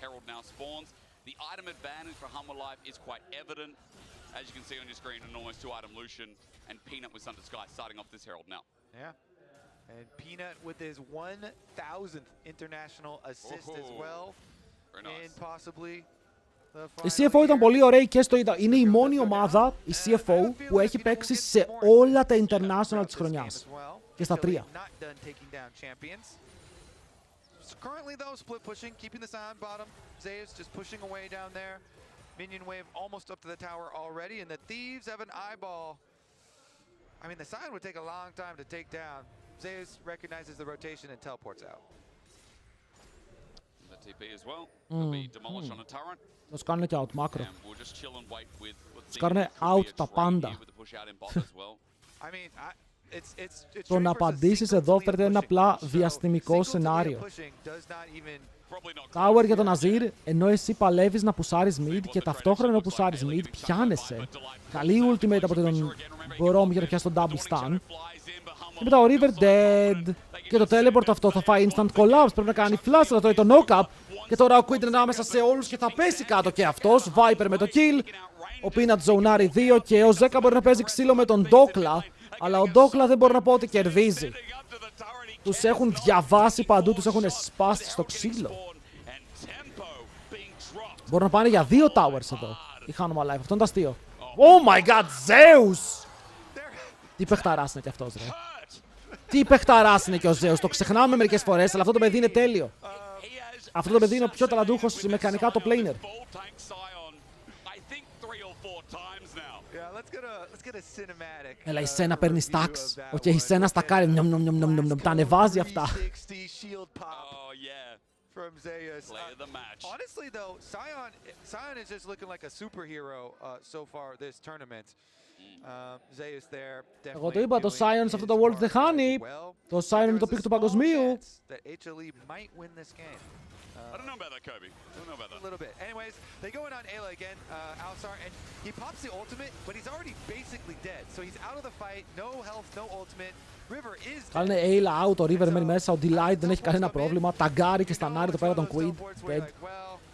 As you can see on your screen, an almost 2-item Lucian and Peanut with Thunder Sky starting off this Herald now. Yeah. And Peanut with his 1,000th international assist as well. And possibly η CFO ήταν πολύ ωραία και στο είδα. Είναι η μόνη ομάδα, η CFO, που έχει παίξει σε όλα τα international της χρονιάς. Και στα 3. Currently though, split pushing, keeping the Sion bottom. Zeus just pushing away down there. Minion wave almost up to the tower already, and the Thieves have an eyeball. I mean, the Sion would take a long time to take down. Zeus recognizes the rotation and teleports out. The TP as well. Will be demolished on a turret. Τους κάνουν και out μάκρο. Τους κάνουν out τα πάντα. Το να απαντήσεις εδώ φέρεται ένα απλά διαστημικό σενάριο. Tower για τον Azir, ενώ εσύ παλεύεις να πουσάρεις mid και ταυτόχρονα να πουσάρεις mid, πιάνεσαι. Καλή ultimate από τον Grom για να πιάσει τον double stun. Και μετά ο River dead. Και το teleport αυτό θα φάει instant collapse. Πρέπει να κάνει flash, αλλά το knock-up. Και τώρα ο Quid είναι ανάμεσα σε όλους και θα πέσει κάτω και αυτός. Viper με το kill. Ο Peanut zonari 2 και ο Zeka μπορεί να παίζει ξύλο με τον Dokla. Αλλά ο Dokla δεν μπορεί να πω ότι κερδίζει. Τους έχουν διαβάσει παντού, τους έχουν σπάσει στο ξύλο. Μπορούν να πάνε για 2 towers εδώ. Η Hanuma Life, αυτό είναι το αστείο. Oh my god, Zeus! Τι παιχταράς είναι και αυτός, ρε. Τι παιχταράς είναι και ο Zeus. Το ξεχνάμε μερικές φορές, αλλά αυτό το παιδί είναι τέλειο. Αυτό το παιδί είναι ο πιο ταλαντούχος μεκανικά το planer. Έλα, η Σένα παίρνει stacks. Οκ, η Σένα στα κάνει. Τα ανεβάζει αυτά. From Zeus. Honestly, though, Sion is just looking like a superhero so far this tournament. Zeus there. Εγώ το είπα, το Sion σε αυτό το World δεν χάνει. Το Sion είναι το pick του παγκοσμίου. I don't know about that, Kobe. I don't know about that. A little bit. Anyways, they go in on Ayla again, Alistar, and he pops the ultimate, but he's already basically dead. So he's out of the fight, no health, no ultimate. River is dead. Κάλανε Ayla out, ο River μένει μέσα, ο Delight δεν έχει κανένα πρόβλημα. Ταγκάρει και στανάρει εδώ πέρα τον Quid.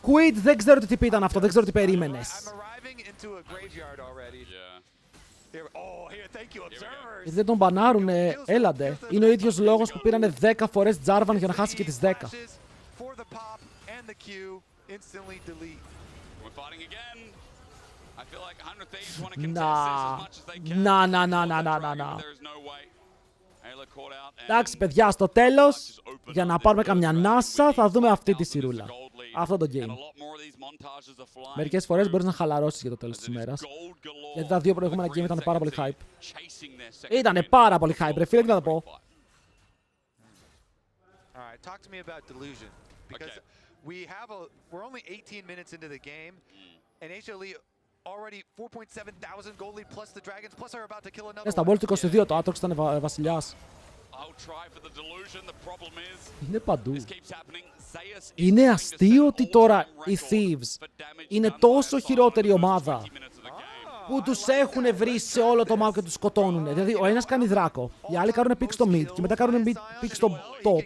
Quid, δεν ξέρω τι τύπη ήταν αυτό, δεν ξέρω τι περίμενες. Γιατί δεν τον μπανάρουνε, έλαντε. Είναι ο ίδιος λόγος που πήρανε 10 φορές Jarvan για να χάσει και τις 10. For the pop and the Q, instantly delete. We're fighting again. Να. Εντάξει, παιδιά, στο τέλος, για να πάρουμε καμιά ανάσα, θα δούμε αυτή τη σειρούλα. Αυτό το game. Μερικές φορές μπορείς να χαλαρώσεις για το τέλος της ημέρας. Γιατί τα δύο προηγούμενα game ήταν πάρα πολύ hype. Ήτανε πάρα πολύ hype, ρε φίλε, τι να το πω. Alright, talk to me about delusion. Because we're only 18 minutes into the game, and HLE already 4.7 thousand gold lead plus the dragons, plus are about to kill another. Στα World του 22 το Aatrox ήταν βασιλιάς. Είναι παντού. Είναι αστείο ότι τώρα οι Thieves είναι τόσο χειρότερη ομάδα που τους έχουν βρει σε όλο το map και τους σκοτώνουν. Δηλαδή ο ένας κάνει δράκο, οι άλλοι κάνουν pick στο mid και μετά κάνουν pick στο top.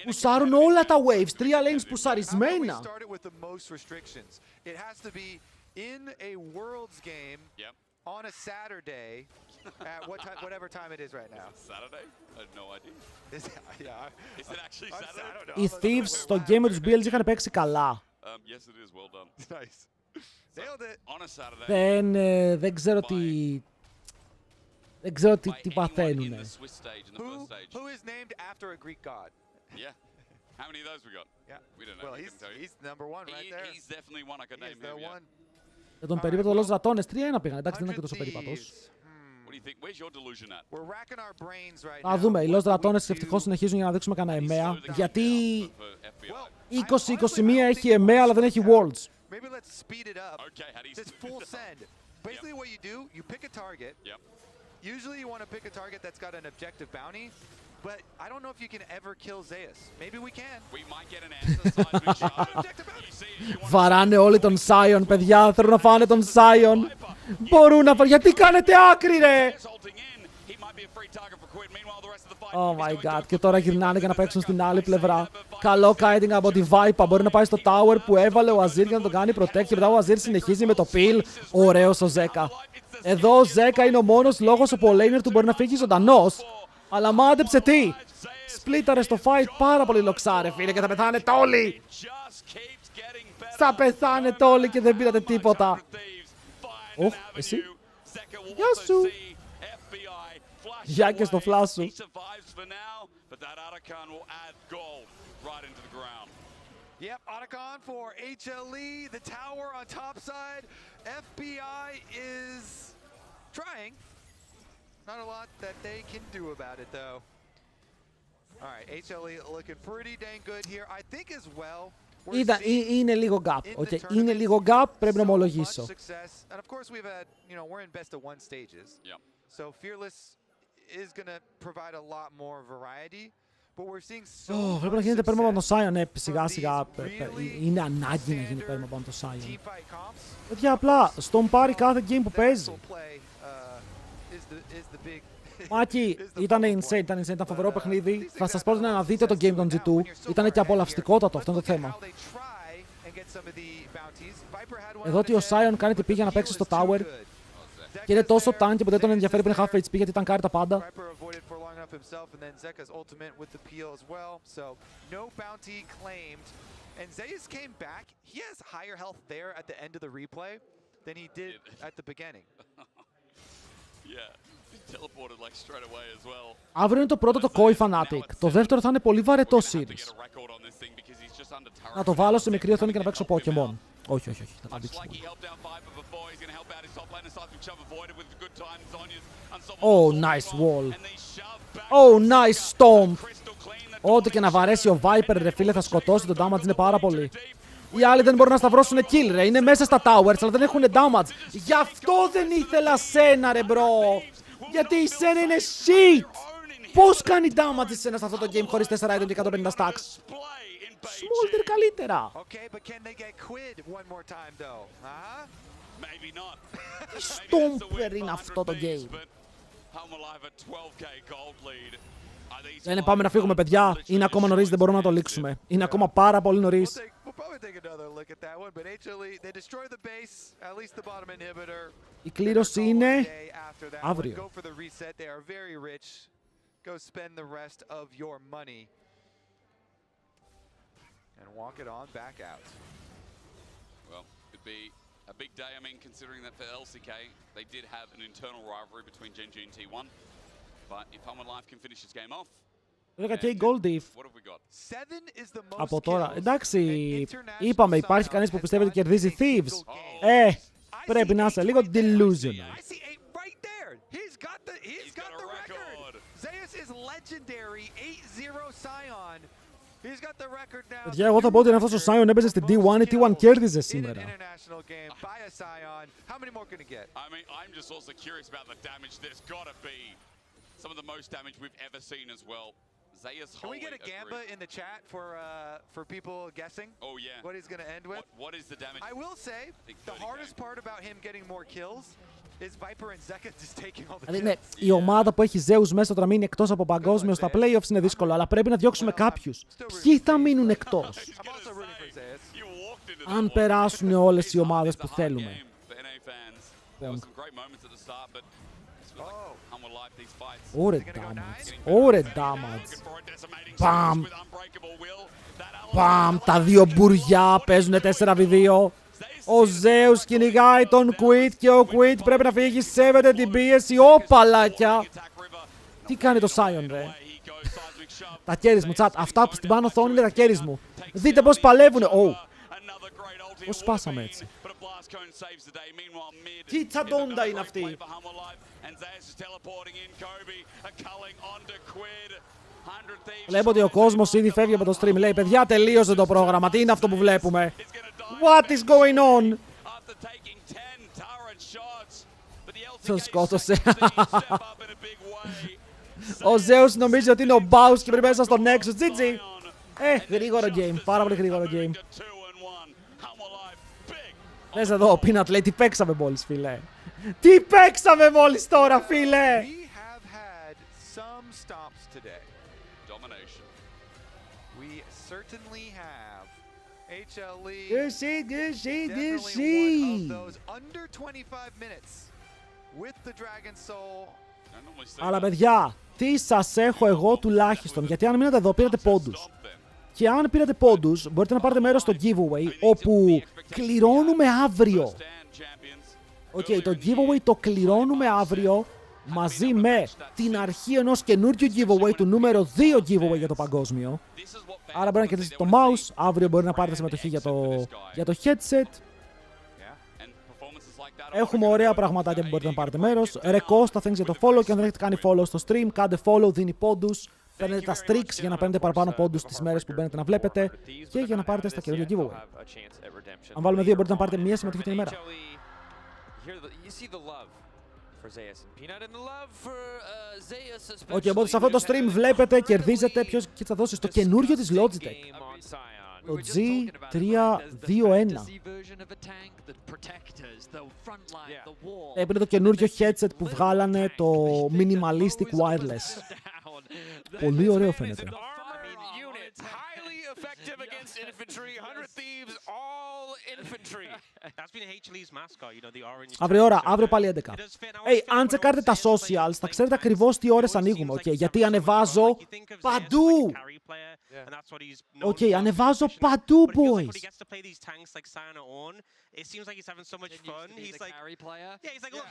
Πουσάρουν όλα τα waves, 3 lanes πουσαρισμένα. In a Worlds game on a Saturday at whatever time it is right now. Saturday? I have no idea. Is it actually Saturday? Οι Thieves στο game με τους BLG είχαν παίξει καλά. Yes, it is. Well done. Nice. Nailed it. On a Saturday. Δεν ξέρω τι... Δεν ξέρω τι παθαίνουνε. Who is named after a Greek god? Yeah. How many of those we got? Yeah. We don't know. Well, he's number one right there. He's definitely one. I could name him. Yeah. Για τον περίπατο Los Ratones 3-1 πήγαν. Εντάξει, δεν είναι και τόσο περίπατος. Θα δούμε. Οι Los Ratones ευτυχώς συνεχίζουν για να δείξουμε κανένα εμέα. Γιατί 20-21 έχει εμέα, αλλά δεν έχει Worlds. Maybe let's speed it up. Just full send. Basically what you do, you pick a target. Usually you want to pick a target that's got an objective bounty. But I don't know if you can ever kill Zeus. Maybe we can. We might get an answer. Βαράνε όλοι τον Sion, παιδιά. Θέλουν να φάνε τον Sion. Μπορούν να φάνε. Γιατί κάνετε άκρη, ρε! Oh my god. Και τώρα γυρνάνε για να παίξουν στην άλλη πλευρά. Καλό kiting από τη Viper. Μπορεί να πάει στο tower που έβαλε ο Azir για να τον κάνει protect. Και μετά ο Azir συνεχίζει με το peel. Ωραίος ο Zeka. Εδώ ο Zeka είναι ο μόνος λόγος όπου ο laner του μπορεί να φύγει ζωντανός. Αλλά μάντεψε τι! Σπλίταρε στο fight πάρα πολύ λοξάρε, φίλε, και θα πεθάνετε όλοι! Θα πεθάνετε όλοι και δεν πήρατε τίποτα! Ωχ, εσύ! Γεια σου! Γεια και στο φλάσ σου! Yep, Otacon for HLE, the tower on top side. FBI is trying. Not a lot that they can do about it, though. All right, HLE looking pretty dang good here. I think as well. Είναι λίγο gap. Okay. Είναι λίγο gap, πρέπει να ομολογήσω. And of course we've had, we're in best of one stages. Yep. So Fearless is going to provide a lot more variety. But we're seeing so Πρέπει να γίνεται πέρμα από τον Sion, ναι, σιγά σιγά. Είναι ανάγκη να γίνει πέρμα από τον Sion. Γιατί απλά στον πάρει κάθε game που παίζει. Μάκη, ήταν insane, ήταν φοβερό παιχνίδι. Θα σας πω να δείτε το game των G2. Ήταν και απολαυστικότατο, αυτό είναι το θέμα. Εδώ ότι ο Sion κάνει την πήγη για να παίξει στο tower. Και είναι τόσο tanky που δεν τον ενδιαφέρει που είναι half HP γιατί tankάρει τα πάντα. And Zeus came back. He has higher health there at the end of the replay than he did at the beginning. Yeah, he teleported like straight away as well. Αύριο είναι το πρώτο το Koi Fanatic. Το δεύτερο θα είναι πολύ βαρετό series. Να το βάλω σε μικρή οθόνη και να παίξω Pokemon. Όχι, θα τα δείξω. Oh, nice wall. Oh, nice stomp. Ό,τι και να βαρέσει ο Viper, ρε φίλε, θα σκοτώσει, το damage είναι πάρα πολύ. Οι άλλοι δεν μπορούν να σταυρώσουν kill, ρε. Είναι μέσα στα towers, αλλά δεν έχουν damage. Γι' αυτό δεν ήθελα σένα, ρε μπρο. Γιατί η σένα είναι shit. Πώς κάνει damage η σένα σε αυτό το game χωρίς 4 item και 150 stacks. Smolder καλύτερα. Τι stomper είναι αυτό το game. Λένε πάμε να φύγουμε, παιδιά. Είναι ακόμα νωρίς, δεν μπορούμε να το λήξουμε. Είναι ακόμα πάρα πολύ νωρίς. Η κλήρωση είναι αύριο. Well, could be A big day, I mean, considering that for LCK, they did have an internal rivalry between Genji and T1. But if Humble Life can finish this game off, 10k gold diff. what have we got? Από τώρα. Εντάξει, είπαμε, υπάρχει κανείς που πιστεύει ότι κερδίζει Thieves. Πρέπει να είσαι λίγο delusional. He's got the record. Zeus is legendary. 8-0 Sion. He's got the record now. Παιδιά, εγώ θα πω ότι αν αυτός ο Sion έπαιζε στην T1, η T1 κέρδιζε σήμερα. International game by a Sion. How many more can he get? I mean, I'm just also curious about the damage. There's got to be some of the most damage we've ever seen as well. Zeus Can we get a Gamba in the chat for people guessing? Oh yeah. What he's going to end with? What is the damage? I will say the hardest part about him getting more kills is Viper and Zeka just taking all the kills. Δηλαδή, η ομάδα που έχει Zeus μέσα στο να μείνει εκτός από παγκόσμιο στα playoffs είναι δύσκολο, αλλά πρέπει να διώξουμε κάποιους. Ποιοι θα μείνουν εκτός? Αν περάσουν όλες οι ομάδες που θέλουμε. Ωρε damage, ωρε damage. Παμ. Παμ, τα δύο μπουριά παίζουν 4v2. Ο Zeus κυνηγάει τον Quid και ο Quid πρέπει να φύγει, σέβεται την πίεση. Ω παλάκια. Τι κάνει το Sion, ρε? Τα κέρις μου, chat. Αυτά που στην πάνω οθόνη είναι τα κέρις μου. Δείτε πώς παλεύουνε. Πώς σπάσαμε έτσι? Τι τσαντόντα είναι αυτή? Βλέπω ότι ο κόσμος ήδη φεύγει από το stream. Λέει, παιδιά, τελείωσε το πρόγραμμα. Τι είναι αυτό που βλέπουμε? What is going on? Τον σκότωσε. Ο Zeus νομίζει ότι είναι ο Baus και πρέπει μέσα στο Nexus. GG. Γρήγορο game. Πάρα πολύ γρήγορο game. Λες εδώ, ο Peanut λέει, τι παίξαμε μόλις, φίλε? Τι παίξαμε μόλις τώρα, φίλε? Good shit, good shit, good shit. Under 25 minutes with the Dragon Soul. Αλλά παιδιά, τι σας έχω εγώ τουλάχιστον? Γιατί αν μείνατε εδώ πήρατε πόντους. Και αν πήρατε πόντους, μπορείτε να πάρετε μέρος στο giveaway, όπου κληρώνουμε αύριο. Το giveaway το κληρώνουμε αύριο μαζί με την αρχή ενός καινούριου giveaway, του νούμερο 2 giveaway για το παγκόσμιο. Άρα μπορεί να κερδίσετε το mouse, αύριο μπορεί να πάρετε συμμετοχή για το headset. Έχουμε ωραία πραγματάκια που μπορείτε να πάρετε μέρος. Ρε Κώστα, thanks για το follow, και αν δεν έχετε κάνει follow στο stream, κάντε follow, δίνει πόντους. Παίρνετε τα streaks για να παίρνετε παραπάνω πόντους τις μέρες που μπαίνετε να βλέπετε και για να πάρετε στα καινούργια giveaway. Αν βάλουμε 2 μπορείτε να πάρετε μία συμμετοχή την ημέρα. Οπότε σε αυτό το stream βλέπετε, κερδίζετε ποιος θα δώσει στο καινούριο της Logitech. Το G321. Είναι το καινούριο headset που βγάλανε, το minimalistic wireless. Πολύ ωραίο φαίνεται. Αύριο ώρα, αύριο πάλι 11. Αν τσεκάρετε τα socials, θα ξέρετε ακριβώς τι ώρες ανοίγουμε, γιατί ανεβάζω παντού. Ανεβάζω παντού, boys. It seems like he's having so much fun. He's like, yeah, he's like, look,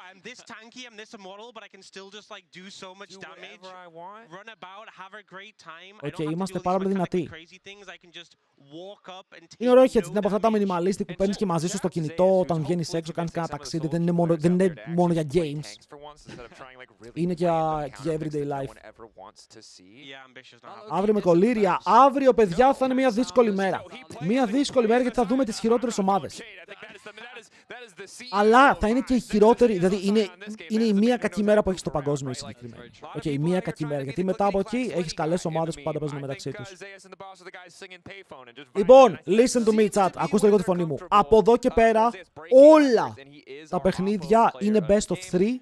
I'm this tanky, I'm this immortal, but I can still just like do so much damage, run about, have a great time. I don't have to do all these crazy things. I can just walk up and take. Είναι ωραίο headset, είναι από αυτά τα minimalistic που παίρνεις και μαζί σου στο κινητό όταν βγαίνεις έξω, κάνεις κάνα ταξίδι. Δεν είναι μόνο για games. Είναι και για everyday life. Αύριο με κολλήρια. Αύριο, παιδιά, θα είναι μια δύσκολη μέρα. Μια δύσκολη μέρα γιατί θα δούμε τις χειρότερες ομάδες. Αλλά θα είναι και η χειρότερη, δηλαδή είναι η μία κακή μέρα που έχεις στο παγκόσμιο συγκεκριμένα. Η μία κακή μέρα, γιατί μετά από εκεί έχεις καλές ομάδες που πάντα παίζουν μεταξύ τους. Λοιπόν, listen to me chat, ακούστε λίγο τη φωνή μου. Από εδώ και πέρα όλα τα παιχνίδια είναι best of 3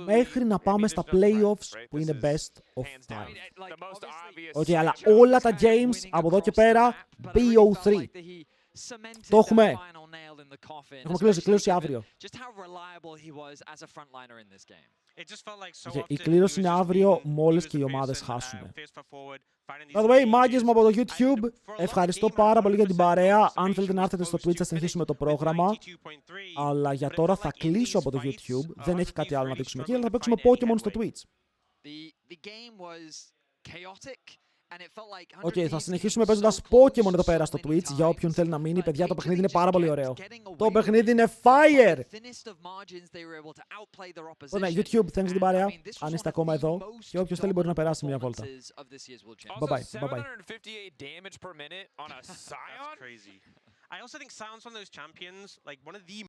μέχρι να πάμε στα playoffs που είναι best of 5. Αλλά όλα τα games από εδώ και πέρα BO3. Το έχουμε. Έχουμε κλήρωση αύριο. Η κλήρωση είναι αύριο μόλις και οι ομάδες χάσουν. finding By these the way, stages. μάγκες μου από το YouTube, ευχαριστώ πάρα πολύ για την παρέα. Αν θέλετε να έρθετε στο Twitch θα συνεχίσουμε το πρόγραμμα. Αλλά για τώρα θα κλείσω από το YouTube. Δεν έχει κάτι άλλο να δείξουμε εκεί, αλλά θα παίξουμε Pokemon στο Twitch. Οκ, θα συνεχίσουμε παίζοντας Pokemon εδώ πέρα στο Twitch. Για όποιον θέλει να μείνει, παιδιά, το παιχνίδι είναι πάρα πολύ ωραίο. Το παιχνίδι είναι fire! Ωραία, YouTube, thanks για την παρέα. Αν είστε ακόμα εδώ, και όποιος θέλει μπορεί να περάσει μια βόλτα. Bye bye. Bye bye. 758 damage per minute on a Scion? That's crazy. I also think Scion's one of those champions, like one of the